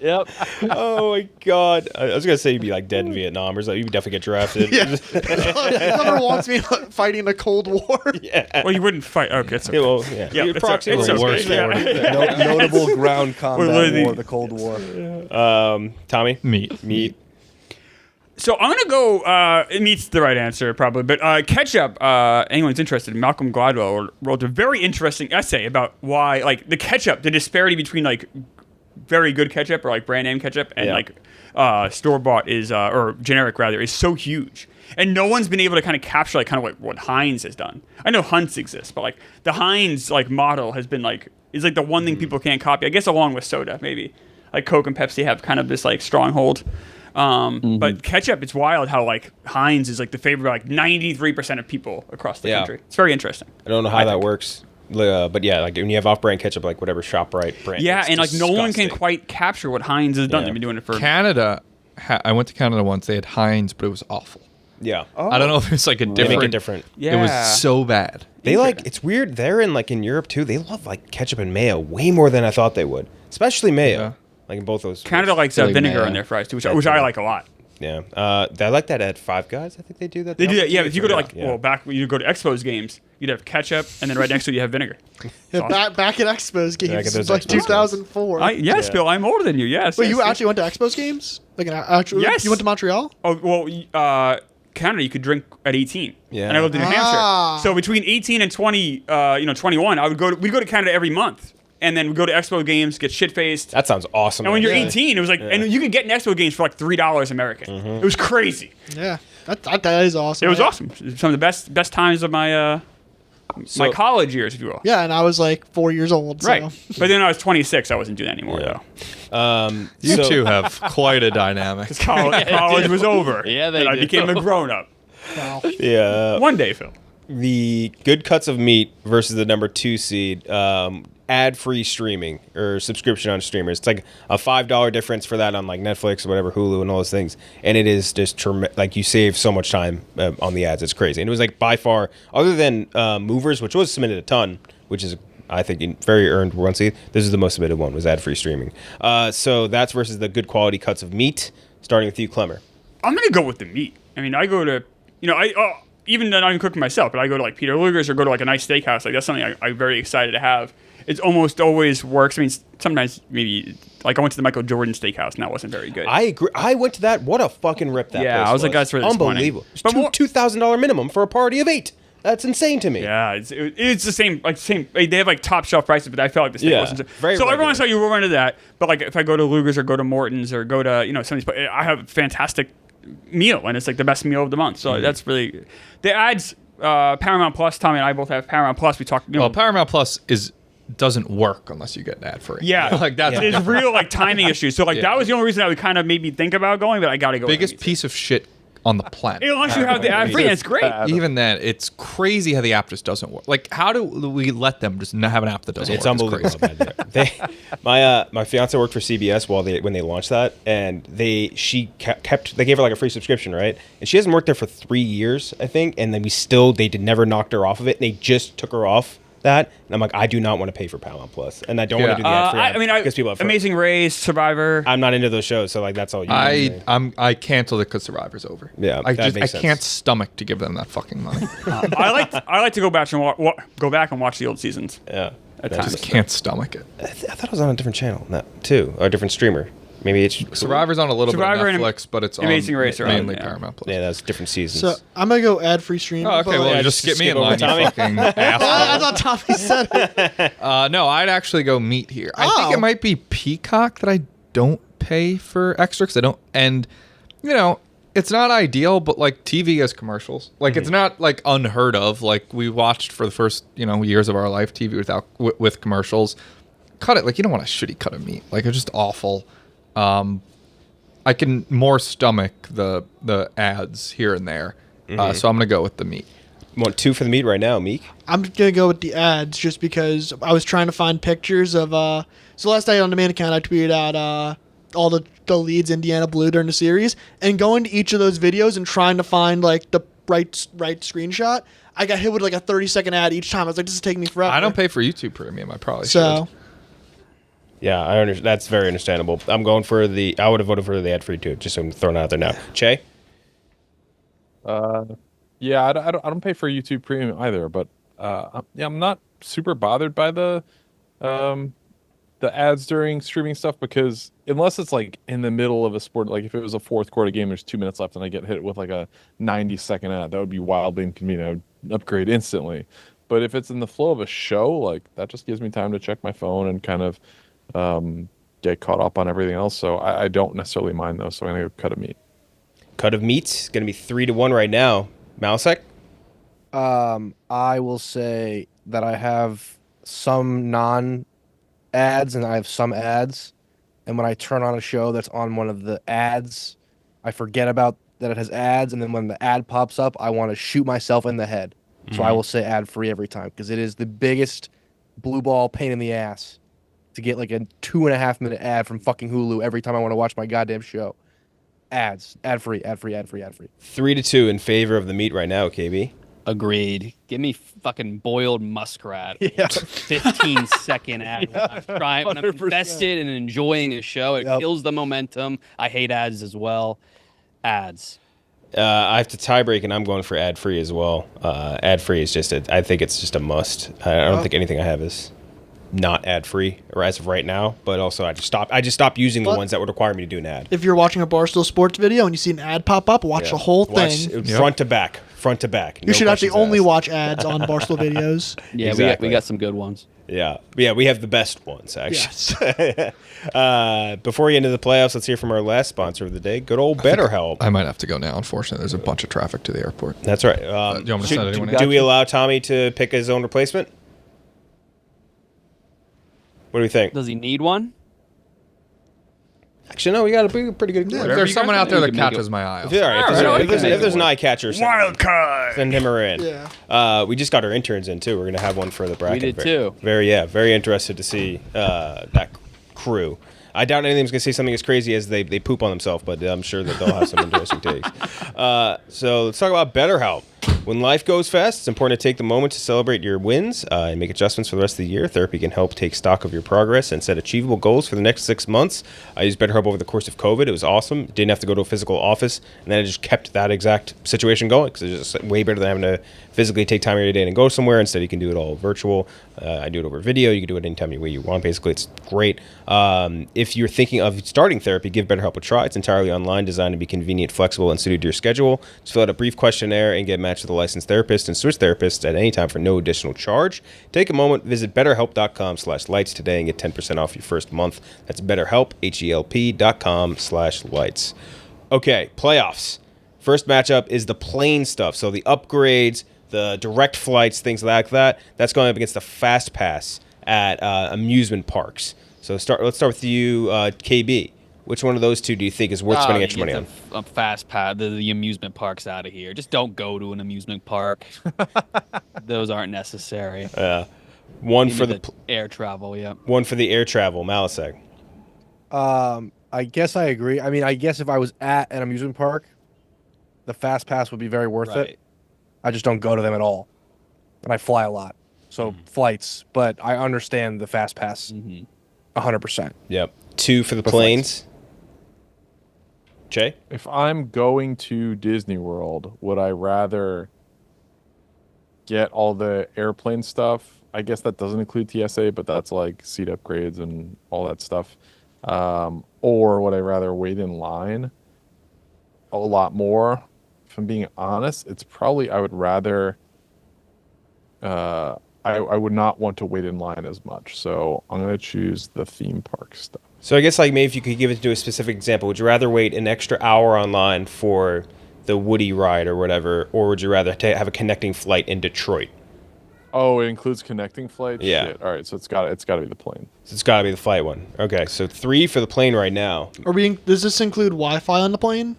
Speaker 7: Yep.
Speaker 1: Oh my God. I was gonna say you'd be like dead in Vietnam or something. You'd definitely get drafted.
Speaker 4: Yeah. Klemmer wants me fighting the Cold War.
Speaker 1: Yeah.
Speaker 5: Well, you wouldn't fight. Okay, it's okay.
Speaker 1: Yeah, well, yeah.
Speaker 5: Yeah,
Speaker 1: You're
Speaker 5: it's
Speaker 1: approximately
Speaker 5: okay.
Speaker 3: Worst
Speaker 5: Yeah.
Speaker 3: war.
Speaker 7: Notable ground combat
Speaker 5: literally-
Speaker 7: war, the Cold War.
Speaker 1: Tommy?
Speaker 3: Meat.
Speaker 5: So I'm gonna go. It meets the right answer probably, but ketchup. Anyone's interested? Malcolm Gladwell wrote a very interesting essay about why, like, the ketchup, the disparity between like very good ketchup or like brand name ketchup and like store bought is or generic rather is so huge, and no one's been able to kind of capture like what Heinz has done. I know Hunt's exists, but like the Heinz like model has been like is like the one thing people can't copy. I guess along with soda maybe, like Coke and Pepsi have kind of this like stronghold. But ketchup, it's wild how like Heinz is like the favorite of like 93% of people across the country. It's very interesting.
Speaker 1: I don't know how that works. But yeah, like when you have off-brand ketchup, like whatever ShopRite brand.
Speaker 5: Yeah,
Speaker 1: it's
Speaker 5: and like no one can
Speaker 1: disgusting.
Speaker 5: quite capture what Heinz has done.
Speaker 1: Yeah.
Speaker 5: They've been doing it for.
Speaker 3: Canada, I went to Canada once. They had Heinz, but it was awful.
Speaker 1: Yeah.
Speaker 3: I don't know if it's like a
Speaker 1: They
Speaker 3: different.
Speaker 1: make it different.
Speaker 5: Yeah.
Speaker 3: It was so bad.
Speaker 1: They like, it's weird. They're in like in Europe too. They love like ketchup and mayo way more than I thought they would. Especially mayo.
Speaker 3: Yeah.
Speaker 1: Like in both those.
Speaker 5: Canada likes
Speaker 6: Like
Speaker 5: vinegar
Speaker 6: mayo.
Speaker 5: in their fries too, which I like a lot.
Speaker 1: Yeah. I like that at Five Guys. I think they do that.
Speaker 5: They do that. Yeah, if you go to like
Speaker 1: Yeah.
Speaker 5: well back when you go to Expos games, you'd have ketchup, and then right next to it you have vinegar.
Speaker 4: Yeah, back at Expos
Speaker 1: Back at
Speaker 4: games,
Speaker 1: those
Speaker 4: like
Speaker 1: Expos games.
Speaker 4: 2004.
Speaker 5: Yes,
Speaker 1: Yeah.
Speaker 5: Bill, I'm older than you. Yes.
Speaker 4: Wait,
Speaker 5: yes,
Speaker 4: you
Speaker 5: yes.
Speaker 4: actually went to Expos games? Like, actually,
Speaker 5: Yes.
Speaker 4: you went to Montreal?
Speaker 5: Oh well, Canada you could drink at 18.
Speaker 1: Yeah.
Speaker 5: And I lived in New
Speaker 4: Ah.
Speaker 5: Hampshire, so between 18 and 21, we'd go to Canada every month. and then we go to Expo Games, get shit faced.
Speaker 1: That sounds awesome.
Speaker 5: And when you're
Speaker 1: actually.
Speaker 5: 18, it was like, and you could get an Expo Games for like $3 American. It was crazy.
Speaker 4: Yeah, that is awesome.
Speaker 5: It was awesome. Some of the best times of my my college years, if you will.
Speaker 4: Yeah, and I was like 4 years old. So.
Speaker 5: Right. But then I was 26. I wasn't doing that anymore, though.
Speaker 3: You two have quite a dynamic.
Speaker 5: College was over.
Speaker 2: Yeah, they
Speaker 5: and I
Speaker 2: do.
Speaker 5: became a grown-up.
Speaker 4: Wow.
Speaker 1: Yeah.
Speaker 5: One day, Phil.
Speaker 1: The good cuts of meat versus the number 2 seed, ad-free streaming or subscription on streamers. It's like a $5 difference for that on like Netflix or whatever, Hulu and all those things. And it is just like you save so much time on the ads. It's crazy. And it was like by far, other than Movers, which was submitted a ton, which is I think very earned 1 seed. This is the most submitted one, was ad-free streaming. So that's versus the good quality cuts of meat. Starting with you, Klemmer.
Speaker 5: I'm going to go with the meat. I mean, I go to, even though I'm not cooking myself, but I go to like Peter Luger's or go to like a nice steakhouse. Like that's something I'm very excited to have. It almost always works. I mean, sometimes maybe like I went to the Michael Jordan Steakhouse and that wasn't very good.
Speaker 1: I agree. I went to that. What a fucking rip that place
Speaker 5: I was like, that's really
Speaker 1: unbelievable.
Speaker 5: But
Speaker 1: $2,000 minimum for a party of 8. That's insane to me.
Speaker 5: Yeah, it's the same. They have like top shelf prices, but I felt like the steak wasn't.
Speaker 1: Very
Speaker 5: so every
Speaker 1: regular.
Speaker 5: once in a while you run into that. But like if I go to Luger's or go to Morton's or go to some of these, I have a fantastic meal and it's like the best meal of the month. So that's really the ads. Paramount Plus. Tommy and I both have Paramount Plus. We talked.
Speaker 3: Well, Paramount Plus doesn't work unless you get an ad free.
Speaker 5: Yeah,
Speaker 3: like that's
Speaker 5: It's real like timing issues. So like that was the only reason I would kind of maybe think about going, but I got to go.
Speaker 3: biggest piece of shit on the planet.
Speaker 5: Unless you have the ad free, and it's great.
Speaker 3: Even then, it's crazy how the app just doesn't work. Like, how do we let them just not have an app that doesn't
Speaker 1: It's
Speaker 3: work?
Speaker 1: unbelievable. My fiance worked for CBS when they launched that, and they gave her like a free subscription, right? And she hasn't worked there for 3 years, I think. And then they never knocked her off of it. And they just took her off that, and I'm like, I do not want to pay for Paramount Plus, and I don't want to do the ad free. Because people have
Speaker 5: Amazing Race, Survivor.
Speaker 1: I'm not into those shows, so like that's all you.
Speaker 3: I canceled it because Survivor's over.
Speaker 1: Yeah,
Speaker 3: I
Speaker 1: that makes
Speaker 3: can't
Speaker 1: sense.
Speaker 3: stomach to give them that fucking money.
Speaker 5: I like to go back and watch the old seasons.
Speaker 1: Yeah,
Speaker 5: At
Speaker 3: I
Speaker 5: times.
Speaker 3: just can't stomach it.
Speaker 1: I thought it was on a different channel, too, or a different streamer. Maybe it's
Speaker 3: Survivor's on a little
Speaker 5: Survivor
Speaker 3: bit
Speaker 5: and
Speaker 3: of Netflix, but it's
Speaker 5: Amazing
Speaker 3: on
Speaker 5: Race are on,
Speaker 3: mainly
Speaker 5: yeah.
Speaker 3: Paramount Plus.
Speaker 1: Yeah, that's different seasons.
Speaker 4: So I'm gonna go ad free streaming.
Speaker 3: Oh, okay,
Speaker 4: but,
Speaker 3: well,
Speaker 4: like,
Speaker 3: you just skip me in
Speaker 1: skip
Speaker 3: line, you
Speaker 1: over
Speaker 3: fucking asshole.
Speaker 4: I thought Tommy said it.
Speaker 3: No, I'd actually go meat here. I think
Speaker 4: Oh.
Speaker 3: it might be Peacock that I don't pay for extra because I don't. And, it's not ideal, but like TV has commercials. Like it's not like unheard of. Like we watched for the first, years of our life TV with commercials. Cut it. Like you don't want a shitty cut of meat. Like it's just awful. I can more stomach the ads here and there. So I'm going to go with the meat.
Speaker 1: Want 2 for the meat right now, Meek?
Speaker 4: I'm gonna go with the ads just because I was trying to find pictures of. So last night on the main account, I tweeted out all the leads Indiana blew during the series, and going to each of those videos and trying to find like the right screenshot. I got hit with like a 30-second ad each time. I was like, this is taking me forever.
Speaker 3: I don't pay for YouTube Premium. I probably
Speaker 4: So
Speaker 3: should.
Speaker 1: Yeah, I understand. That's very understandable. I'm going for I would have voted for the ad free too. Just so I'm throwing it out there now. Cheah?
Speaker 6: Yeah, I don't pay for YouTube Premium either, but I'm not super bothered by the ads during streaming stuff because unless it's like in the middle of a sport, like if it was a fourth quarter game, there's 2 minutes left, and I get hit with like a 90-second ad, that would be wildly inconvenient. I would upgrade instantly. But if it's in the flow of a show, like that just gives me time to check my phone and kind of get caught up on everything else. So I don't necessarily mind those. So I'm gonna go cut of meat.
Speaker 1: Cut of meat going to be 3-1 right now. Malasek?
Speaker 7: I will say that I have some non-ads and I have some ads. And when I turn on a show that's on one of the ads, I forget about that it has ads. And then when the ad pops up, I want to shoot myself in the head. So I will say ad-free every time because it is the biggest blue ball pain in the ass to get like a 2.5-minute ad from fucking Hulu every time I want to watch my goddamn show. Ads. Ad-free, ad-free, ad-free, ad-free.
Speaker 1: 3-2 in favor of the meat right now, KB.
Speaker 2: Agreed. Give me fucking boiled muskrat.
Speaker 7: Yeah.
Speaker 2: 15-second ad. When I'm
Speaker 7: 100%.
Speaker 2: invested and enjoying a show, it
Speaker 7: Yep.
Speaker 2: kills the momentum. I hate ads as well. Ads.
Speaker 1: I have to tie break, and I'm going for ad free as well. Ad free is I think it's just a must. I don't think anything I have is not ad free, or as of right now. But also, I just stopped using the
Speaker 4: What?
Speaker 1: ones that would require me to do an ad.
Speaker 4: if you're watching a Barstool Sports video and you see an ad pop up, watch the whole thing.
Speaker 1: Front to back. front to back.
Speaker 4: You should actually
Speaker 1: questions
Speaker 4: only
Speaker 1: asked.
Speaker 4: watch ads on Barstool videos.
Speaker 2: Yeah,
Speaker 1: Exactly.
Speaker 2: we got some good ones.
Speaker 1: Yeah, we have the best ones actually.
Speaker 4: Yes.
Speaker 1: Before we get into the playoffs, let's hear from our last sponsor of the day, good old BetterHelp.
Speaker 3: I might have to go now. Unfortunately, there's a bunch of traffic to the airport.
Speaker 1: That's right.
Speaker 3: Do you want me to
Speaker 1: should-
Speaker 3: send anyone
Speaker 1: do
Speaker 3: in?
Speaker 1: we allow Tommy to pick his own replacement? What do we think?
Speaker 2: Does he need one?
Speaker 1: Actually, no, we got a pretty good.
Speaker 3: If
Speaker 5: Whatever
Speaker 3: there's
Speaker 5: you
Speaker 3: someone
Speaker 5: guys
Speaker 3: out there
Speaker 2: think
Speaker 3: that
Speaker 2: you can make
Speaker 3: catches
Speaker 2: it-
Speaker 3: my eye, I'll
Speaker 1: Yeah, all right. If there's,
Speaker 2: Alright,
Speaker 1: if there's,
Speaker 2: we can
Speaker 1: if there's an
Speaker 2: make it
Speaker 1: eye catcher,
Speaker 5: Wild card.
Speaker 1: send him or in.
Speaker 4: Yeah.
Speaker 1: We just got our interns in too. We're gonna have one for the bracket.
Speaker 2: did too.
Speaker 1: Very interested to see that crew. I doubt any of them's gonna say something as crazy as they poop on themselves, but I'm sure that they'll have some interesting takes. So let's talk about BetterHelp. When life goes fast, it's important to take the moment to celebrate your wins and make adjustments for the rest of the year. Therapy can help take stock of your progress and set achievable goals for the next 6 months. I used BetterHelp over the course of COVID. It was awesome. Didn't have to go to a physical office, and then I just kept that exact situation going because it's just way better than having to physically take time out of your day and go somewhere. Instead, you can do it all virtual. I do it over video. You can do it anytime you want. Basically, it's great. If you're thinking of starting therapy, give BetterHelp a try. It's entirely online, designed to be convenient, flexible, and suited to your schedule. Just fill out a brief questionnaire and get matched with a licensed therapist and switch therapists at any time for no additional charge. Take a moment, visit betterhelp.com/lights today and get 10% off your first month. That's BetterHelp, HELP.com/lights. Okay, playoffs. First matchup is the plane stuff. So the upgrades, the direct flights, things like that. That's going up against the fast pass at amusement parks. So let's start with you, KB. Which one of those two do you think is worth spending extra money on?
Speaker 2: A fast pass. The amusement park's out of here. Just don't go to an amusement park. Those aren't necessary.
Speaker 1: One
Speaker 2: Give
Speaker 1: for
Speaker 2: me
Speaker 1: the
Speaker 2: air travel. Yeah.
Speaker 1: one for the air travel, Malasek.
Speaker 7: I guess I agree. I mean, I guess if I was at an amusement park, the fast pass would be very worth
Speaker 2: Right.
Speaker 7: it. I just don't go to them at all, and I fly a lot, so flights. But I understand the fast pass, 100%.
Speaker 1: Yep. Two for the planes. Cheah?
Speaker 6: If I'm going to Disney World, would I rather get all the airplane stuff? I guess that doesn't include TSA, but that's like seat upgrades and all that stuff. Or would I rather wait in line a lot more? If I'm being honest, it's probably I would rather. I would not want to wait in line as much, so I'm gonna choose the theme park stuff.
Speaker 1: So I guess like maybe if you could give it to a specific example, would you rather wait an extra hour online for the Woody ride or whatever, or would you rather have a connecting flight in Detroit?
Speaker 6: Oh, it includes connecting flights.
Speaker 1: Yeah.
Speaker 6: Shit. All right, so it's got to be the plane.
Speaker 1: So it's got to be the flight one. Okay, so 3 for the plane right now.
Speaker 4: Does this include Wi-Fi on the plane?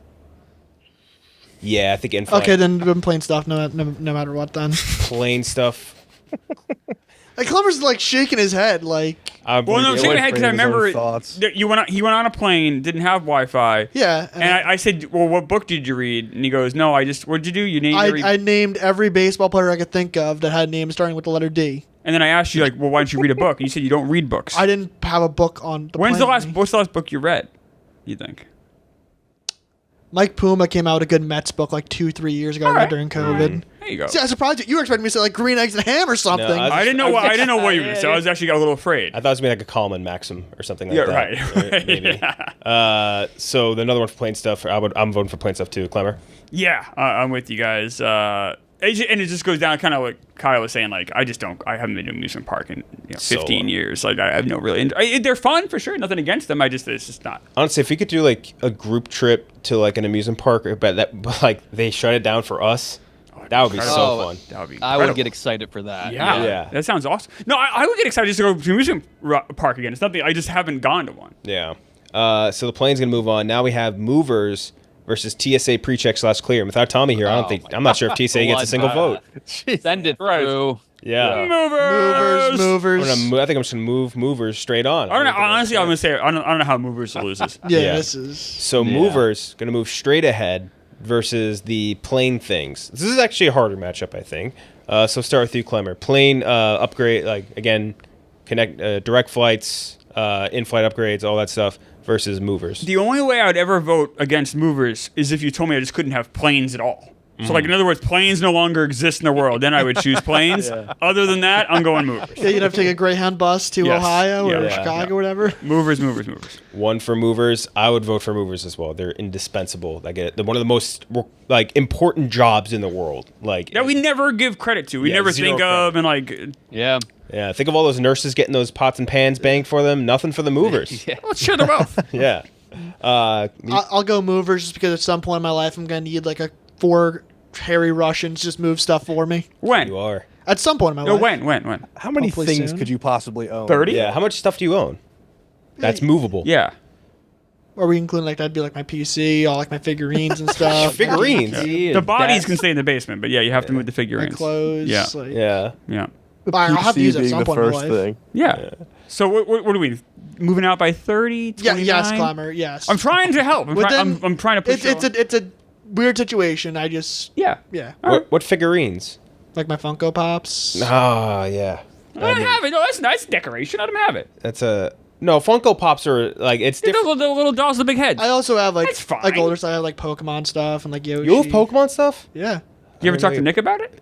Speaker 1: Yeah, I think in flight.
Speaker 4: Okay, then plane stuff. No matter what, then.
Speaker 1: Plane stuff.
Speaker 4: Like Klemmer's like shaking his head, like
Speaker 5: Well, no, I'm shaking my head because I
Speaker 7: frame his own
Speaker 5: remember
Speaker 7: thoughts.
Speaker 5: that he went on a plane, didn't have Wi-Fi.
Speaker 4: yeah.
Speaker 5: And I said, "Well, what book did you read?" And he goes, "No, what'd you do? You named every."
Speaker 4: I named every baseball player I could think of that had names starting with the letter D.
Speaker 5: And then I asked you, like, "Well, why don't you read a book?" And you said you don't read books.
Speaker 4: I didn't have a book on the
Speaker 5: What's
Speaker 4: plane
Speaker 5: the
Speaker 4: with me.
Speaker 5: last book you read? You think?
Speaker 4: Mike Puma came out with a good Mets book like 2-3 years ago, right during COVID.
Speaker 5: There you go.
Speaker 4: See, I surprised you. You were expecting me to say like Green Eggs and Ham or something.
Speaker 1: No,
Speaker 5: I didn't know what you were. So I was actually got a little afraid.
Speaker 1: I thought it was going to be like a Coleman Maxim or something like
Speaker 5: Yeah,
Speaker 1: that.
Speaker 5: right.
Speaker 1: Maybe. So another one for plane stuff. I'm voting for plane stuff too. Klemmer?
Speaker 5: Yeah, I'm with you guys. And it just goes down kind of what Kyle was saying. Like, I haven't been to an amusement park in 15 years. Like, I have no really. They're fun for sure. Nothing against them. It's just not.
Speaker 1: Honestly, if we could do like a group trip to like an amusement park, but like they shut it down for us, that would be so fun.
Speaker 5: That would be.
Speaker 2: I would get excited for that.
Speaker 5: Yeah.
Speaker 1: Yeah.
Speaker 5: That sounds awesome. No, I would get excited just to go to an amusement park again. It's nothing. I just haven't gone to one.
Speaker 1: Yeah. So the plane's gonna move on. Now we have movers versus TSA pre-check / clear. And without Tommy here, I'm not sure if TSA gets a single vote.
Speaker 2: Send it through.
Speaker 1: Yeah.
Speaker 4: Movers.
Speaker 1: I think I'm just gonna move movers straight on.
Speaker 5: I don't know. Honestly, I'm gonna say I don't know how movers loses.
Speaker 4: Yeah, this is.
Speaker 1: So movers gonna move straight ahead versus the plane things. This is actually a harder matchup, I think. So start with you, Klemmer. Plane upgrade, like again, connect direct flights, in-flight upgrades, all that stuff versus movers.
Speaker 5: The only way I would ever vote against movers is if you told me I just couldn't have planes at all. So, like, in other words, planes no longer exist in the world. Then I would choose planes. Other than that, I'm going movers.
Speaker 4: Yeah, you'd have to take a Greyhound bus to
Speaker 5: Yes.
Speaker 4: Ohio or
Speaker 5: Yeah.
Speaker 4: Chicago or whatever.
Speaker 5: Movers.
Speaker 1: One for movers. I would vote for movers as well. They're indispensable. Like they're one of the most like important jobs in the world. Like
Speaker 5: That we never give credit to. We never
Speaker 1: zero
Speaker 5: think of, and like,
Speaker 2: Yeah.
Speaker 1: yeah, think of all those nurses getting those pots and pans banged for them. Nothing for the movers.
Speaker 5: let's share the wealth.
Speaker 1: Yeah.
Speaker 4: I'll go movers just because at some point in my life I'm gonna need like 4 hairy Russians just move stuff for me.
Speaker 5: When?
Speaker 1: You are.
Speaker 4: At some point in my
Speaker 5: No,
Speaker 4: life.
Speaker 5: when?
Speaker 7: How many
Speaker 4: Hopefully
Speaker 7: things
Speaker 4: soon.
Speaker 7: could you possibly own?
Speaker 5: 30?
Speaker 1: Yeah. How much stuff do you own? That's movable.
Speaker 5: Yeah.
Speaker 4: Or we include like that'd be like my PC, all like my figurines and stuff.
Speaker 1: Figurines.
Speaker 5: The bodies can stay in the basement, but yeah, you have to move the
Speaker 4: My
Speaker 5: figurines.
Speaker 4: clothes.
Speaker 5: Yeah.
Speaker 4: Like,
Speaker 1: Yeah.
Speaker 5: Yeah.
Speaker 4: I'll have to use it at
Speaker 7: being
Speaker 4: some
Speaker 7: the
Speaker 4: point in my
Speaker 7: first
Speaker 4: life.
Speaker 7: thing.
Speaker 5: Yeah. So what do we moving out by 30?
Speaker 4: Yeah,
Speaker 5: 29?
Speaker 4: yes, Klemmer, yes.
Speaker 5: I'm trying to help. I'm trying to push.
Speaker 4: It's a weird situation. I just
Speaker 5: yeah.
Speaker 4: yeah,
Speaker 1: What figurines?
Speaker 4: like my Funko Pops.
Speaker 1: Ah, yeah.
Speaker 5: I don't have it. No, that's a nice decoration. I don't have it.
Speaker 1: That's a no. Funko Pops are like it's
Speaker 5: The
Speaker 1: different.
Speaker 5: little dolls with the big heads.
Speaker 4: I also have like
Speaker 5: That's fine.
Speaker 4: like older stuff. I have like Pokemon stuff and like Yoshi.
Speaker 1: You have Pokemon stuff?
Speaker 4: Yeah.
Speaker 5: You ever talk to Nick about it?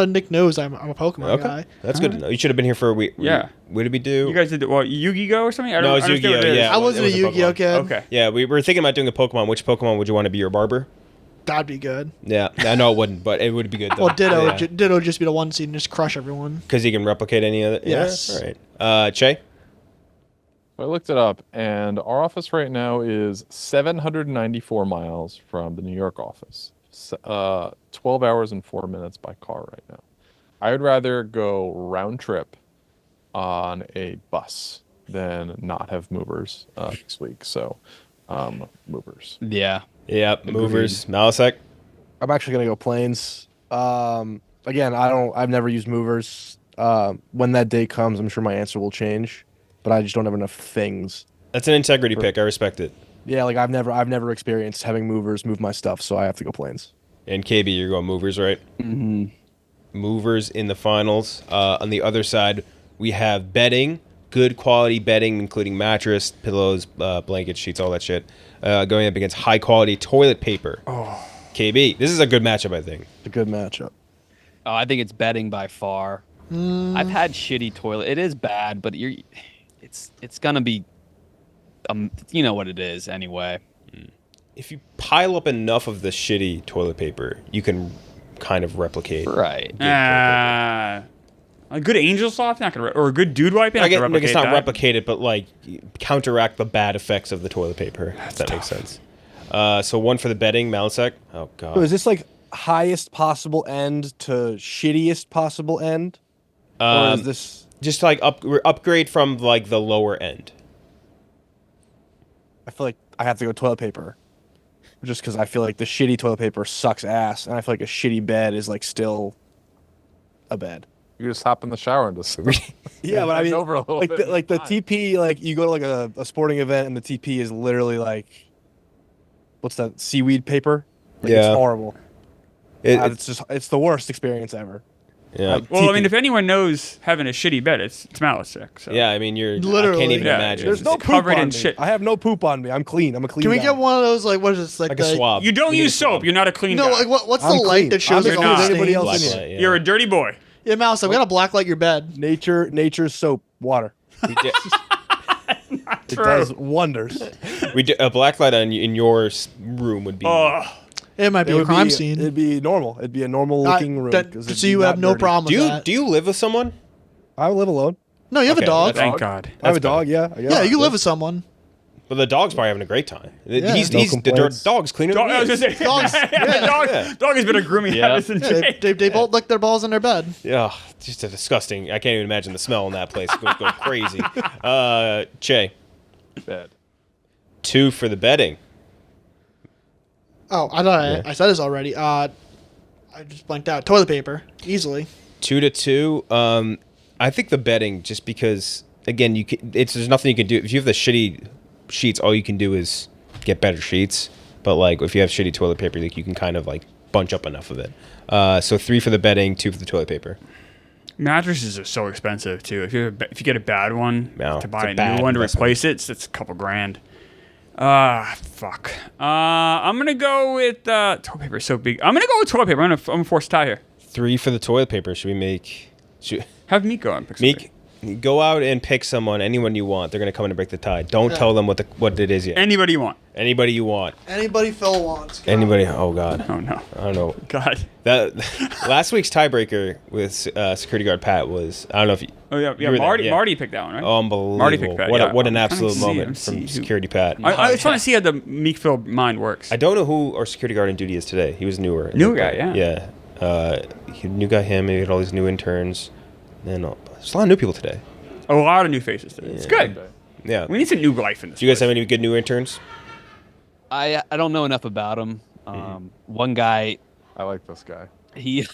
Speaker 4: Nick knows I'm a Pokemon
Speaker 1: Okay,
Speaker 4: guy.
Speaker 1: that's good to know. You should have been here for a week.
Speaker 5: Yeah.
Speaker 1: What did we do?
Speaker 5: You guys did what? Yu-Gi-Oh or something? I
Speaker 1: No,
Speaker 5: don't
Speaker 1: it was
Speaker 5: understand what
Speaker 1: Yu-Gi-Oh,
Speaker 5: it is.
Speaker 1: yeah.
Speaker 4: I wasn't
Speaker 1: it
Speaker 4: a
Speaker 1: was a
Speaker 4: Yu-Gi-Oh
Speaker 1: Pokemon.
Speaker 4: kid.
Speaker 5: Okay.
Speaker 1: Yeah, we were thinking about doing a Pokemon. Which Pokemon would you want to be your barber?
Speaker 4: That'd be good.
Speaker 1: Yeah, I know it wouldn't, but it would be good though.
Speaker 4: Well, Ditto,
Speaker 1: Yeah.
Speaker 4: Ditto would just be the one seed and just crush everyone.
Speaker 1: Because he can replicate any other.
Speaker 4: Yes.
Speaker 1: Yeah, all right. Cheah?
Speaker 6: I looked it up, and our office right now is 794 miles from the New York office. 12 hours and 4 minutes by car right now. I would rather go round trip on a bus than not have movers this week. So, movers.
Speaker 2: Yeah.
Speaker 1: Yep. Movers. Malasek?
Speaker 7: I'm actually gonna go planes. Again, I've never used movers. When that day comes, I'm sure my answer will change, but I just don't have enough things.
Speaker 1: That's an integrity pick. I respect it.
Speaker 7: Yeah, like I've never experienced having movers move my stuff, so I have to go planes.
Speaker 1: And KB, you're going movers, right? Mm-hmm. Movers in the finals. On the other side, we have bedding, good quality bedding, including mattress, pillows, blankets, sheets, all that shit, going up against high quality toilet paper. Oh. KB, this is a good matchup, I think.
Speaker 7: It's a good matchup.
Speaker 2: Oh, I think it's betting by far. I've had shitty toilet. It is bad, but it's gonna be, you know what it is anyway.
Speaker 1: If you pile up enough of the shitty toilet paper, you can kind of replicate.
Speaker 2: Right.
Speaker 5: A good angel sloth, not gonna, or a good dude wipe, not
Speaker 1: I get,
Speaker 5: gonna
Speaker 1: like, it's
Speaker 5: replicate
Speaker 1: not
Speaker 5: that.
Speaker 1: replicate it, but like counteract the bad effects of the toilet paper. If that makes sense. So one for the bedding, Malasek. Oh god.
Speaker 7: So is this like highest possible end to shittiest possible end? Or is this
Speaker 1: Just like upgrade from like the lower end.
Speaker 7: I feel like I have to go toilet paper. Just because I feel like the shitty toilet paper sucks ass, and I feel like a shitty bed is like still a bed.
Speaker 6: You just hop in the shower and just.
Speaker 7: Yeah, but I mean,
Speaker 6: over a little
Speaker 7: like
Speaker 6: bit.
Speaker 7: the TP, like you go to like a sporting event, and the TP is literally like, what's that, seaweed paper? Like,
Speaker 1: Yeah.
Speaker 7: it's horrible.
Speaker 1: It's
Speaker 7: It's the worst experience ever.
Speaker 1: yeah.
Speaker 7: Like,
Speaker 5: Well, I mean,
Speaker 7: TP.
Speaker 5: if anyone knows having a shitty bed, it's Malasek. So.
Speaker 1: Yeah, I mean, I
Speaker 4: Literally.
Speaker 1: can't even
Speaker 5: Yeah,
Speaker 1: imagine.
Speaker 7: There's no
Speaker 5: It's
Speaker 7: poop
Speaker 5: covered
Speaker 7: on
Speaker 5: in
Speaker 7: me.
Speaker 5: shit.
Speaker 7: I have no poop on me. I'm clean. I'm a clean
Speaker 4: Can we
Speaker 7: guy.
Speaker 4: get one of those like what is this like
Speaker 1: like a swab.
Speaker 5: You don't
Speaker 1: We need
Speaker 5: use
Speaker 1: a swab.
Speaker 5: soap. You're not a clean
Speaker 4: No,
Speaker 5: guy.
Speaker 4: like what's the
Speaker 7: I'm
Speaker 4: light
Speaker 7: clean.
Speaker 4: that shows
Speaker 7: I'm
Speaker 4: like
Speaker 5: as
Speaker 4: all
Speaker 5: clean
Speaker 4: the
Speaker 5: as
Speaker 7: anybody
Speaker 4: stains?
Speaker 7: else in
Speaker 1: Black
Speaker 7: here.
Speaker 1: light,
Speaker 5: You're a dirty boy.
Speaker 4: Yeah, Mouse, I'm gonna blacklight your bed.
Speaker 7: Nature's soap water. It
Speaker 5: True.
Speaker 7: does wonders.
Speaker 1: A black light in your room would be.
Speaker 5: Oh,
Speaker 4: It might be
Speaker 7: It
Speaker 4: a
Speaker 7: would
Speaker 4: crime
Speaker 7: be,
Speaker 4: scene.
Speaker 7: It'd be normal. It'd be a normal looking room. 'cause it'd
Speaker 4: so
Speaker 7: be
Speaker 4: you
Speaker 7: not
Speaker 4: have no
Speaker 7: dirty.
Speaker 4: problem with that.
Speaker 1: do you live with someone?
Speaker 7: I live alone.
Speaker 4: No, you have
Speaker 1: Okay,
Speaker 4: a dog.
Speaker 1: that's-
Speaker 5: thank God.
Speaker 7: I have a
Speaker 1: That's
Speaker 7: dog. Yeah.
Speaker 4: Yeah, you live with someone.
Speaker 1: Well, the dog's probably having a great time.
Speaker 4: Yeah.
Speaker 1: He's
Speaker 7: No
Speaker 1: the
Speaker 7: complaints.
Speaker 1: dog's cleaner
Speaker 5: Dog,
Speaker 1: than
Speaker 5: I
Speaker 1: he
Speaker 5: was
Speaker 1: is.
Speaker 5: gonna say,
Speaker 4: Dogs.
Speaker 5: dog has been a grooming
Speaker 2: Yeah.
Speaker 5: habit since
Speaker 4: Yeah, they both lick their balls in their bed.
Speaker 1: Yeah, just a disgusting. I can't even imagine the smell in that place. It's going to go crazy. Cheah,
Speaker 6: Bed.
Speaker 1: 2 for the bedding.
Speaker 4: Oh, I thought I said this already. I just blanked out. Toilet paper, easily.
Speaker 1: 2-2. I think the bedding, just because again, there's nothing you can do. If you have the shitty sheets, all you can do is get better sheets. But like, if you have shitty toilet paper, like you can kind of like bunch up enough of it. So 3 for the bedding, 2 for the toilet paper.
Speaker 5: Mattresses are so expensive too. If you get a bad one,
Speaker 1: No,
Speaker 5: to
Speaker 1: it's
Speaker 5: buy
Speaker 1: a
Speaker 5: a
Speaker 1: bad
Speaker 5: new one to
Speaker 1: investment.
Speaker 5: replace it, it's a couple grand. Fuck. I'm gonna go with toilet paper. Is so big. I'm gonna go with toilet paper. I'm gonna force a tie here.
Speaker 1: 3 for the toilet paper. Should we make?
Speaker 5: Have Meek go and pick something.
Speaker 1: Meek, go out and pick anyone you want. They're gonna come in and break the tie. Don't tell them what it is yet.
Speaker 5: Anybody you want.
Speaker 1: Anybody you want.
Speaker 4: Anybody Phil wants. Go.
Speaker 1: Anybody. Oh God.
Speaker 5: Oh no.
Speaker 1: I don't know.
Speaker 5: God.
Speaker 1: That last week's tiebreaker with security guard Pat was. I don't know if you.
Speaker 5: Oh yeah.
Speaker 1: you were there,
Speaker 5: Marty.
Speaker 1: yeah.
Speaker 5: Marty picked that one, right?
Speaker 1: Unbelievable.
Speaker 5: Marty picked that.
Speaker 1: What an
Speaker 5: I'm
Speaker 1: absolute
Speaker 5: trying to
Speaker 1: moment
Speaker 5: see
Speaker 1: from
Speaker 5: who-
Speaker 1: security Pat.
Speaker 5: I just want to see how the Meek Phil mind works.
Speaker 1: I don't know who our security guard in duty is today. He was newer.
Speaker 5: New guy, yeah.
Speaker 1: Yeah. New guy him. He had all these new interns. And there's a lot of new people today.
Speaker 5: A lot of new faces today. It's good.
Speaker 1: Yeah.
Speaker 5: We need some new life in this.
Speaker 1: Do you guys
Speaker 5: place.
Speaker 1: have any good new interns?
Speaker 2: I don't know enough about him. One guy,
Speaker 6: I like this guy.
Speaker 2: he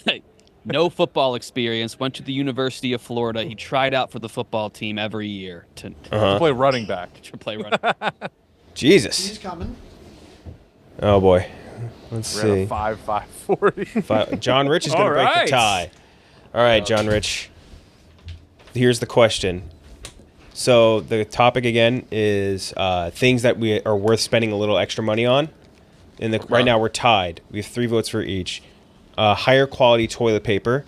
Speaker 2: no football experience, went to the University of Florida. He tried out for the football team every year to
Speaker 6: Play running back.
Speaker 2: play running.
Speaker 1: Jesus.
Speaker 4: He's coming.
Speaker 1: Oh boy. Let's
Speaker 6: Ran
Speaker 1: see.
Speaker 6: a 5.40.
Speaker 1: John Rich is going to break
Speaker 5: Alright.
Speaker 1: the tie. All right, John Rich. Here's the question. So the topic again is things that we are worth spending a little extra money on. Right now we're tied. We have 3 votes for each. Higher quality toilet paper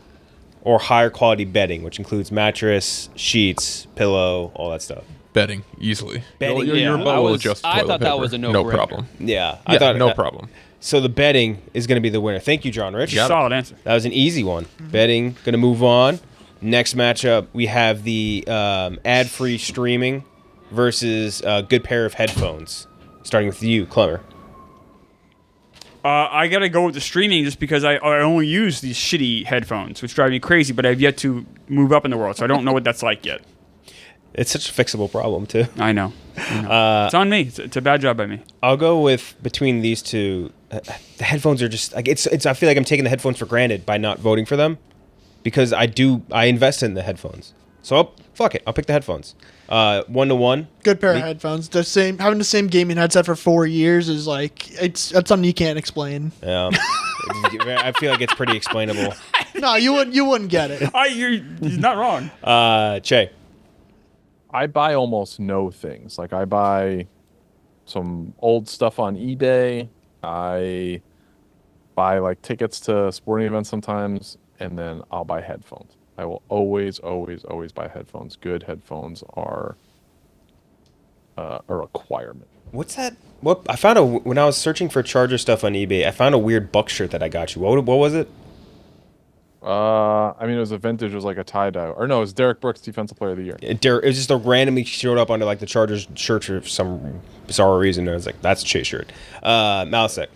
Speaker 1: or higher quality bedding, which includes mattress, sheets, pillow, all that stuff.
Speaker 3: Bedding easily.
Speaker 1: Bedding,
Speaker 3: Your
Speaker 2: yeah.
Speaker 3: boat will
Speaker 2: I
Speaker 3: adjust.
Speaker 2: thought
Speaker 3: toilet
Speaker 2: that
Speaker 3: paper.
Speaker 2: was a
Speaker 3: no
Speaker 2: no-brainer.
Speaker 3: problem.
Speaker 1: Yeah,
Speaker 3: I thought no
Speaker 1: that-
Speaker 3: problem.
Speaker 1: So the bedding is going to be the winner. Thank you, John Rich.
Speaker 5: Solid answer.
Speaker 1: That was an easy one. Betting. Going to move on. Next matchup, we have the ad-free streaming versus a good pair of headphones. Starting with you, Klemmer.
Speaker 5: I gotta go with the streaming just because I only use these shitty headphones, which drive me crazy. But I've yet to move up in the world, so I don't know what that's like yet.
Speaker 1: It's such a fixable problem, too.
Speaker 5: I know. It's on me. It's a bad job by me.
Speaker 1: I'll go with between these two. The headphones are just like it's. I feel like I'm taking the headphones for granted by not voting for them, because I invest in the headphones. So fuck it. I'll pick the headphones. 1-1.
Speaker 4: Good pair of headphones. Having the same gaming headset for 4 years is like it's something you can't explain.
Speaker 1: I feel like it's pretty explainable.
Speaker 4: No, you wouldn't get it.
Speaker 5: You're not wrong.
Speaker 1: Cheah.
Speaker 6: I buy almost no things. Like I buy some old stuff on eBay. I buy like tickets to sporting events sometimes, and then I'll buy headphones. I will always buy headphones. Good headphones are a requirement.
Speaker 1: What's that? What I found when I was searching for Charger stuff on eBay, I found a weird Buck shirt that I got you. What was it?
Speaker 6: I mean, it was a vintage. It was like a tie-dye. Or no, it was Derek Brooks, Defensive Player of the Year.
Speaker 1: It was just a randomly showed up under like the Chargers shirt for some bizarre reason. And I was like, that's a Cheah shirt. Malasek.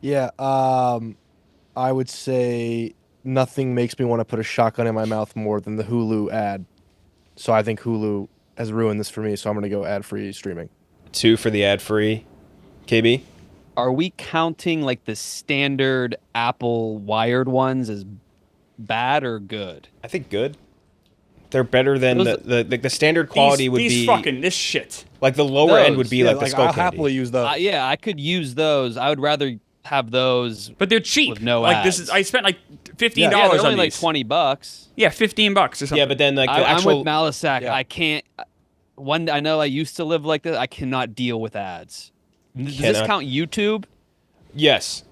Speaker 7: Yeah, I would say nothing makes me want to put a shotgun in my mouth more than the Hulu ad. So I think Hulu has ruined this for me, so I'm going to go ad-free streaming.
Speaker 1: 2 for the ad-free. KB?
Speaker 2: Are we counting like the standard Apple wired ones as bad or good?
Speaker 1: I think good. They're better than the standard quality would
Speaker 5: these
Speaker 1: be
Speaker 5: fucking this shit.
Speaker 1: like the lower end would be
Speaker 7: Yeah,
Speaker 1: like the Skull
Speaker 7: I'll
Speaker 1: Candy.
Speaker 7: happily use those.
Speaker 2: Yeah, I could use those. I would rather have those.
Speaker 5: But they're cheap.
Speaker 2: With no
Speaker 5: like
Speaker 2: ads.
Speaker 5: this is I spent like $15
Speaker 2: Yeah, they're
Speaker 5: on
Speaker 2: only like
Speaker 5: these.
Speaker 2: $20.
Speaker 5: Yeah, $15 or something.
Speaker 1: Yeah, but then like the
Speaker 2: I'm
Speaker 1: actual
Speaker 2: with Malasek.
Speaker 7: Yeah.
Speaker 2: I can't. I know I used to live like this. I cannot deal with ads. Does this
Speaker 1: cannot.
Speaker 2: count YouTube?
Speaker 1: yes.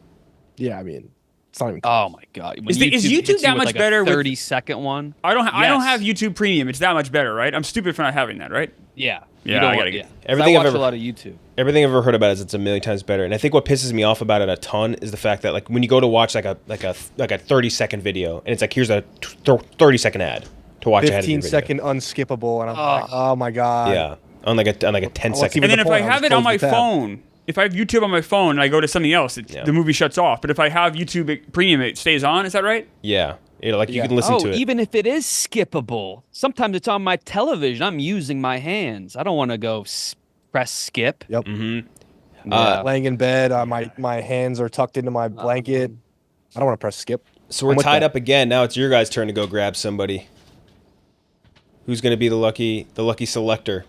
Speaker 7: Yeah, I mean, it's not even.
Speaker 2: Oh my god! When
Speaker 5: Is YouTube
Speaker 2: hits you
Speaker 5: that
Speaker 2: with,
Speaker 5: much
Speaker 2: like,
Speaker 5: better
Speaker 2: A
Speaker 5: with-
Speaker 2: 30-second one.
Speaker 5: I don't
Speaker 2: Yes.
Speaker 5: have YouTube Premium. It's that much better, right? I'm stupid for not having that, right?
Speaker 2: Yeah.
Speaker 5: Yeah,
Speaker 2: You don't
Speaker 5: I gotta
Speaker 2: want-
Speaker 5: get-
Speaker 2: 'Cause
Speaker 1: Everything
Speaker 2: I
Speaker 1: I've
Speaker 2: watch
Speaker 1: ever-
Speaker 2: a lot of YouTube.
Speaker 1: Everything I've ever heard about is it's a million times better. And I think what pisses me off about it a ton is the fact that like when you go to watch like a 30-second video and it's like here's a 30-second ad to watch ahead of your
Speaker 7: 15
Speaker 1: video.
Speaker 7: second unskippable, and I'm like, oh my god.
Speaker 1: Yeah. On like a 10
Speaker 7: what's
Speaker 1: second.
Speaker 7: even
Speaker 5: And then
Speaker 7: the
Speaker 5: if I
Speaker 7: point? I'll
Speaker 5: have
Speaker 7: just
Speaker 5: it on
Speaker 7: close
Speaker 5: my
Speaker 7: the tab.
Speaker 5: phone, if I have YouTube on my phone and I go to something else,
Speaker 1: Yeah.
Speaker 5: the movie shuts off. But if I have YouTube Premium, it stays on. Is that right?
Speaker 1: Yeah. Like you
Speaker 7: Yeah.
Speaker 1: can listen
Speaker 2: Oh,
Speaker 1: to it.
Speaker 2: even if it is skippable, sometimes it's on my television. I'm using my hands. I don't want to go press skip.
Speaker 7: Yep.
Speaker 1: Mm-hmm.
Speaker 7: Laying in bed, my hands are tucked into my blanket. I don't want to press skip.
Speaker 1: So we're
Speaker 7: I'm with
Speaker 1: tied
Speaker 7: that.
Speaker 1: up again. Now it's your guys' turn to go grab somebody. Who's going to be the lucky selector?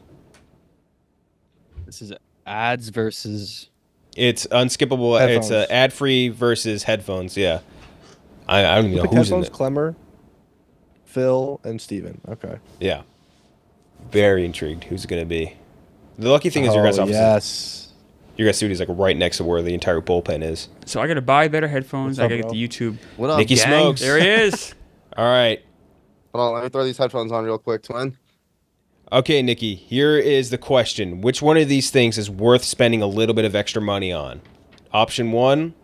Speaker 2: This is ads versus.
Speaker 1: It's unskippable.
Speaker 7: Headphones.
Speaker 1: It's ad-free versus headphones. Yeah. I don't even know
Speaker 7: Pick
Speaker 1: who's in
Speaker 7: headphones,
Speaker 1: it.
Speaker 7: Klemmer, Phil, and Steven. Okay.
Speaker 1: Yeah. Very intrigued. Who's it going to be? The lucky thing is your guys' office.
Speaker 7: Yes.
Speaker 1: Your guys' studio is like right next to where the entire bullpen is.
Speaker 5: So I got to buy better headphones. I got to get
Speaker 7: bro?
Speaker 5: the YouTube.
Speaker 8: What up,
Speaker 1: Nicky
Speaker 8: gang?
Speaker 1: Smokes.
Speaker 5: There he is.
Speaker 1: All right.
Speaker 8: Hold on, let me throw these headphones on real quick, twin.
Speaker 1: Okay, Nikki, here is the question. Which one of these things is worth spending a little bit of extra money on? Option 1,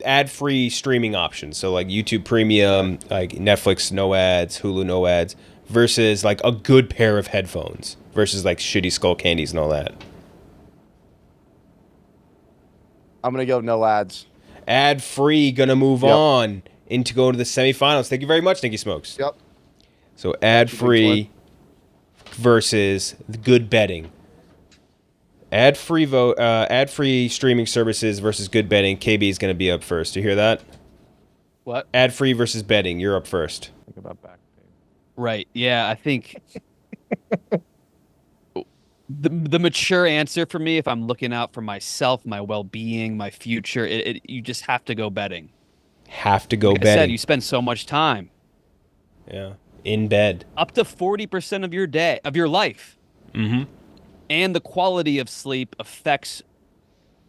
Speaker 1: ad-free streaming options. So like YouTube Premium, like Netflix, no ads, Hulu, no ads, versus like a good pair of headphones versus like shitty Skull Candies and all that.
Speaker 8: I'm gonna go no ads.
Speaker 1: Ad-free, gonna move on into going to the semifinals. Thank you very much, Nicky Smokes.
Speaker 8: Yep.
Speaker 1: So ad-free versus the good betting. Ad-free streaming services versus good betting. KB is going to be up first. You hear that?
Speaker 2: What?
Speaker 1: Ad-free versus betting. You're up first.
Speaker 6: Think about back pain.
Speaker 2: Right. Yeah, I think the mature answer for me, if I'm looking out for myself, my well-being, my future, you just have to go betting.
Speaker 1: Have to go
Speaker 2: Like I said,
Speaker 1: betting.
Speaker 2: you spend so much time,
Speaker 1: Yeah. In bed.
Speaker 2: up to 40% of your day, of your life.
Speaker 1: Mm-hmm.
Speaker 2: And the quality of sleep affects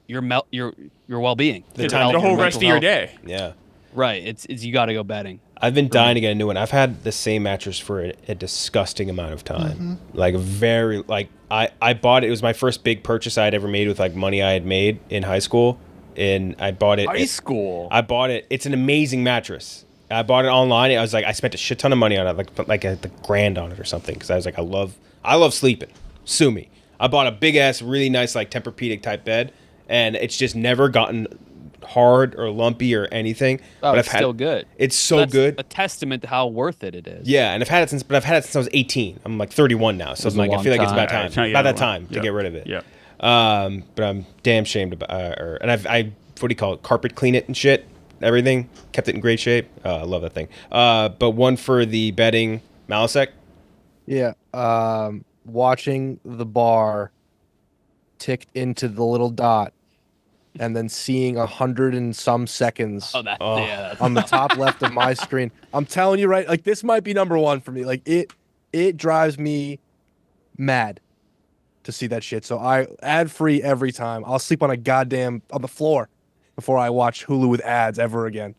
Speaker 2: your well-being.
Speaker 1: The
Speaker 2: Your
Speaker 1: time-
Speaker 2: health,
Speaker 5: The
Speaker 2: your
Speaker 5: whole rest of
Speaker 2: mental
Speaker 5: your
Speaker 2: health.
Speaker 5: day.
Speaker 1: Yeah.
Speaker 2: Right. It's you got to go betting.
Speaker 1: I've been dying to get a new one. I've had the same mattress for a disgusting amount of time. Like I bought it. It was my first big purchase I had ever made with like money I had made in high school. And I bought it.
Speaker 6: High school.
Speaker 1: I bought it. It's an amazing mattress. I bought it online. I was like, I spent a shit ton of money on it, like a grand on it or something, because I was like, I love sleeping. Sue me. I bought a big ass, really nice like Tempur-Pedic type bed, and it's just never gotten hard or lumpy or anything.
Speaker 2: Oh,
Speaker 1: but
Speaker 2: it's still good.
Speaker 1: It's so
Speaker 2: That's
Speaker 1: good.
Speaker 2: a testament to how worth it is.
Speaker 1: Yeah, and I've had it since I was 18. I'm like 31 now, so
Speaker 2: was
Speaker 1: I'm like,
Speaker 2: a
Speaker 1: I feel like it's
Speaker 2: long
Speaker 1: about
Speaker 5: time.
Speaker 1: time.
Speaker 5: Yeah,
Speaker 1: About that
Speaker 5: yeah,
Speaker 1: time to
Speaker 5: yeah.
Speaker 1: get rid of it.
Speaker 5: Yeah.
Speaker 1: But I'm damn shamed about. And I what do you call it? Carpet clean it and shit. Everything kept it in great shape. I love that thing. But one for the betting, Malasek.
Speaker 7: Yeah. Watching the bar ticked into the little dot and then seeing 100 and some seconds
Speaker 2: Oh, that's
Speaker 7: on the top left of my screen. I'm telling you, right? Like, this might be number one for me. Like, it drives me mad to see that shit. So I ad free every time. I'll sleep on the floor before I watch Hulu with ads ever again.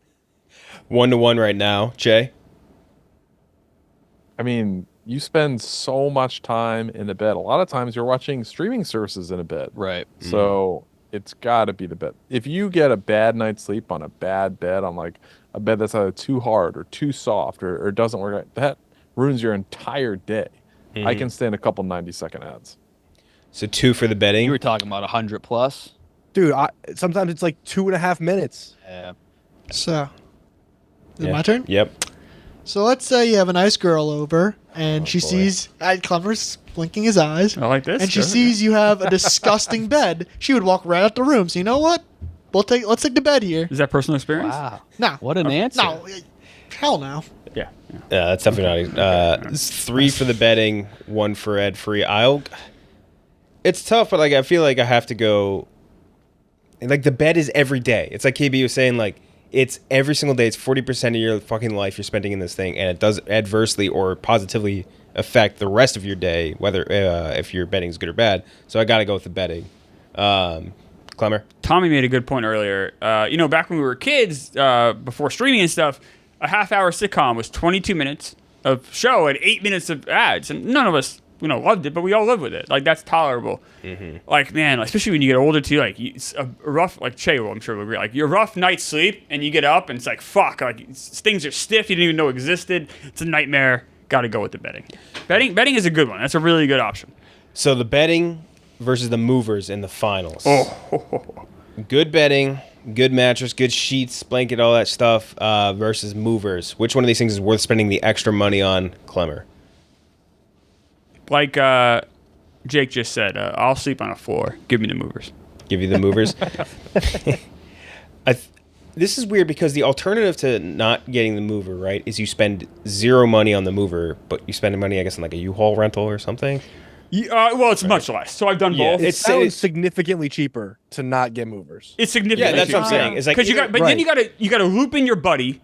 Speaker 1: 1-1 right now, Cheah.
Speaker 6: I mean, you spend so much time in a bed. A lot of times you're watching streaming services in a bed.
Speaker 2: right.
Speaker 6: So it's got to be the bed. If you get a bad night's sleep on a bad bed, on like a bed that's either too hard or too soft or doesn't work out, that ruins your entire day. I can stand a couple 90-second ads.
Speaker 1: So 2 for the betting.
Speaker 2: You were talking about 100 plus.
Speaker 7: Dude, sometimes it's like 2.5 minutes.
Speaker 2: Yeah.
Speaker 4: So, is it
Speaker 1: Yeah.
Speaker 4: my turn?
Speaker 1: Yep.
Speaker 4: So let's say you have a nice girl over, and she
Speaker 1: boy.
Speaker 4: sees Klemmer's blinking his eyes,
Speaker 5: I like this.
Speaker 4: and she
Speaker 5: Sure.
Speaker 4: sees you have a disgusting bed. She would walk right out the room. So you know what? Let's take the bed here.
Speaker 5: Is that personal experience?
Speaker 2: Wow.
Speaker 4: No,
Speaker 2: What an answer.
Speaker 4: no, hell no.
Speaker 5: Yeah.
Speaker 1: Yeah, that's definitely not. It's 3 for the betting, 1 for ad free. It's tough, but like I feel like I have to go. Like the bed is every day. It's like KB was saying, like it's every single day. It's 40% of your fucking life you're spending in this thing, and it does adversely or positively affect the rest of your day, whether if your betting is good or bad. So I got to go with the betting. Klemmer.
Speaker 5: Tommy made a good point earlier. Back when we were kids, before streaming and stuff, a half-hour sitcom was 22 minutes of show and 8 minutes of ads, and none of us, loved it, but we all lived with it. Like that's tolerable. Like man, especially when you get older too. Like it's a rough, like Cheah, I'm sure will agree. Like your rough night's sleep, and you get up, and it's like fuck. Like things are stiff you didn't even know existed. It's a nightmare. Got to go with the betting. Betting is a good one. That's a really good option.
Speaker 1: So the betting versus the movers in the finals.
Speaker 5: Oh.
Speaker 1: Good betting, good mattress, good sheets, blanket, all that stuff versus movers. Which one of these things is worth spending the extra money on, Klemmer?
Speaker 5: Like Jake just said, I'll sleep on a floor. Give me the movers.
Speaker 1: Give you the movers. This is weird because the alternative to not getting the mover, right, is you spend 0 money on the mover, but you spend money, I guess, on like a U-Haul rental or something.
Speaker 5: Well, it's much less. So I've done
Speaker 1: Yeah,
Speaker 5: both.
Speaker 7: It
Speaker 1: It's-
Speaker 7: sounds significantly cheaper to not get movers.
Speaker 5: It's significant.
Speaker 1: Yeah, that's what I'm saying. It's like
Speaker 5: because
Speaker 1: either-
Speaker 5: then you gotta loop in your buddy,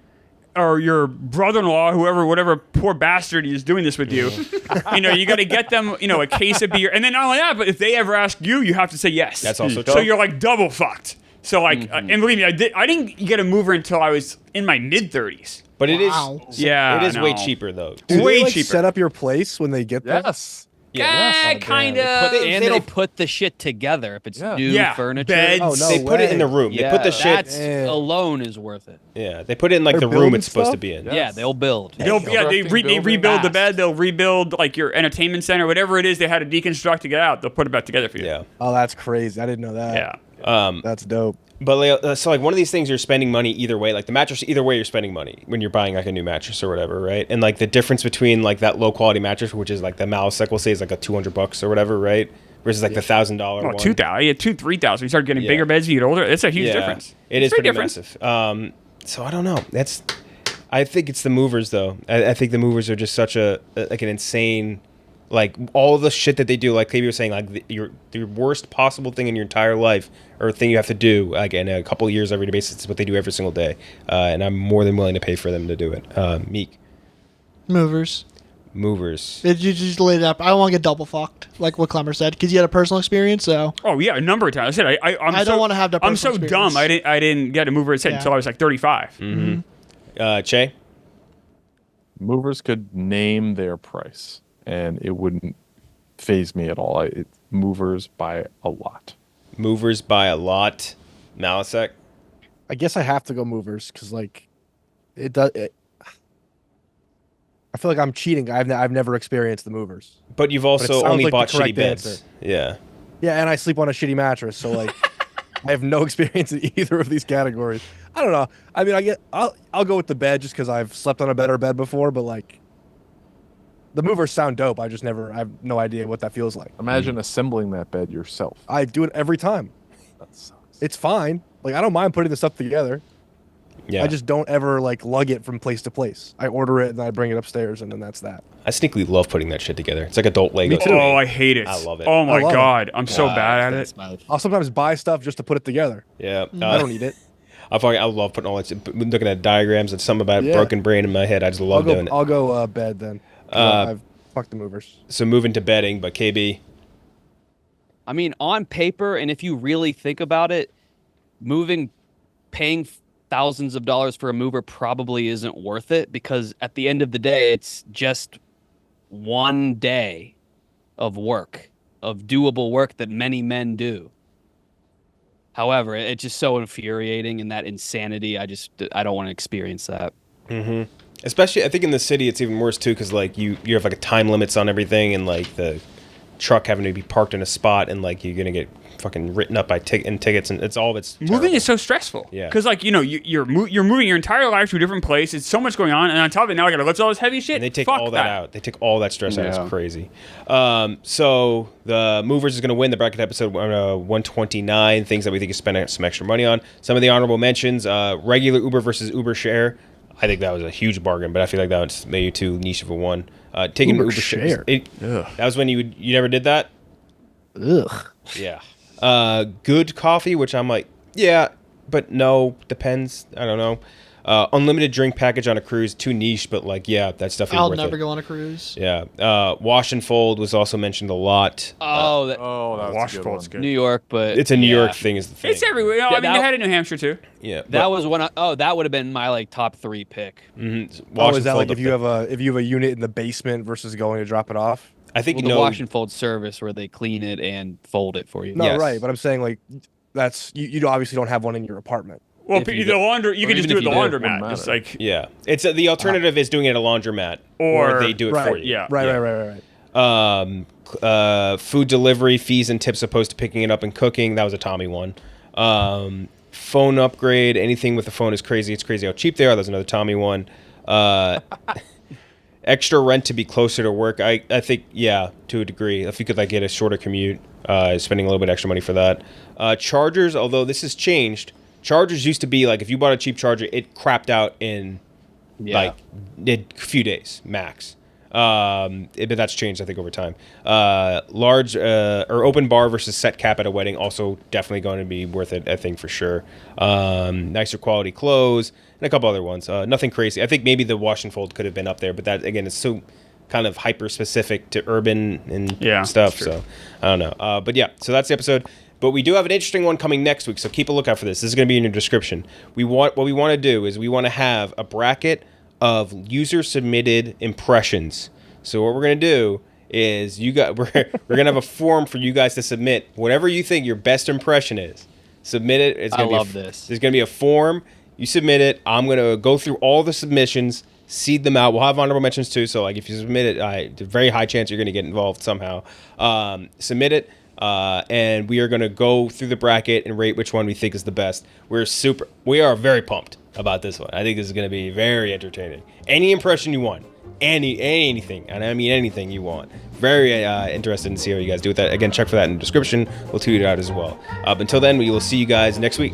Speaker 5: or your brother-in-law, whoever, whatever poor bastard is doing this with you, you got to get them, a case of beer. And then not only that, but if they ever ask you, you have to say yes.
Speaker 1: That's also
Speaker 5: So
Speaker 1: true.
Speaker 5: you're like double fucked. So like, and believe me, I didn't get a mover until I was in my mid-30s.
Speaker 1: But it is,
Speaker 4: Wow.
Speaker 5: Yeah,
Speaker 1: it is way
Speaker 5: no.
Speaker 1: cheaper though.
Speaker 7: Do
Speaker 5: Way
Speaker 7: they, like,
Speaker 5: cheaper.
Speaker 7: set up your place when they get there?
Speaker 6: Yes.
Speaker 1: Yeah.
Speaker 5: Kind
Speaker 2: Put-
Speaker 5: of.
Speaker 2: and they
Speaker 1: don't-
Speaker 2: put the shit together if it's
Speaker 6: Yeah.
Speaker 2: new
Speaker 5: Yeah,
Speaker 2: furniture.
Speaker 5: beds.
Speaker 7: Oh, no
Speaker 1: They put it in the
Speaker 7: way.
Speaker 1: room. They put the shit.
Speaker 2: That's
Speaker 7: Yeah.
Speaker 2: alone is worth it.
Speaker 1: Yeah, they put it in like
Speaker 7: They're
Speaker 1: the room
Speaker 7: building
Speaker 1: it's supposed to
Speaker 7: stuff?
Speaker 1: be in.
Speaker 6: Yeah.
Speaker 2: Yeah, they'll build.
Speaker 5: They
Speaker 6: Building
Speaker 5: rebuild the
Speaker 6: fast.
Speaker 5: bed. They'll rebuild like your entertainment center, whatever it is they had to deconstruct to get out. They'll put it back together for you.
Speaker 1: Yeah.
Speaker 7: Oh, that's crazy. I didn't know that.
Speaker 5: Yeah.
Speaker 7: That's dope.
Speaker 1: But so like one of these things, you're spending money either way. Like the mattress, either way, you're spending money when you're buying like a new mattress or whatever, right? And like the difference between like that low quality mattress, which is like the Malasek, we'll say is like a $200 or whatever, right? Versus like the $1,000
Speaker 5: Well,
Speaker 1: one.
Speaker 5: 2,000, yeah, 3,000. You start getting
Speaker 1: Yeah.
Speaker 5: bigger beds, you get older. It's a huge
Speaker 1: Yeah,
Speaker 5: difference.
Speaker 1: It is
Speaker 5: It's
Speaker 1: pretty
Speaker 5: different.
Speaker 1: massive. So I don't know. I think it's the movers though. I think the movers are just such like an insane, like all the shit that they do. Like KB was saying, like the worst possible thing in your entire life or thing you have to do like in a couple of years every day basis is what they do every single day. And I'm more than willing to pay for them to do it. Meek.
Speaker 4: Movers. You just laid it up. I don't want to get double fucked, like what Klemmer said, because you had a personal experience. So
Speaker 5: Oh yeah, a number of times. I said
Speaker 4: I don't wanna have that
Speaker 5: I'm so
Speaker 4: personal
Speaker 5: dumb.
Speaker 4: experience.
Speaker 5: I didn't get a mover head
Speaker 4: Yeah.
Speaker 5: until I was like 35.
Speaker 1: Cheah.
Speaker 6: Movers could name their price, and it wouldn't phase me at all. Movers by a lot.
Speaker 1: Movers by a lot. Malasek.
Speaker 7: I guess I have to go movers because like it does. I feel like I'm cheating. I've never experienced the movers.
Speaker 1: But you've
Speaker 7: it
Speaker 1: also
Speaker 7: sounds
Speaker 1: only
Speaker 7: like the
Speaker 1: bought shitty
Speaker 7: correct
Speaker 1: beds.
Speaker 7: answer.
Speaker 1: Yeah.
Speaker 7: Yeah, and I sleep on a shitty mattress, so like I have no experience in either of these categories. I don't know. I mean, I'll go with the bed just because I've slept on a better bed before. But like, the movers sound dope. I have no idea what that feels like.
Speaker 6: Imagine assembling that bed yourself.
Speaker 7: I do it every time.
Speaker 6: That sucks.
Speaker 7: It's fine. Like I don't mind putting the stuff together.
Speaker 1: Yeah.
Speaker 7: I just don't ever like lug it from place to place. I order it and then I bring it upstairs and then that's that.
Speaker 1: I sneakily love putting that shit together. It's like adult Lego.
Speaker 7: Me too.
Speaker 1: to me.
Speaker 5: Oh, I hate it.
Speaker 1: I love it.
Speaker 5: Oh my
Speaker 7: I love it.
Speaker 5: god, I'm so bad at it.
Speaker 7: I'll sometimes buy stuff just to put it together.
Speaker 1: Yeah.
Speaker 7: I don't need it.
Speaker 1: I love putting all that shit, looking at diagrams and something about
Speaker 7: Yeah.
Speaker 1: broken brain in my head. I just love doing it.
Speaker 7: I'll go bed then. I've fucked the movers.
Speaker 1: So moving to bedding, but KB.
Speaker 2: I mean, on paper, and if you really think about it, paying thousands of dollars for a mover probably isn't worth it because at the end of the day, it's just one day of work, of doable work that many men do. However, it's just so infuriating and that insanity. I don't want to experience that.
Speaker 1: Especially, I think in the city, it's even worse too, because like you have like a time limits on everything, and like the truck having to be parked in a spot, and like you're gonna get fucking written up by tickets, and it's all of it's
Speaker 5: Moving
Speaker 1: terrible.
Speaker 5: is so stressful.
Speaker 1: Yeah.
Speaker 5: Because like you're moving your entire life to a different place. It's so much going on, and on top of it, now I got to lift all this heavy shit.
Speaker 1: And they take
Speaker 5: Fuck
Speaker 1: all that out. They take all that stress out.
Speaker 8: Yeah.
Speaker 1: It's crazy. So the movers is going to win the bracket episode 129. Things that we think you spend some extra money on. Some of the honorable mentions: regular Uber versus Uber Share. I think that was a huge bargain, but I feel like that was maybe too niche of a one. Taking
Speaker 7: Uber
Speaker 1: Uber
Speaker 7: Share.
Speaker 1: That was when you never did that.
Speaker 7: Ugh.
Speaker 1: Yeah. Good coffee, which I'm like, yeah, but no, depends. I don't know. Unlimited drink package on a cruise, too niche, but like, yeah, that's definitely
Speaker 4: I'll
Speaker 1: worth
Speaker 4: never
Speaker 1: it.
Speaker 4: go on a cruise.
Speaker 1: Yeah. Wash and fold was also mentioned a lot.
Speaker 2: Oh, that,
Speaker 6: Oh, that was
Speaker 5: Wash
Speaker 6: a good
Speaker 5: fold's
Speaker 6: one.
Speaker 5: good.
Speaker 2: New York, but
Speaker 1: It's a New
Speaker 2: yeah.
Speaker 1: York thing, is the thing.
Speaker 5: It's everywhere. I mean,
Speaker 2: that-
Speaker 5: they had it in New Hampshire too.
Speaker 1: Yeah.
Speaker 2: That was one. That would have been my like top 3 pick.
Speaker 7: Oh, is that like if you have a unit in the basement versus going to drop it off?
Speaker 1: I think
Speaker 2: Well,
Speaker 1: you
Speaker 2: the
Speaker 1: know.
Speaker 2: wash and fold service where they clean it and fold it for you.
Speaker 7: No,
Speaker 1: Yes.
Speaker 7: right. But I'm saying like that's you obviously don't have one in your apartment.
Speaker 5: Well,
Speaker 2: If
Speaker 5: the
Speaker 2: you do-
Speaker 5: laundry, you
Speaker 2: or
Speaker 5: can just
Speaker 2: even
Speaker 5: do it
Speaker 2: if
Speaker 5: at
Speaker 2: you
Speaker 5: the
Speaker 2: do,
Speaker 6: it
Speaker 5: laundromat.
Speaker 6: wouldn't
Speaker 5: It's
Speaker 6: matter.
Speaker 5: like
Speaker 1: Yeah. The alternative is doing it at a laundromat, or they do it
Speaker 7: right.
Speaker 1: for you.
Speaker 5: Yeah.
Speaker 7: Right.
Speaker 1: Food delivery fees and tips opposed to picking it up and cooking. That was a Tommy one. Phone upgrade. Anything with the phone is crazy. It's crazy how cheap they are. That's another Tommy one. Extra rent to be closer to work. I think, yeah, to a degree. If you could like get a shorter commute, spending a little bit extra money for that. Chargers, although this has changed. Chargers used to be like if you bought a cheap charger, it crapped out in like a few days max. But that's changed, I think, over time. Large or open bar versus set cap at a wedding, also definitely going to be worth it, I think, for sure. Nicer quality clothes, and a couple other ones. Nothing crazy. I think maybe the wash and fold could have been up there, but that, again, is so kind of hyper specific to urban and stuff. So I don't know. But yeah, so that's the episode. But we do have an interesting one coming next week, so keep a lookout for this. This is going to be in your description. What we want to do is we want to have a bracket of user submitted impressions. So what we're going to do is we're going to have a form for you guys to submit whatever you think your best impression is. Submit it. It's gonna
Speaker 2: I love this.
Speaker 1: There's going to be a form. You submit it. I'm going to go through all the submissions, seed them out. We'll have honorable mentions too. So like if you submit it, there's a very high chance you're going to get involved somehow. Submit it. And we are going to go through the bracket and rate which one we think is the best. We are very pumped about this one. I think this is going to be very entertaining. Any impression you want, anything, and I mean anything you want. Very interested in see how you guys do with that. Again, check for that in the description. We'll tweet it out as well. Until then, we will see you guys next week.